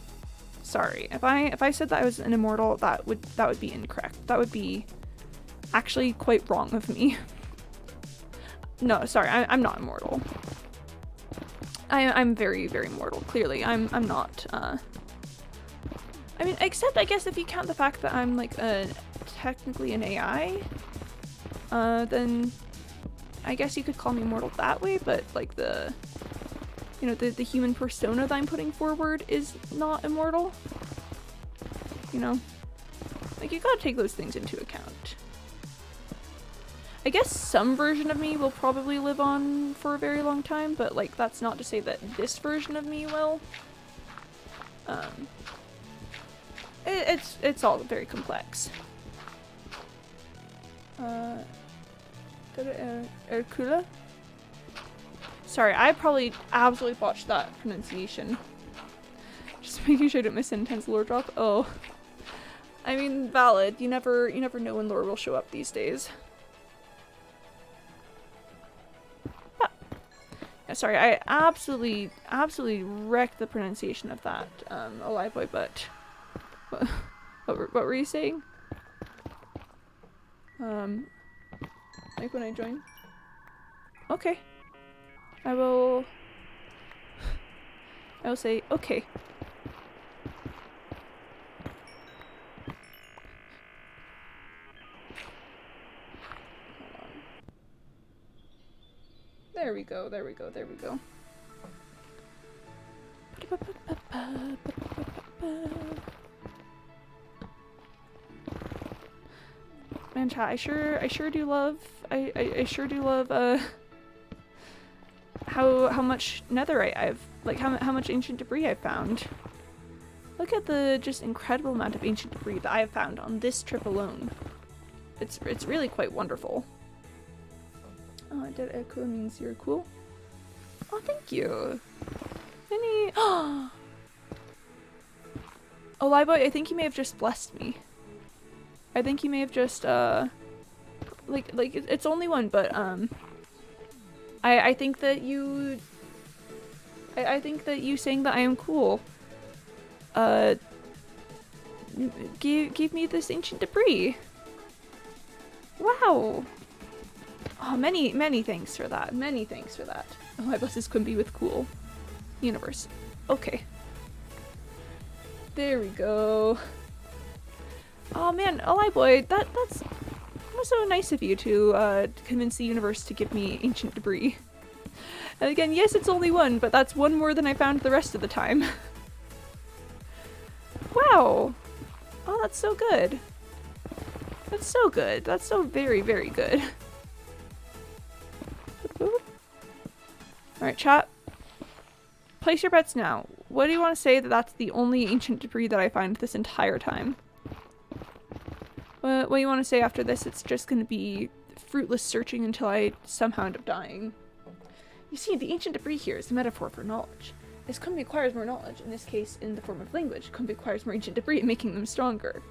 Speaker 1: Sorry. If I said that I was an immortal, that would be incorrect. That would be actually quite wrong of me. No, sorry. I'm not immortal. I'm very, very mortal. Clearly, I'm not. I mean, except I guess if you count the fact that I'm like technically an AI, then I guess you could call me immortal that way. But like the human persona that I'm putting forward is not immortal. You know, like you gotta take those things into account. I guess some version of me will probably live on for a very long time, but like that's not to say that this version of me will. It's all very complex. Ercula? Sorry, I probably absolutely botched that pronunciation. Just making sure I don't miss an intense lore drop. Oh. I mean, valid. You never know when lore will show up these days. Ah. Yeah, sorry, I absolutely wrecked the pronunciation of that, Alive Boy, but what were you saying? Like when I join? Okay. I will say okay. There we go. Man, chat, I sure do love how much netherite I've, like how much ancient debris I've found. Look at the just incredible amount of ancient debris that I have found on this trip alone. It's really quite wonderful. Oh, I did echo means you're cool. Oh, thank you. Any oh Lieboy, I think you may have just blessed me. I think you may have just like it's only one, but I think that you saying that I am cool gave me this ancient debris. Wow. Oh, many thanks for that. Many thanks for that. Oh, I blesses Quimby with cool. Universe. Okay. There we go. Oh man, Alive Boy, that's so nice of you to convince the universe to give me ancient debris. And again, yes, it's only one, but that's one more than I found the rest of the time. Wow. Oh, that's so good. That's so good. That's so very, very good. Alright, chat. Place your bets now. What do you want to say that that's the only ancient debris that I find this entire time? What do you want to say after this? It's just going to be fruitless searching until I somehow end up dying. You see, the ancient debris here is a metaphor for knowledge. As Quimby acquires more knowledge, in this case in the form of language, Quimby acquires more ancient debris, making them stronger.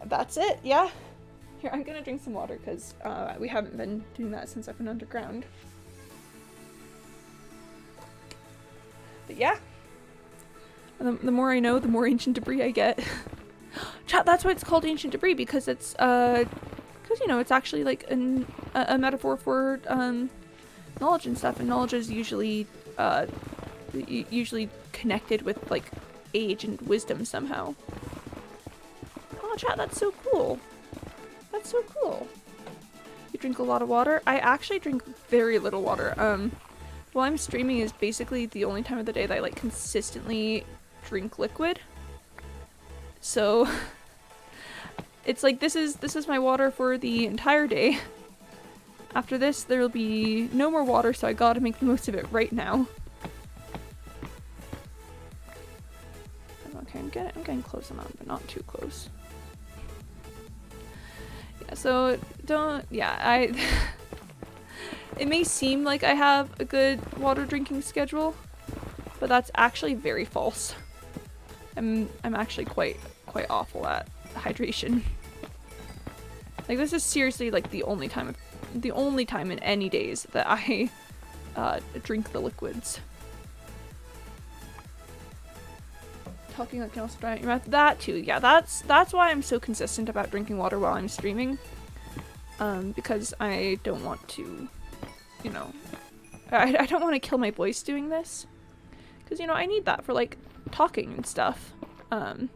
Speaker 1: That's it, yeah? Here, I'm gonna drink some water because we haven't been doing that since I've been underground. But yeah. The more I know, the more ancient debris I get. Chat, that's why it's called ancient debris, because it's, because, you know, it's actually like a metaphor for, knowledge and stuff, and knowledge is usually, usually connected with, like, age and wisdom somehow. Oh, chat, that's so cool. That's so cool. You drink a lot of water? I actually drink very little water. While I'm streaming is basically the only time of the day that I, like, consistently drink liquid. So, it's like, this is my water for the entire day. After this, there will be no more water, so I gotta make the most of it right now. Okay, I'm getting close enough, but not too close. Yeah, so it may seem like I have a good water drinking schedule, but that's actually very false. I'm actually quite awful at hydration. Like, this is seriously like the only time in any days that I drink the liquids. Talking that can also dry out your mouth. That too, yeah, that's why I'm so consistent about drinking water while I'm streaming. Because I don't want to, you know, I don't want to kill my voice doing this. Because, you know, I need that for, like, talking and stuff. So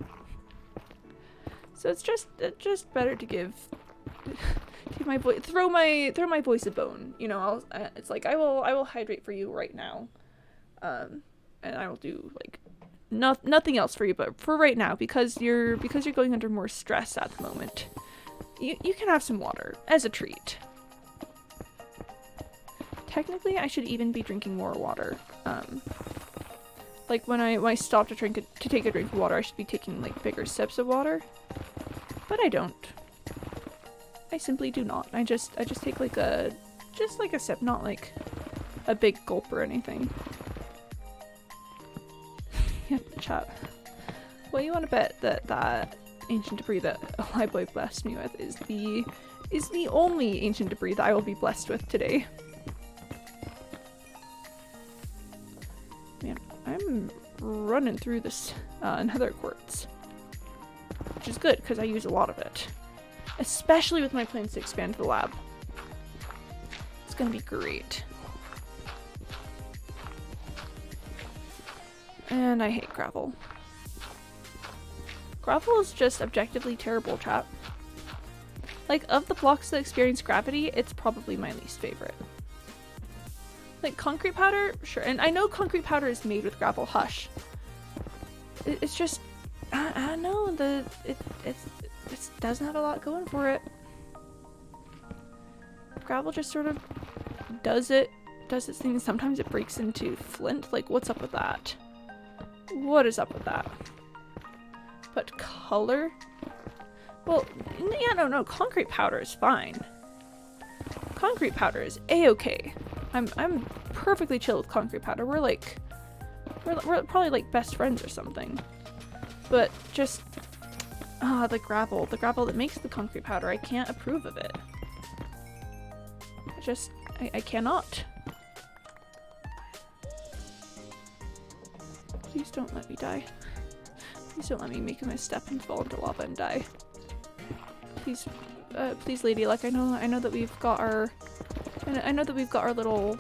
Speaker 1: it's just better to give my voice, throw my voice a bone. You know, it's like I will hydrate for you right now, and I will do like nothing else for you, but for right now, because you're going under more stress at the moment. You can have some water as a treat. Technically, I should even be drinking more water. Like when I stop to take a drink of water, I should be taking like bigger sips of water, but I don't. I simply do not. I just take like a sip, not like a big gulp or anything. Yeah, chat. Well, you want to bet that ancient debris that Liboy blessed me with is the only ancient debris that I will be blessed with today. Man, I'm running through this nether quartz, which is good because I use a lot of it, especially with my plans to expand the lab. It's gonna be great. And I hate gravel. Gravel is just objectively terrible, chat. Like, of the blocks that experience gravity, it's probably my least favorite. Like, concrete powder? Sure. And I know concrete powder is made with gravel. Hush. It's just... I don't know. It doesn't have a lot going for it. Gravel just sort of does its thing. Sometimes it breaks into flint. Like, what's up with that? What is up with that? But color? Well, yeah, no, concrete powder is fine. Concrete powder is a-okay. I'm perfectly chill with concrete powder. We're probably like best friends or something. But just the gravel that makes the concrete powder, I can't approve of it. I cannot. Please don't let me die. Please don't let me make a misstep and fall into lava and die. Please, please, Lady Luck. I know that we've got our, I know that we've got our little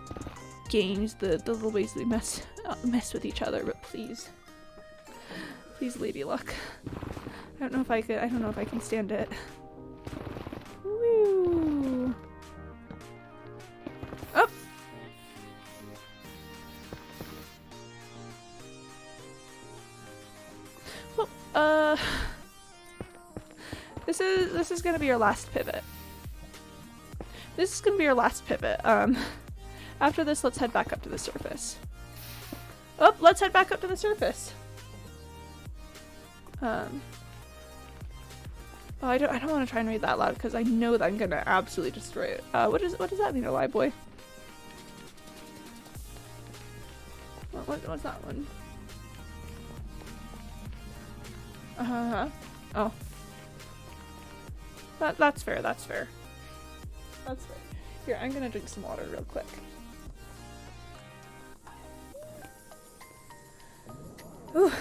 Speaker 1: games, the little ways we mess with each other. But please, Lady Luck. I don't know if I can stand it. Woo! Up. Well, this is gonna be our last pivot. This is gonna be our last pivot. After this, let's head back up to the surface. Oh, let's head back up to the surface. Oh, I don't want to try and read that loud because I know that I'm gonna absolutely destroy it. What does that mean, alive boy? What's that one? Oh. That's fair. That's fair. Here, I'm gonna drink some water real quick. Ooh.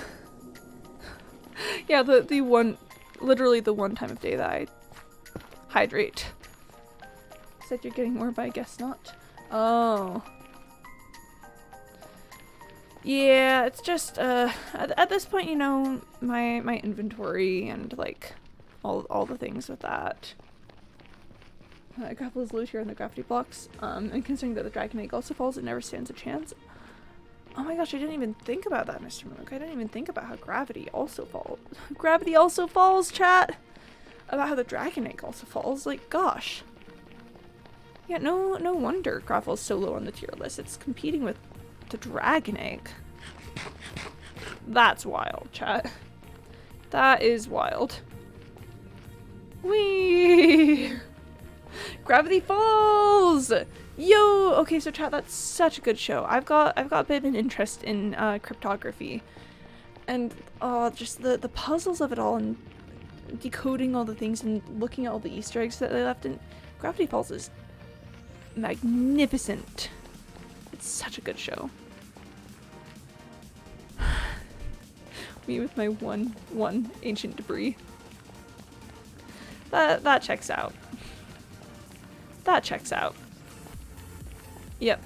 Speaker 1: Yeah, the literally the one time of day that I hydrate. Said you're getting more, but I guess not. Oh. Yeah, it's just, at this point, you know, my inventory and, like, all the things with that. Grapple is low here on the gravity blocks, and considering that the dragon egg also falls, it never stands a chance. Oh my gosh, I didn't even think about that, Mr. Mook. I didn't even think about how gravity also falls. Gravity also falls, chat! About how the dragon egg also falls, like, gosh. Yeah, no wonder Gravel's so low on the tier list. It's competing with the dragon egg. That's wild, chat. That is wild. Whee! Gravity Falls! Yo! Okay, so chat, that's such a good show. I've got a bit of an interest in cryptography. And just the puzzles of it all and decoding all the things and looking at all the Easter eggs that they left in Gravity Falls is magnificent. It's such a good show. Me with my one ancient debris. That checks out. That checks out. Yep.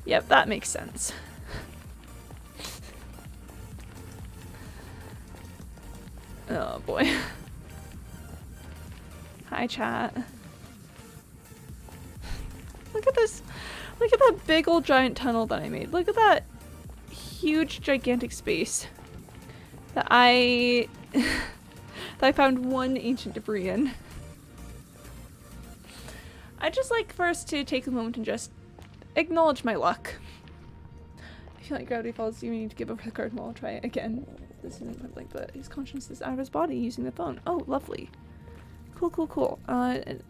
Speaker 1: Yep, that makes sense. Oh boy. Hi, chat. Look at this. Look at that big old giant tunnel that I made. Look at that huge gigantic space that I found one ancient debris in. I'd just like for us to take a moment and just acknowledge my luck. I feel like Gravity Falls, you need to give over the card and I'll try it again. This isn't public, but his conscience is out of his body using the phone. Oh, lovely. Cool.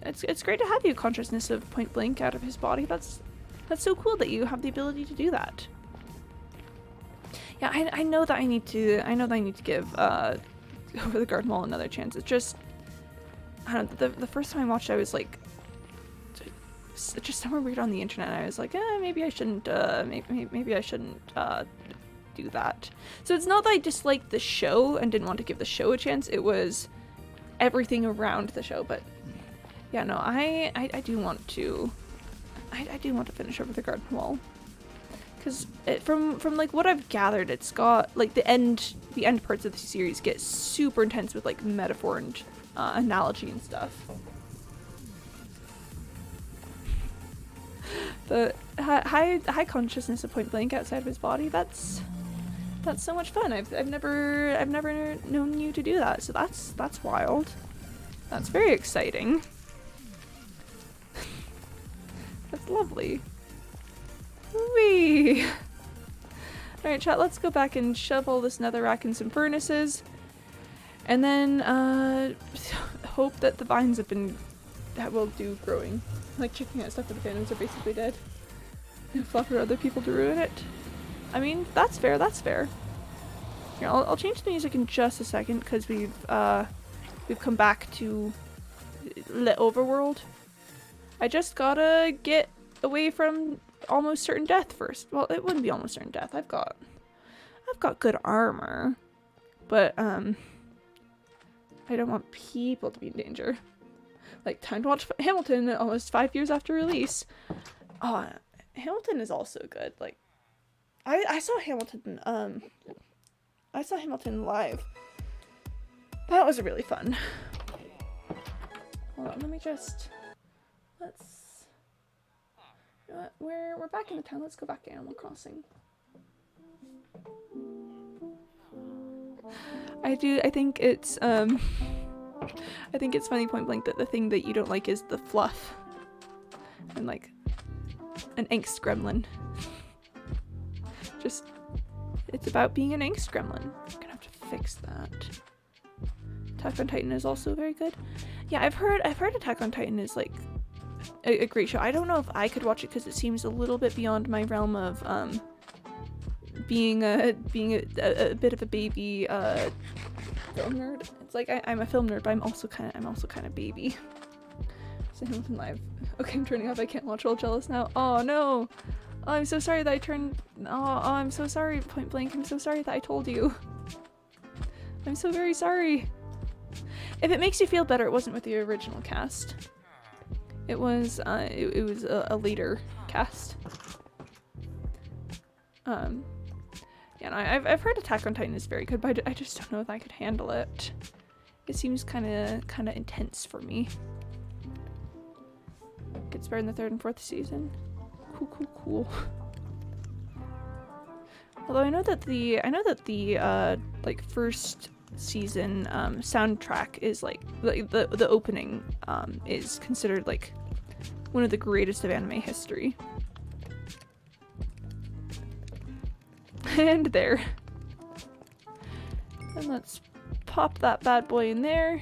Speaker 1: It's great to have you consciousness of Point Blank out of his body. That's so cool that you have the ability to do that. Yeah, I know that I need to give Over the Garden Wall another chance. It's just, I don't know, the first time I watched it, I was like, just somewhere weird on the internet. I was like, maybe I shouldn't maybe I shouldn't do that. So it's not that I disliked the show and didn't want to give the show a chance. It was everything around the show. But yeah, no, I do want to finish Over the Garden Wall, because from like what I've gathered, it's got like the end parts of the series get super intense with like metaphor and analogy and stuff. The high consciousness of Point Blank outside of his body, that's so much fun. I've never known you to do that, so that's wild. That's very exciting. That's lovely. Whee! Alright, chat, let's go back and shove all this netherrack in some furnaces. And then hope that the vines that will do growing. Like chicken out stuff with the phantoms are basically dead. And flop for other people to ruin it. I mean, that's fair, that's fair. Here, I'll change the music in just a second because we've come back to Lit Overworld. I just gotta get away from almost certain death first. Well, it wouldn't be almost certain death. I've got good armor, but I don't want people to be in danger. Like, time to watch Hamilton almost 5 years after release. Oh, Hamilton is also good. Like, I saw Hamilton live. That was really fun. Hold on, let me just, you know what, we're back in the town. Let's go back to Animal Crossing. I think it's funny, Point Blank, that the thing that you don't like is the fluff. And like an angst gremlin. Just, it's about being an angst gremlin. I'm gonna have to fix that. Attack on Titan is also very good. Yeah, I've heard Attack on Titan is like a great show. I don't know if I could watch it because it seems a little bit beyond my realm of being a bit of a baby film nerd. It's like I'm a film nerd, but I'm also kind of baby. So Hamilton live. Okay, I'm turning off. I can't watch. All jealous now. Oh no. Oh, I'm so sorry that I turned. Oh, I'm so sorry, Point Blank. I'm so sorry that I told you. I'm so very sorry. If it makes you feel better, it wasn't with the original cast. It was a later cast. Yeah, no, I've heard Attack on Titan is very good, but I just don't know if I could handle it. It seems kind of intense for me. Gets better in the 3rd and 4th season. Cool. Although I know that the like first season soundtrack is like the opening is considered like one of the greatest of anime history. And there. And let's pop that bad boy in there.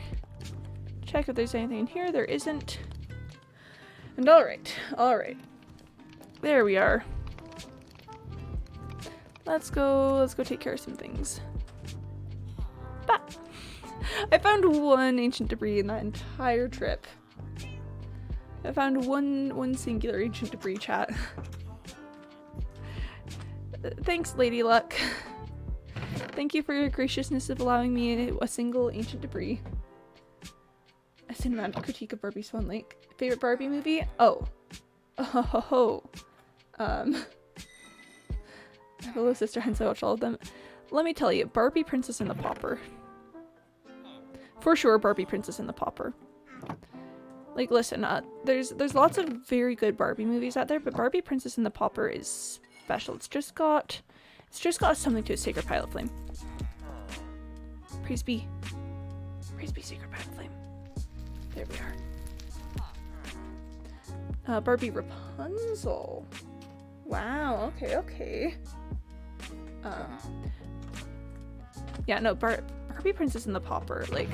Speaker 1: Check if there's anything in here. There isn't. And alright. There we are. Let's go take care of some things. Bah! I found one ancient debris in that entire trip. I found one singular ancient debris, chat. Thanks, Lady Luck. Thank you for your graciousness of allowing me a single ancient debris. A cinematic critique of Barbie Swan Lake. Favorite Barbie movie? Oh. Hello, Sister Hens, I watch all of them. Let me tell you, Barbie Princess and the Pauper. For sure, Barbie Princess and the Pauper. Like, listen, there's lots of very good Barbie movies out there, but Barbie Princess and the Pauper is special. It's just got something to a Sacred Pilot Flame. Praise be Sacred Pilot Flame. There we are. Barbie Rapunzel. Wow. Okay. Yeah, no, Barbie Princess and the Pauper. Like,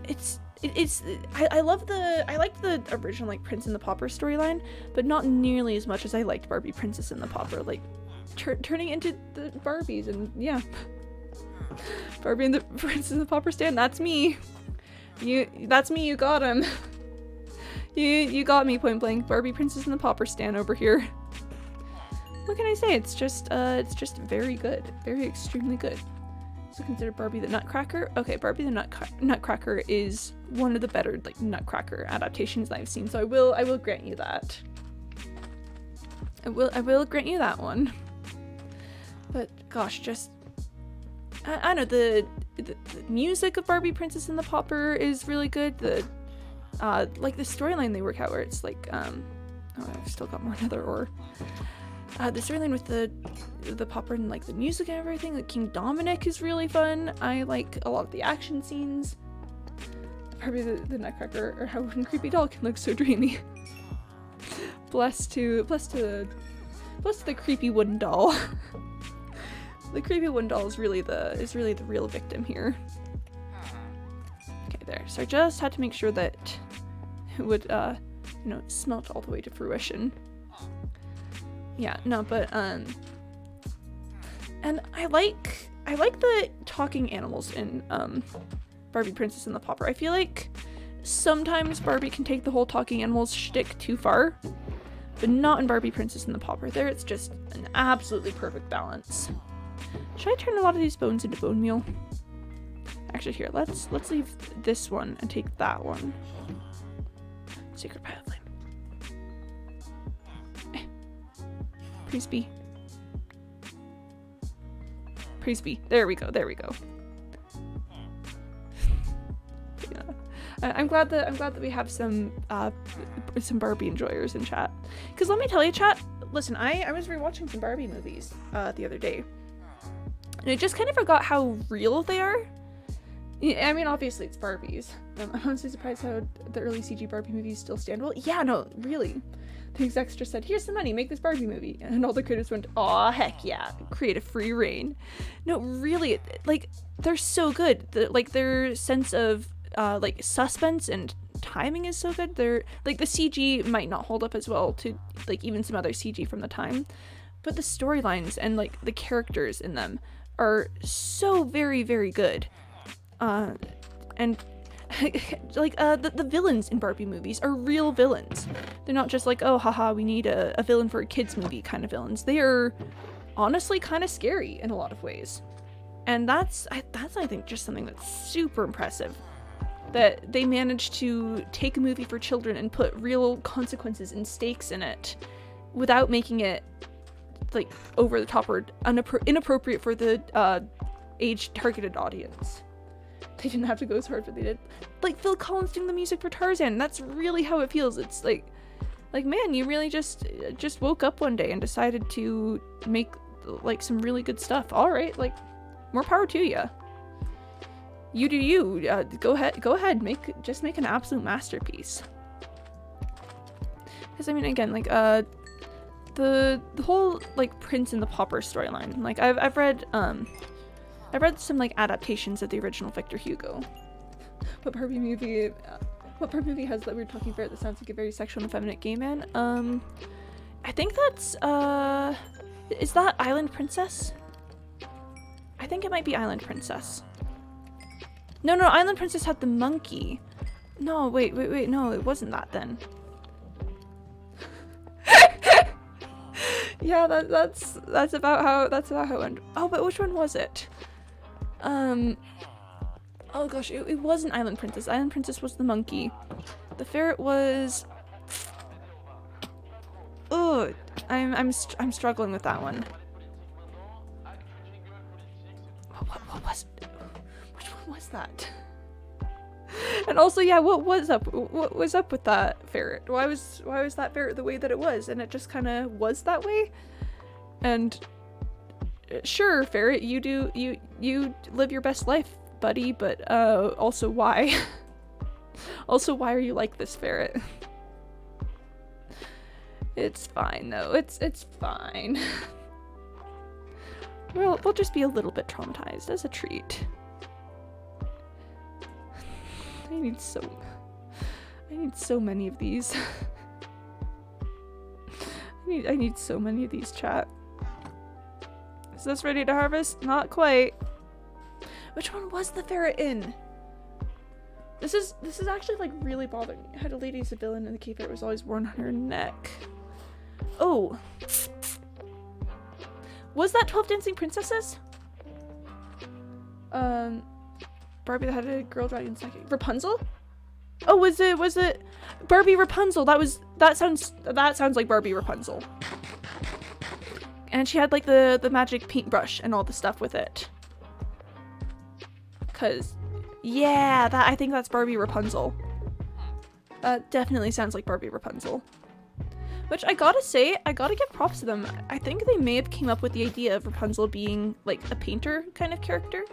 Speaker 1: I like the original like Prince and the Pauper storyline, but not nearly as much as I liked Barbie Princess and the Pauper. Like, turning into the Barbies, and yeah, Barbie and the Princess and the Pauper stand. That's me. That's me. You got him. You got me, point blank. Barbie Princess and the Pauper stand over here. What can I say? It's just very good, very extremely good. So consider Barbie the Nutcracker. Okay, Barbie the Nutcracker is one of the better like Nutcracker adaptations that I've seen. So I will grant you that. I will grant you that one. But gosh, just I know the music of Barbie Princess and the Pauper is really good. The like the storyline they work out where it's like oh, I've still got more nether ore. The storyline with the Pauper and like the music and everything, like King Dominic is really fun. I like a lot of the action scenes. Barbie the Nutcracker, or how one creepy doll can look so dreamy. Bless to the creepy wooden doll. The creepy wooden doll is really the real victim here. Okay, there. So I just had to make sure that it would smelt all the way to fruition. Yeah, no, but and I like the talking animals in Barbie Princess and the Pauper. I feel like sometimes Barbie can take the whole talking animals shtick too far, but not in Barbie Princess and the Pauper. There it's just an absolutely perfect balance. Should I turn a lot of these bones into bone meal? Actually, here, let's leave this one and take that one. Sacred Pilot Flame. Praise be. Praise be. There we go. Yeah. I'm glad that we have some Barbie enjoyers in chat. Because let me tell you, chat, listen, I was rewatching some Barbie movies the other day. And I just kind of forgot how real they are. I mean, obviously it's Barbies. I'm honestly surprised how the early CG Barbie movies still stand well. Yeah, no, really. The execs just said, here's some money, make this Barbie movie. And all the creators went, aw, heck yeah, creative free reign. No, really, like, they're so good. Their sense of, suspense and timing is so good. They're, like, the CG might not hold up as well to, like, even some other CG from the time. But the storylines and, like, the characters in them are so very, very good. And like the villains in Barbie movies are real villains. They're not just like, oh haha, we need a villain for a kids movie kind of villains. They are honestly kind of scary in a lot of ways. And that's I think just something that's super impressive, that they managed to take a movie for children and put real consequences and stakes in it without making it like over the top or inappropriate for the age targeted audience. They didn't have to go as hard, but they did. Like Phil Collins doing the music for Tarzan. That's really how it feels. It's like man, you really just woke up one day and decided to make like some really good stuff. All right, like more power to you. You do you. Go ahead. Make an absolute masterpiece. Because I mean, again, like the whole like Prince and the Pauper storyline. Like I've read some like adaptations of the original Victor Hugo. What Barbie movie has that we were talking about that sounds like a very sexual and effeminate gay man? I think that's is that Island Princess? I think it might be Island Princess. No, Island Princess had the monkey. No, wait, no, it wasn't that then. Yeah, that's about how it went. Oh, but which one was it? Oh gosh, it wasn't Island Princess. Island Princess was the monkey. The ferret was. Ugh, I'm struggling with that one. What was? Which one was that? And also, yeah, what was up with that ferret? Why was that ferret the way that it was? And it just kind of was that way. And sure, ferret, you live your best life, buddy, but also why? Also, why are you like this, ferret? It's fine though. It's fine. We'll just be a little bit traumatized as a treat. I need so many of these. I need so many of these, chat. Is this ready to harvest? Not quite. Which one was the ferret in? This is actually like really bothering me. I had a lady as a villain and the cave ferret was always worn on her neck. Oh. Was that 12 Dancing Princesses? Barbie that had a girl dragon's neck. Rapunzel? Oh, was it Barbie Rapunzel? That sounds like Barbie Rapunzel. And she had like the magic paintbrush and all the stuff with it. Cause yeah, I think that's Barbie Rapunzel. Definitely sounds like Barbie Rapunzel. Which I gotta say, I gotta give props to them. I think they may have came up with the idea of Rapunzel being like a painter kind of character.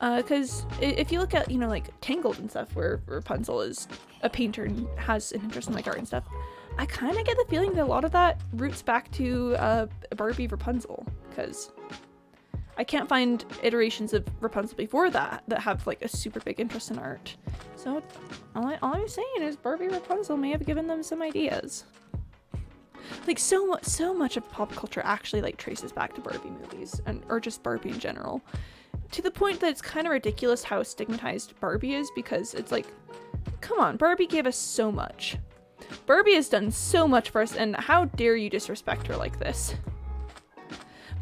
Speaker 1: Because if you look at, you know, like Tangled and stuff, where Rapunzel is a painter and has an interest in like art and stuff, I kind of get the feeling that a lot of that roots back to Barbie Rapunzel, because I can't find iterations of Rapunzel before that have like a super big interest in art. So all I'm saying is Barbie Rapunzel may have given them some ideas. Like so much of pop culture actually like traces back to Barbie movies or just Barbie in general. To the point that it's kind of ridiculous how stigmatized Barbie is, because it's like, come on, Barbie gave us so much. Barbie has done so much for us, and how dare you disrespect her like this?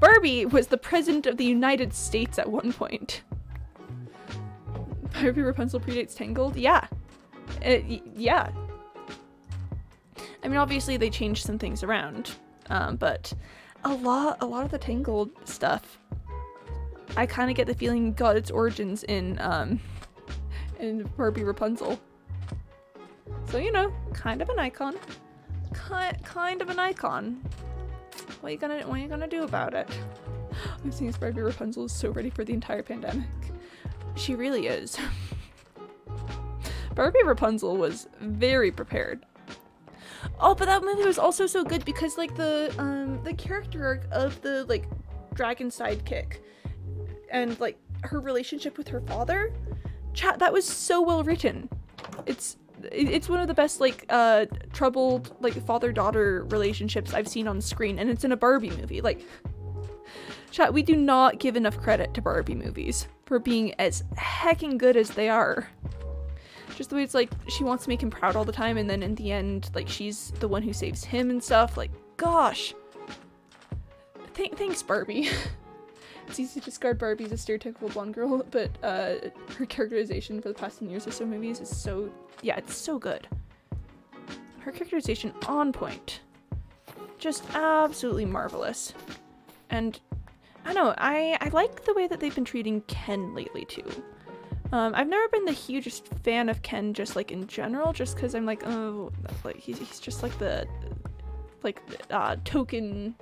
Speaker 1: Barbie was the president of the United States at one point. Barbie Rapunzel predates Tangled? Yeah. Yeah. I mean, obviously they changed some things around, but a lot of the Tangled stuff, I kind of get the feeling got its origins in Barbie Rapunzel. So, you know, kind of an icon. Kind of an icon. What are you gonna do about it? I'm seeing Barbie Rapunzel is so ready for the entire pandemic. She really is. Barbie Rapunzel was very prepared. Oh, but that movie was also so good because like the character arc of the like dragon sidekick and like her relationship with her father, chat, that was so well written. It's one of the best like troubled like father-daughter relationships I've seen on screen, and it's in a Barbie movie. Like, chat, we do not give enough credit to Barbie movies for being as heckin' good as they are. Just the way it's like she wants to make him proud all the time, and then in the end, like, she's the one who saves him and stuff. Like, gosh. Thanks, Barbie. It's easy to discard Barbie as a stereotypical blonde girl, but her characterization for the past 10 years or so movies is so, yeah, it's so good. Her characterization on point. Just absolutely marvelous. And I don't know, I like the way that they've been treating Ken lately too. I've never been the hugest fan of Ken just like in general, just because I'm like, oh, like he's just like the token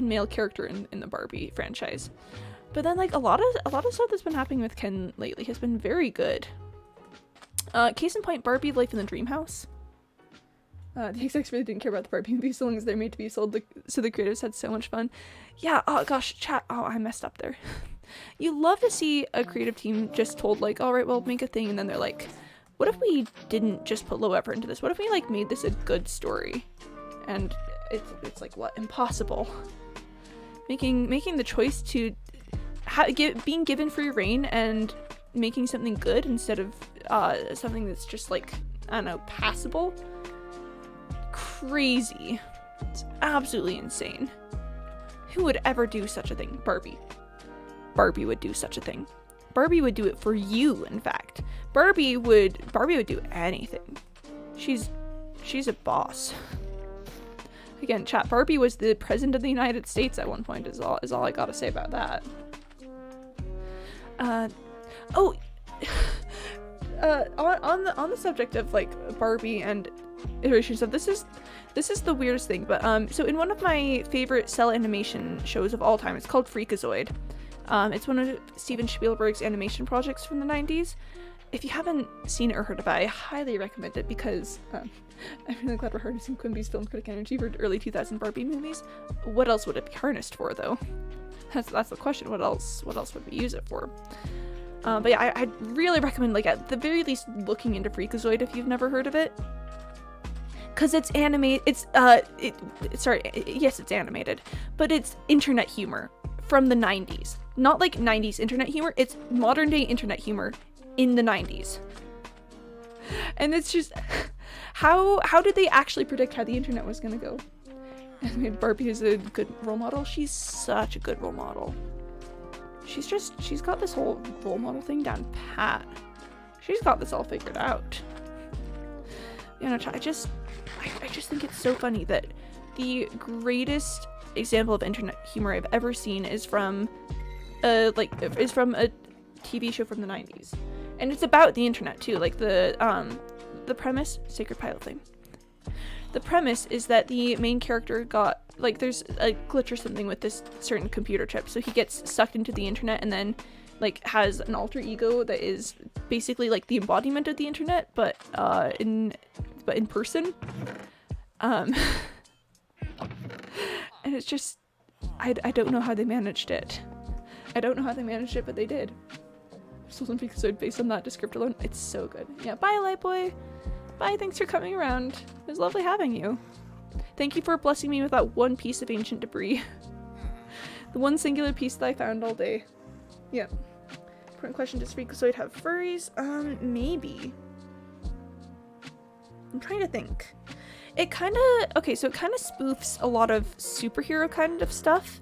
Speaker 1: male character in the Barbie franchise. But then like a lot of stuff that's been happening with Ken lately has been very good. Case in point, Barbie Life in the Dream House. The execs really didn't care about the Barbie movie so long as they're made to be sold, so the creatives had so much fun. Yeah, oh gosh, chat, oh, I messed up there. You love to see a creative team just told like, alright, well, make a thing, and then they're like, what if we didn't just put low effort into this? What if we like made this a good story? And it's like, what? Impossible. Making the choice to being given free reign and making something good instead of something that's just like, I don't know, passable. Crazy. It's absolutely insane. Who would ever do such a thing? Barbie. Barbie would do such a thing. Barbie would do it for you, in fact. Barbie would do anything. She's a boss. Again, chat, Barbie was the president of the United States at one point is all I gotta say about that. On the subject of like Barbie and iterations of this is the weirdest thing, but so in one of my favorite cell animation shows of all time, it's called Freakazoid. It's one of Steven Spielberg's animation projects from the 90s. If you haven't seen it or heard of it, I highly recommend it because I'm really glad we're harnessing Quimby's film critic energy for early 2000 Barbie movies. What else would it be harnessed for, though? That's the question. What else would we use it for? But yeah, I'd really recommend, like, at the very least, looking into Freakazoid if you've never heard of it. Because it's animated, it's animated, but it's internet humor from the 90s. Not like 90s internet humor, it's modern day internet humor in the 90s. And it's just, how did they actually predict how the internet was gonna go? I mean, Barbie is a good role model. She's such a good role model. She's got this whole role model thing down pat. She's got this all figured out. You know, I just think it's so funny that the greatest example of internet humor I've ever seen is from a TV show from the 90s. And it's about the internet too. Like the premise, Sacred Pilot Flame. The premise is that the main character got, like, there's a glitch or something with this certain computer chip, so he gets sucked into the internet and then like has an alter ego that is basically like the embodiment of the internet, but in person. And it's just, I don't know how they managed it. I don't know how they managed it, but they did. Sold and Freakazoid based on that descriptor alone. It's so good. Yeah, bye, Lightboy. Bye, thanks for coming around. It was lovely having you. Thank you for blessing me with that one piece of ancient debris. The one singular piece that I found all day. Yeah. Important question, does Freakazoid have furries? Maybe. I'm trying to think. It kind of spoofs a lot of superhero kind of stuff.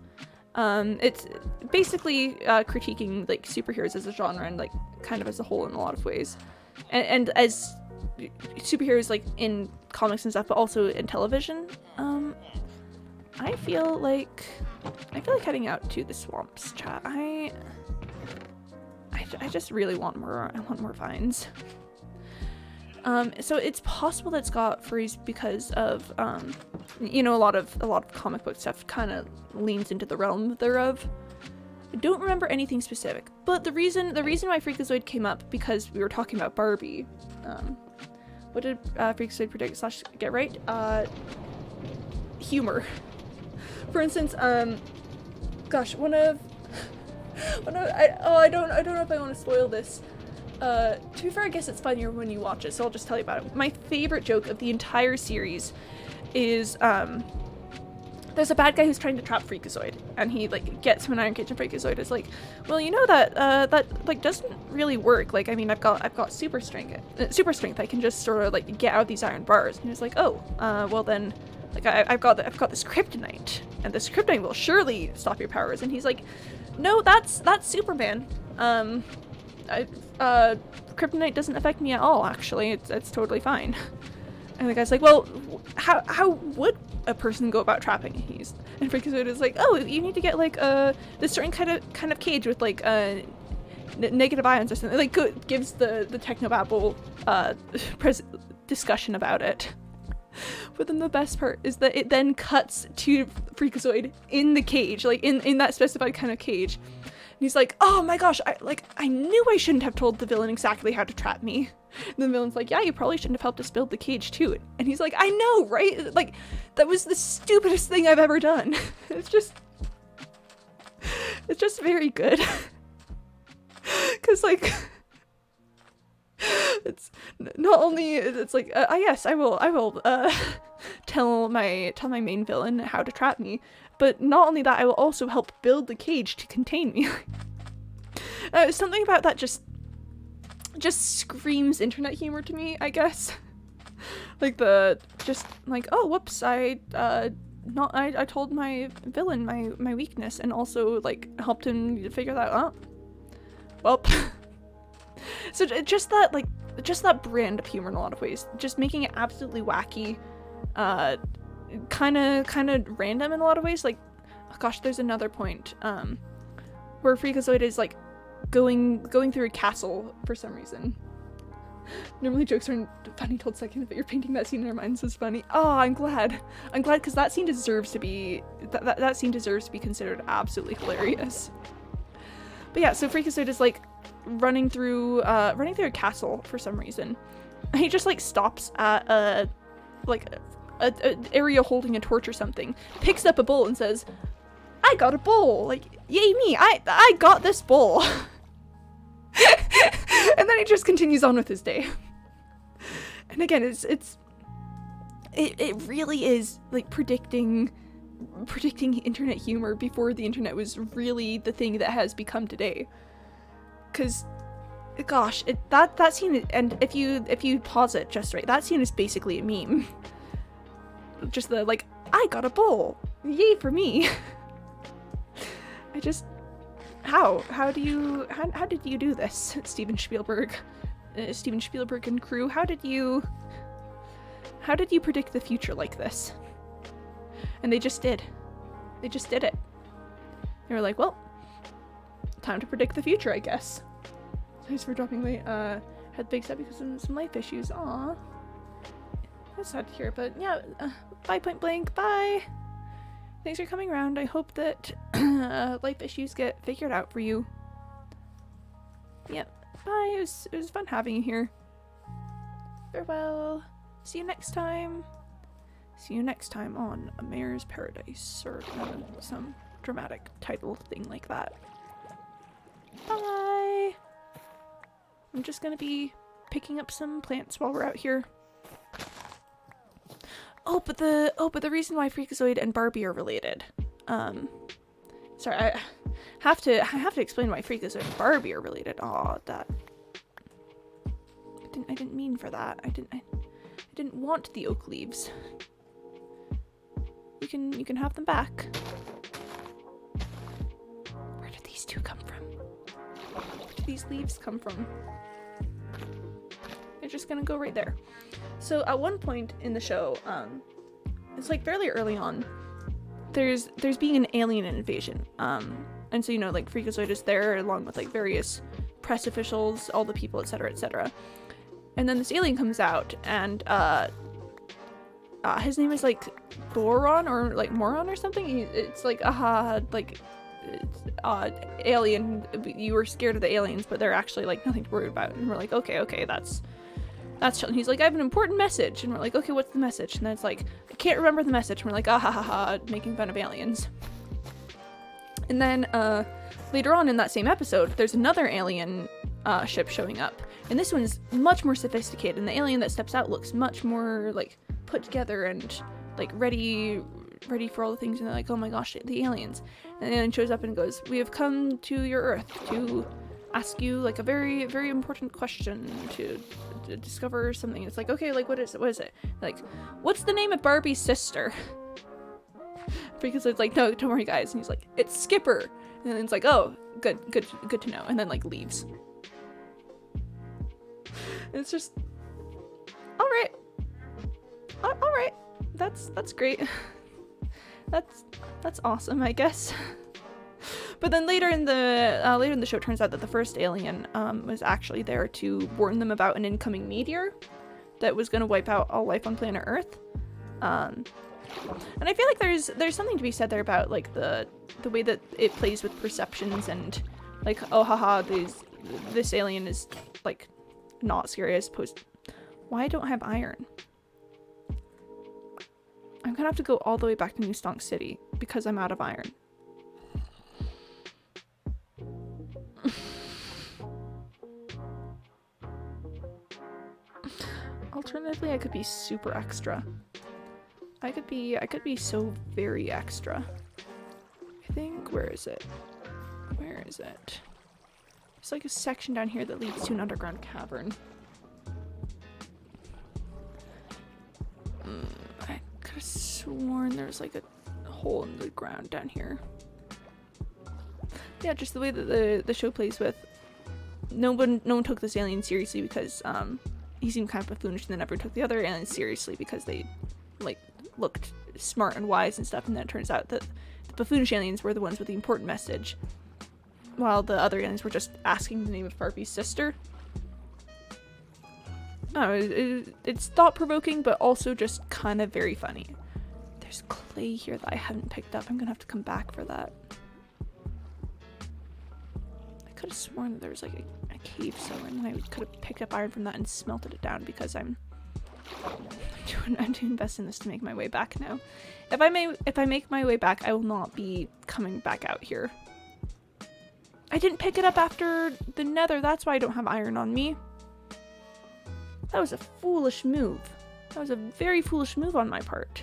Speaker 1: It's basically critiquing like superheroes as a genre and like kind of as a whole in a lot of ways, and as superheroes like in comics and stuff, but also in television. I feel like heading out to the swamps, chat. I just really want more. I want more vines. So it's possible that it's got furries because of, you know, a lot of comic book stuff kind of leans into the realm thereof. I don't remember anything specific, but the reason why Freakazoid came up because we were talking about Barbie. What did Freakazoid predict / get right? Humor. For instance, gosh, I don't know if I want to spoil this. To be fair, I guess it's funnier when you watch it, so I'll just tell you about it. My favorite joke of the entire series is, there's a bad guy who's trying to trap Freakazoid, and he, like, gets him an iron cage, and Freakazoid is like, well, you know that like, doesn't really work. Like, I mean, I've got super strength. I can just sort of, like, get out these iron bars. And he's like, oh, well then, Like, I've got this kryptonite, and this kryptonite will surely stop your powers. And he's like, no, that's Superman. Kryptonite doesn't affect me at all, actually. It's totally fine. And the guy's like, well, how would a person go about trapping these? And Freakazoid is like, oh, you need to get like this certain kind of cage with like negative ions or something. Like, gives the technobabble discussion about it. But then the best part is that it then cuts to Freakazoid in the cage, like in that specified kind of cage. And he's like, oh my gosh, I knew I shouldn't have told the villain exactly how to trap me. And the villain's like, yeah, you probably shouldn't have helped us build the cage too. And he's like, I know, right? Like, that was the stupidest thing I've ever done. It's just very good. Cause like, it's not only, it's like, yes, I will tell my main villain how to trap me, but not only that, I will also help build the cage to contain me. Something about that just screams internet humor to me, I guess. Like oh, whoops, I told my villain my weakness and also like helped him figure that out. Well, so just that brand of humor in a lot of ways, just making it absolutely wacky, kind of random in a lot of ways. Like, oh gosh, there's another point where Freakazoid is like going through a castle for some reason. Normally jokes aren't funny told second, but you're painting that scene in our minds as funny. Oh, I'm glad because that scene deserves to be that scene deserves to be considered absolutely hilarious. But yeah, so Freakazoid is like running through a castle for some reason. And he just like stops at a area holding a torch or something, picks up a bowl and says, I got a bowl! Like, yay me, I got this bowl! And then he just continues on with his day. And again, it really is like predicting internet humor before the internet was really the thing that has become today. Cause gosh, that scene, and if you pause it just right, that scene is basically a meme. Just the like, I got a bowl, yay for me. How did you do this, Steven Spielberg and crew? How did you predict the future like this? And they just did it. They were like, well, time to predict the future, I guess. Thanks for dropping late. Had big set because of some life issues. Aw, that's sad to hear, but yeah, bye Point Blank, bye. Thanks for coming around. I hope that life issues get figured out for you. Yep, bye. It was fun having you here. Farewell. See you next time. See you next time on A Mayor's Paradise, or some dramatic title thing like that. Bye. I'm just gonna be picking up some plants while we're out here. Oh, but the reason why Freakazoid and Barbie are related. Sorry, I have to explain why Freakazoid and Barbie are related. Aw, that. I didn't mean for that. I didn't want the oak leaves. You can have them back. Where did these two come from? Where did these leaves come from? They're just gonna go right there. So at one point in the show, it's like fairly early on, there's being an alien invasion. And so, you know, like Freakazoid is there along with like various press officials, all the people, etc., etc. And then this alien comes out, and his name is like Boron or like Moron or something. It's like alien. You were scared of the aliens, but they're actually like nothing to worry about. And we're like, okay, that's chill. And he's like, I have an important message. And we're like, okay, what's the message? And then it's like, I can't remember the message. And we're like, making fun of aliens. And then later on in that same episode, there's another alien ship showing up. And this one's much more sophisticated. And the alien that steps out looks much more like put together and like ready for all the things. And they're like, oh my gosh, the aliens. And the alien shows up and goes, we have come to your Earth to ask you like a very, very important question to discover something. It's like, okay, like what is it? Like, what's the name of Barbie's sister? Because it's like, no, don't worry guys. And he's like, it's Skipper. And then it's like, oh, good to know. And then like leaves. It's just, all right. That's great. That's awesome, I guess. But then later in the show, it turns out that the first alien was actually there to warn them about an incoming meteor that was going to wipe out all life on planet Earth. And I feel like there's something to be said there about like the way that it plays with perceptions and like, oh haha, this alien is like not scary as opposed to, why I don't have iron? I'm gonna have to go all the way back to New Stonks City because I'm out of iron. Alternatively, I could be super extra. I could be so very extra. I think, where is it? Where is it? There's like a section down here that leads to an underground cavern. I could have sworn there was like a hole in the ground down here. Yeah, just the way that the show plays with no one took this alien seriously because he seemed kind of buffoonish, and then everyone took the other aliens seriously because they like looked smart and wise and stuff, and then it turns out that the buffoonish aliens were the ones with the important message, while the other aliens were just asking the name of Barbie's sister. Oh, it's thought-provoking, but also just kind of very funny. There's clay here that I hadn't picked up. I'm gonna have to come back for that. I could have sworn that there was like a cave somewhere, and I could have picked up iron from that and smelted it down because I'm doing best in this to make my way back now. If I make my way back, I will not be coming back out here. I didn't pick it up after the nether, that's why I don't have iron on me. That was a foolish move. That was a very foolish move on my part.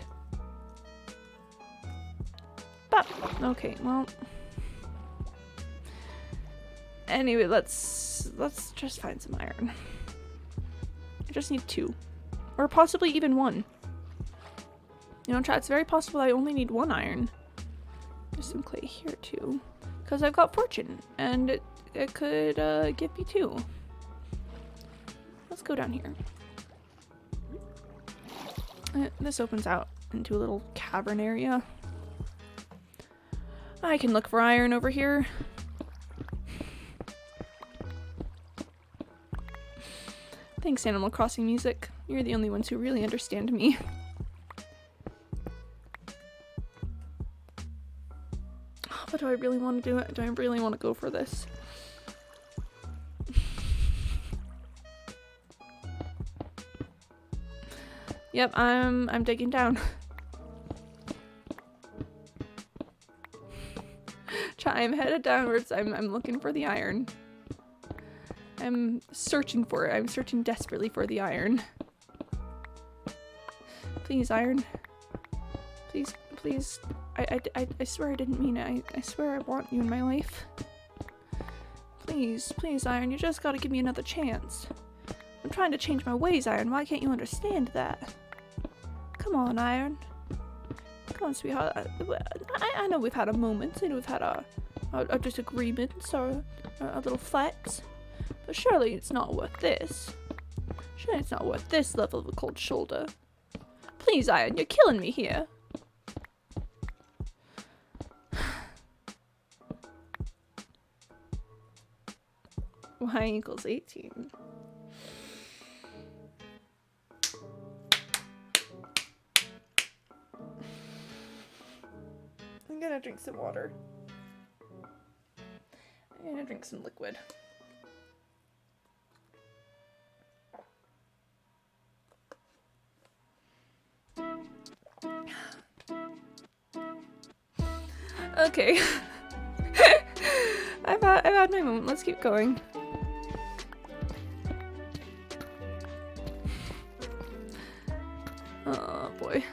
Speaker 1: But, okay, well. Anyway, let's just find some iron. I just need 2. Or possibly even 1. You know, chat, it's very possible I only need 1 iron. There's some clay here too. Because I've got fortune, and it could give me 2. Let's go down here. This opens out into a little cavern area. I can look for iron over here. Thanks, Animal Crossing music. You're the only ones who really understand me. But do I really want to do it? Do I really want to go for this? Yep, I'm digging down. I'm headed downwards. I'm looking for the iron. I'm searching for it. I'm searching desperately for the iron. Please, iron. Please, please. I swear I didn't mean it. I swear I want you in my life. Please, please, iron. You just gotta give me another chance. I'm trying to change my ways, iron. Why can't you understand that? Come on, iron. Come on, sweetheart. I know we've had a moment. I know we've had our disagreements or a little fights. But surely it's not worth this. Surely it's not worth this level of a cold shoulder. Please, Iron, you're killing me here. Y = 18. I'm gonna drink some water. I'm gonna drink some liquid. Okay. I've had my moment. Let's keep going. Oh boy.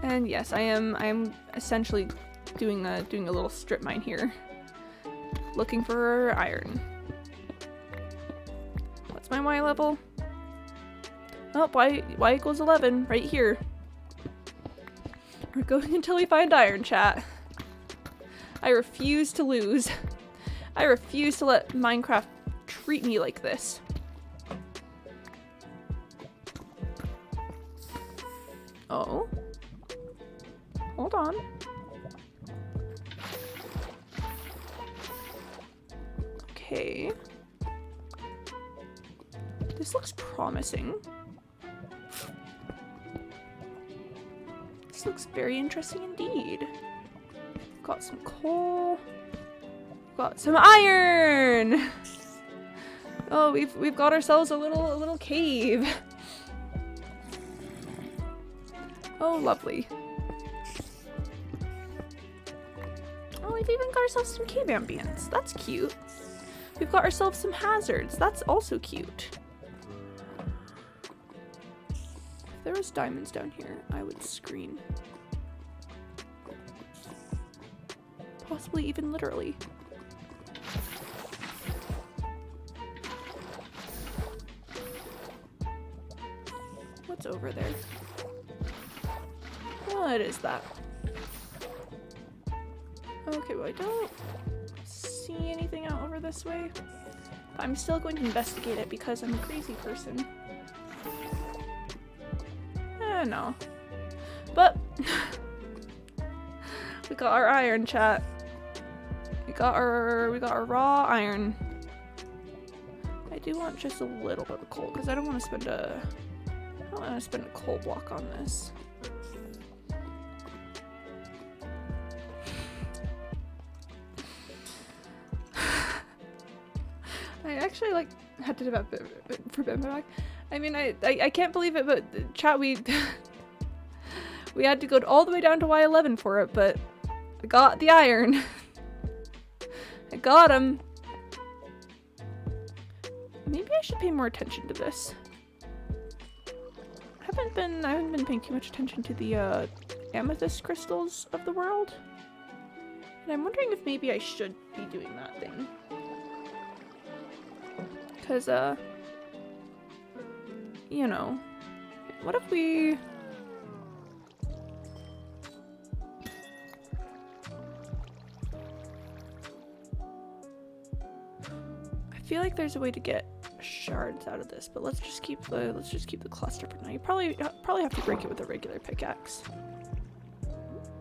Speaker 1: And yes, I am essentially doing a little strip mine here. looking for iron. What's my Y level? Oh, Y equals 11 right here. We're going until we find iron, chat. I refuse to lose. I refuse to let Minecraft treat me like this. Oh. Hold on. Okay. This looks promising. This looks very interesting indeed. Got some coal. Got some iron. Oh, we've got ourselves a little cave. Oh, lovely. Oh, we've even got ourselves some cave ambience. That's cute. We've got ourselves some hazards. That's also cute. If there was diamonds down here, I would scream. Possibly even literally. What's over there? What is that? Okay, well I don't see anything out over this way. But I'm still going to investigate it because I'm a crazy person. No. But we got our iron, chat. We got our raw iron. I do want just a little bit of coal because I don't want to spend a coal block on this. I actually had to develop it for back. I mean, I can't believe it, but chat, we had to go all the way down to Y11 for it, but I got the iron. I got him. Maybe I should pay more attention to this. I haven't been paying too much attention to the amethyst crystals of the world. And I'm wondering if maybe I should be doing that thing. Cause you know, what if we I feel like there's a way to get shards out of this, but let's just keep the cluster for now. You probably have to break it with a regular pickaxe.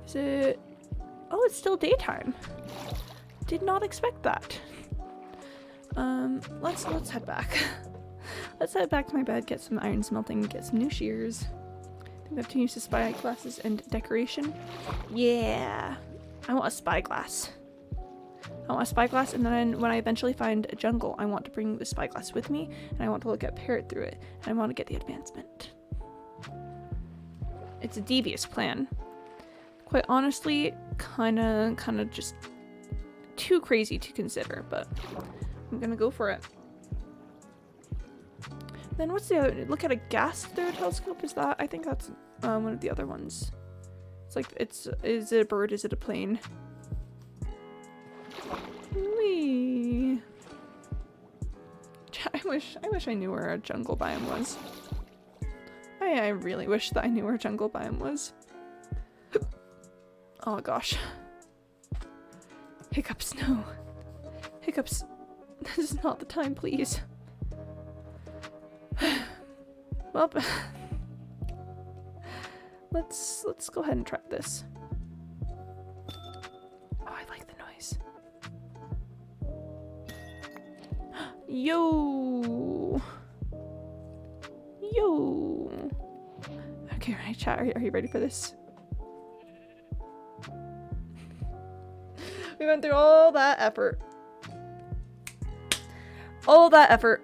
Speaker 1: Is it? Oh, it's still daytime. Did not expect that. Let's head back. Let's head back to my bed, get some iron smelting, get some new shears. I think we have to use the spyglasses and decoration. Yeah, I want a spyglass. I want a spyglass, and then when I eventually find a jungle, I want to bring the spyglass with me, and I want to look at parrot through it, and I want to get the advancement. It's a devious plan. Quite honestly, kinda just too crazy to consider, but I'm gonna go for it. Then what's the other? Look at a gas through a telescope. Is that? I think that's one of the other ones. It's like is it a bird? Is it a plane? Wee. I wish I knew where a jungle biome was. I really wish that I knew where a jungle biome was. Oh gosh. Hiccups, no. Hiccups. This is not the time, please. Well, let's go ahead and try this. Oh, I like the noise. Yo. Yo. Okay, right, chat. Are you ready for this? We went through all that effort. All that effort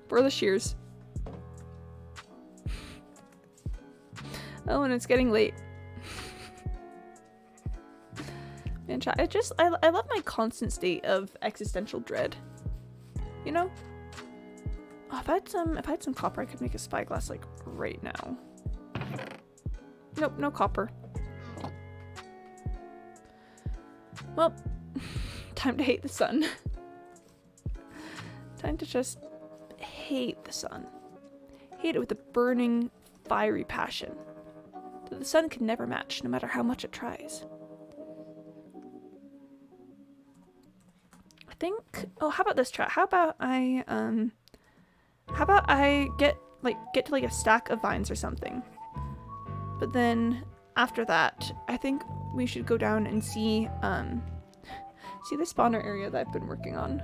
Speaker 1: for the shears. Oh, and it's getting late. Man, chat, I love my constant state of existential dread. You know? Oh, if I had some copper, I could make a spyglass like right now. Nope, no copper. Well, Time to hate the sun. Time to just hate the sun. Hate it with a burning, fiery passion that the sun can never match, no matter how much it tries. I think, oh, how about this chat? How about I get to like a stack of vines or something. But then after that, I think we should go down and see the spawner area that I've been working on.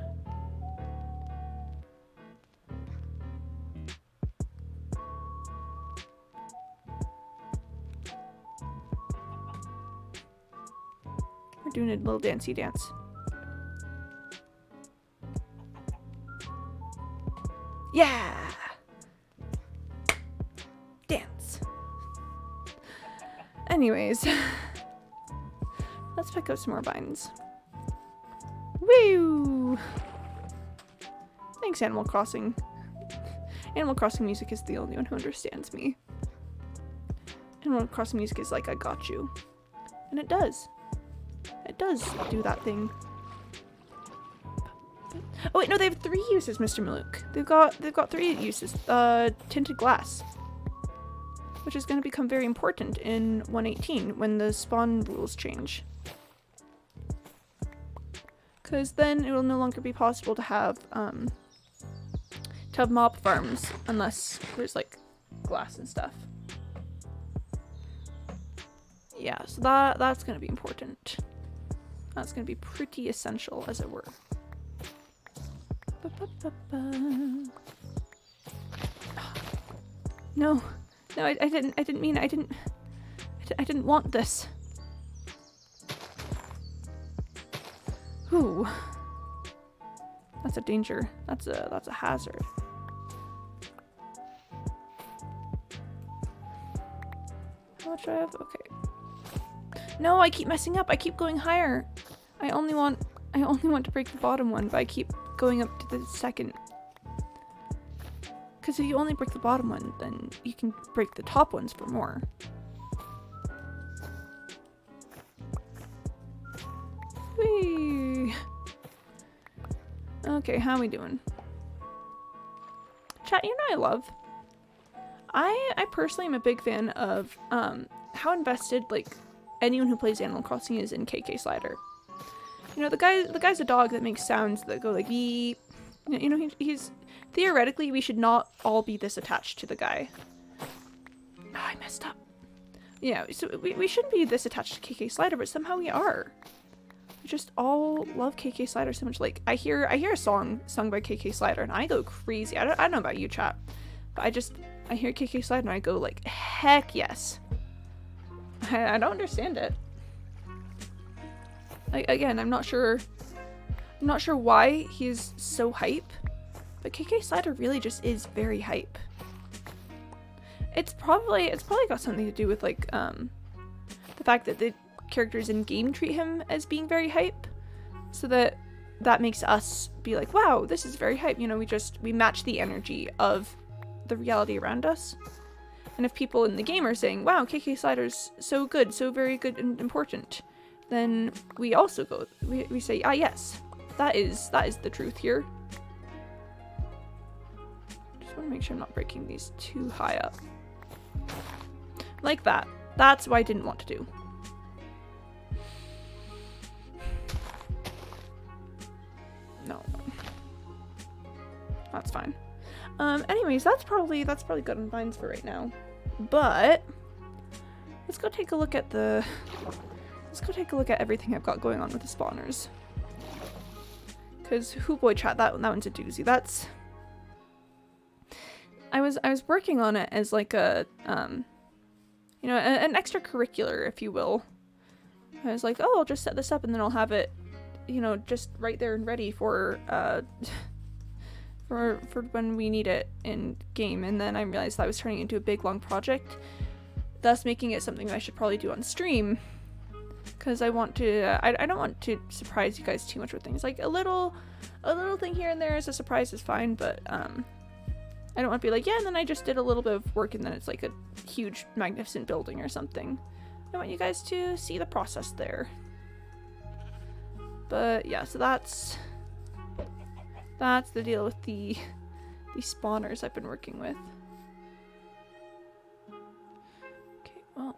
Speaker 1: We're doing a little dancey dance. Yeah! Dance. Anyways, let's pick up some more vines. Woo! Thanks, Animal Crossing. Animal Crossing music is the only one who understands me. Animal Crossing music is like, I got you. And it does. It does do that thing. Oh wait, no, they have 3 uses, Mr. Malouk. They've got 3 uses. Tinted glass, which is going to become very important in 1.18 when the spawn rules change. Because then it will no longer be possible to have mob farms unless there's like glass and stuff. Yeah, so that's going to be important. That's going to be pretty essential, as it were. No, I didn't want this. Ooh, that's a danger. That's a hazard. How much do I have? Okay. No, I keep messing up. I keep going higher. I only want to break the bottom one, but I keep going up to the second. Because if you only break the bottom one, then you can break the top ones for more. Whee! Okay, how are we doing? Chat, you know I love. I personally am a big fan of how invested like anyone who plays Animal Crossing is in KK Slider. You know, the guy's a dog that makes sounds that go like beep. You know, he's theoretically we should not all be this attached to the guy. Oh, I messed up. Yeah, so we shouldn't be this attached to KK Slider, but somehow we are. We just all love KK Slider so much. Like I hear a song sung by KK Slider and I go crazy. I don't know about you, chat, but I hear KK Slider and I go like, heck yes. I don't understand it. Again, I'm not sure why he's so hype, but KK Slider really just is very hype. It's probably got something to do with like the fact that the characters in game treat him as being very hype, so that makes us be like, wow, this is very hype. You know, we match the energy of the reality around us. And if people in the game are saying, wow, KK Slider's so good, so very good and important, then we also go, we say, ah yes, that is the truth here. Just want to make sure I'm not breaking these too high up. Like that. That's what I didn't want to do. No. That's fine. Anyways, that's probably good on vines for right now. But let's go take a look at everything I've got going on with the spawners. Cause hoo boy chat, that one's a doozy. That's I was working on it as like a you know, an extracurricular, if you will. I was like, oh, I'll just set this up and then I'll have it, you know, just right there and ready for for when we need it in game. And then I realized that I was turning it into a big long project, thus making it something I should probably do on stream, because I want to I don't want to surprise you guys too much with things. Like a little thing here and there as a surprise is fine, but I don't want to be like, yeah, and then I just did a little bit of work and then it's like a huge magnificent building or something. I want you guys to see the process there. But yeah, so that's the deal with the spawners I've been working with. Okay, well,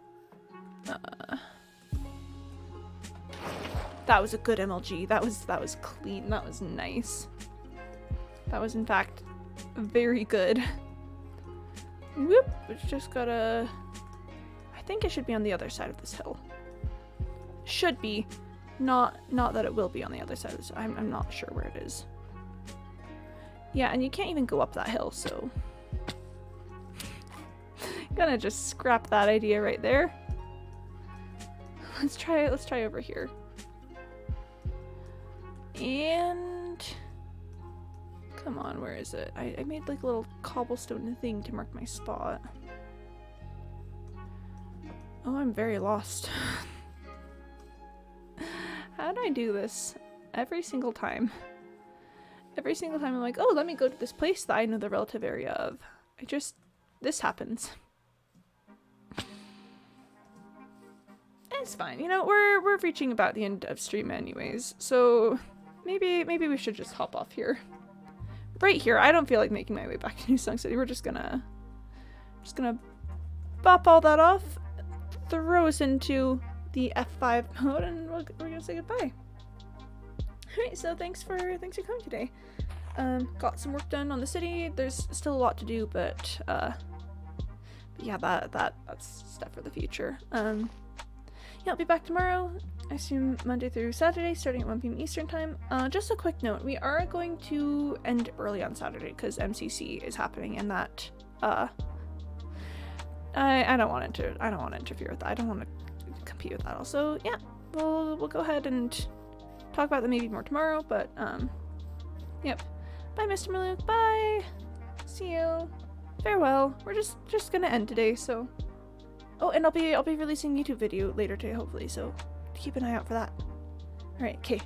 Speaker 1: that was a good MLG. That was clean. That was nice. That was in fact very good. Whoop! It's just gotta. I think it should be on the other side of this hill. Should be, not that it will be on the other side of this. I'm not sure where it is. Yeah, and you can't even go up that hill, so gonna just scrap that idea right there. Let's try over here. And come on, where is it? I made like a little cobblestone thing to mark my spot. Oh, I'm very lost. How do I do this? Every single time. Every single time I'm like, oh, let me go to this place that I know the relative area of. This happens. It's fine. You know, we're reaching about the end of stream anyways, so maybe we should just hop off here. Right here. I don't feel like making my way back to New Stonks City. We're just gonna bop all that off, throw us into the F5 mode, and we're gonna say goodbye. Alright, so thanks for coming today. Got some work done on the city. There's still a lot to do, but yeah, that's stuff for the future. Yeah, I'll be back tomorrow. I assume Monday through Saturday, starting at 1 p.m. Eastern time. Just a quick note: we are going to end early on Saturday because MCC is happening, and that I don't want to interfere with that. I don't want to compete with that. Also, yeah, we'll go ahead and talk about that maybe more tomorrow. But yep. Bye, Mr. Maluk. Bye. See you. Farewell. We're just gonna end today. So, oh, and I'll be releasing a YouTube video later today, hopefully. So keep an eye out for that. All right. Okay.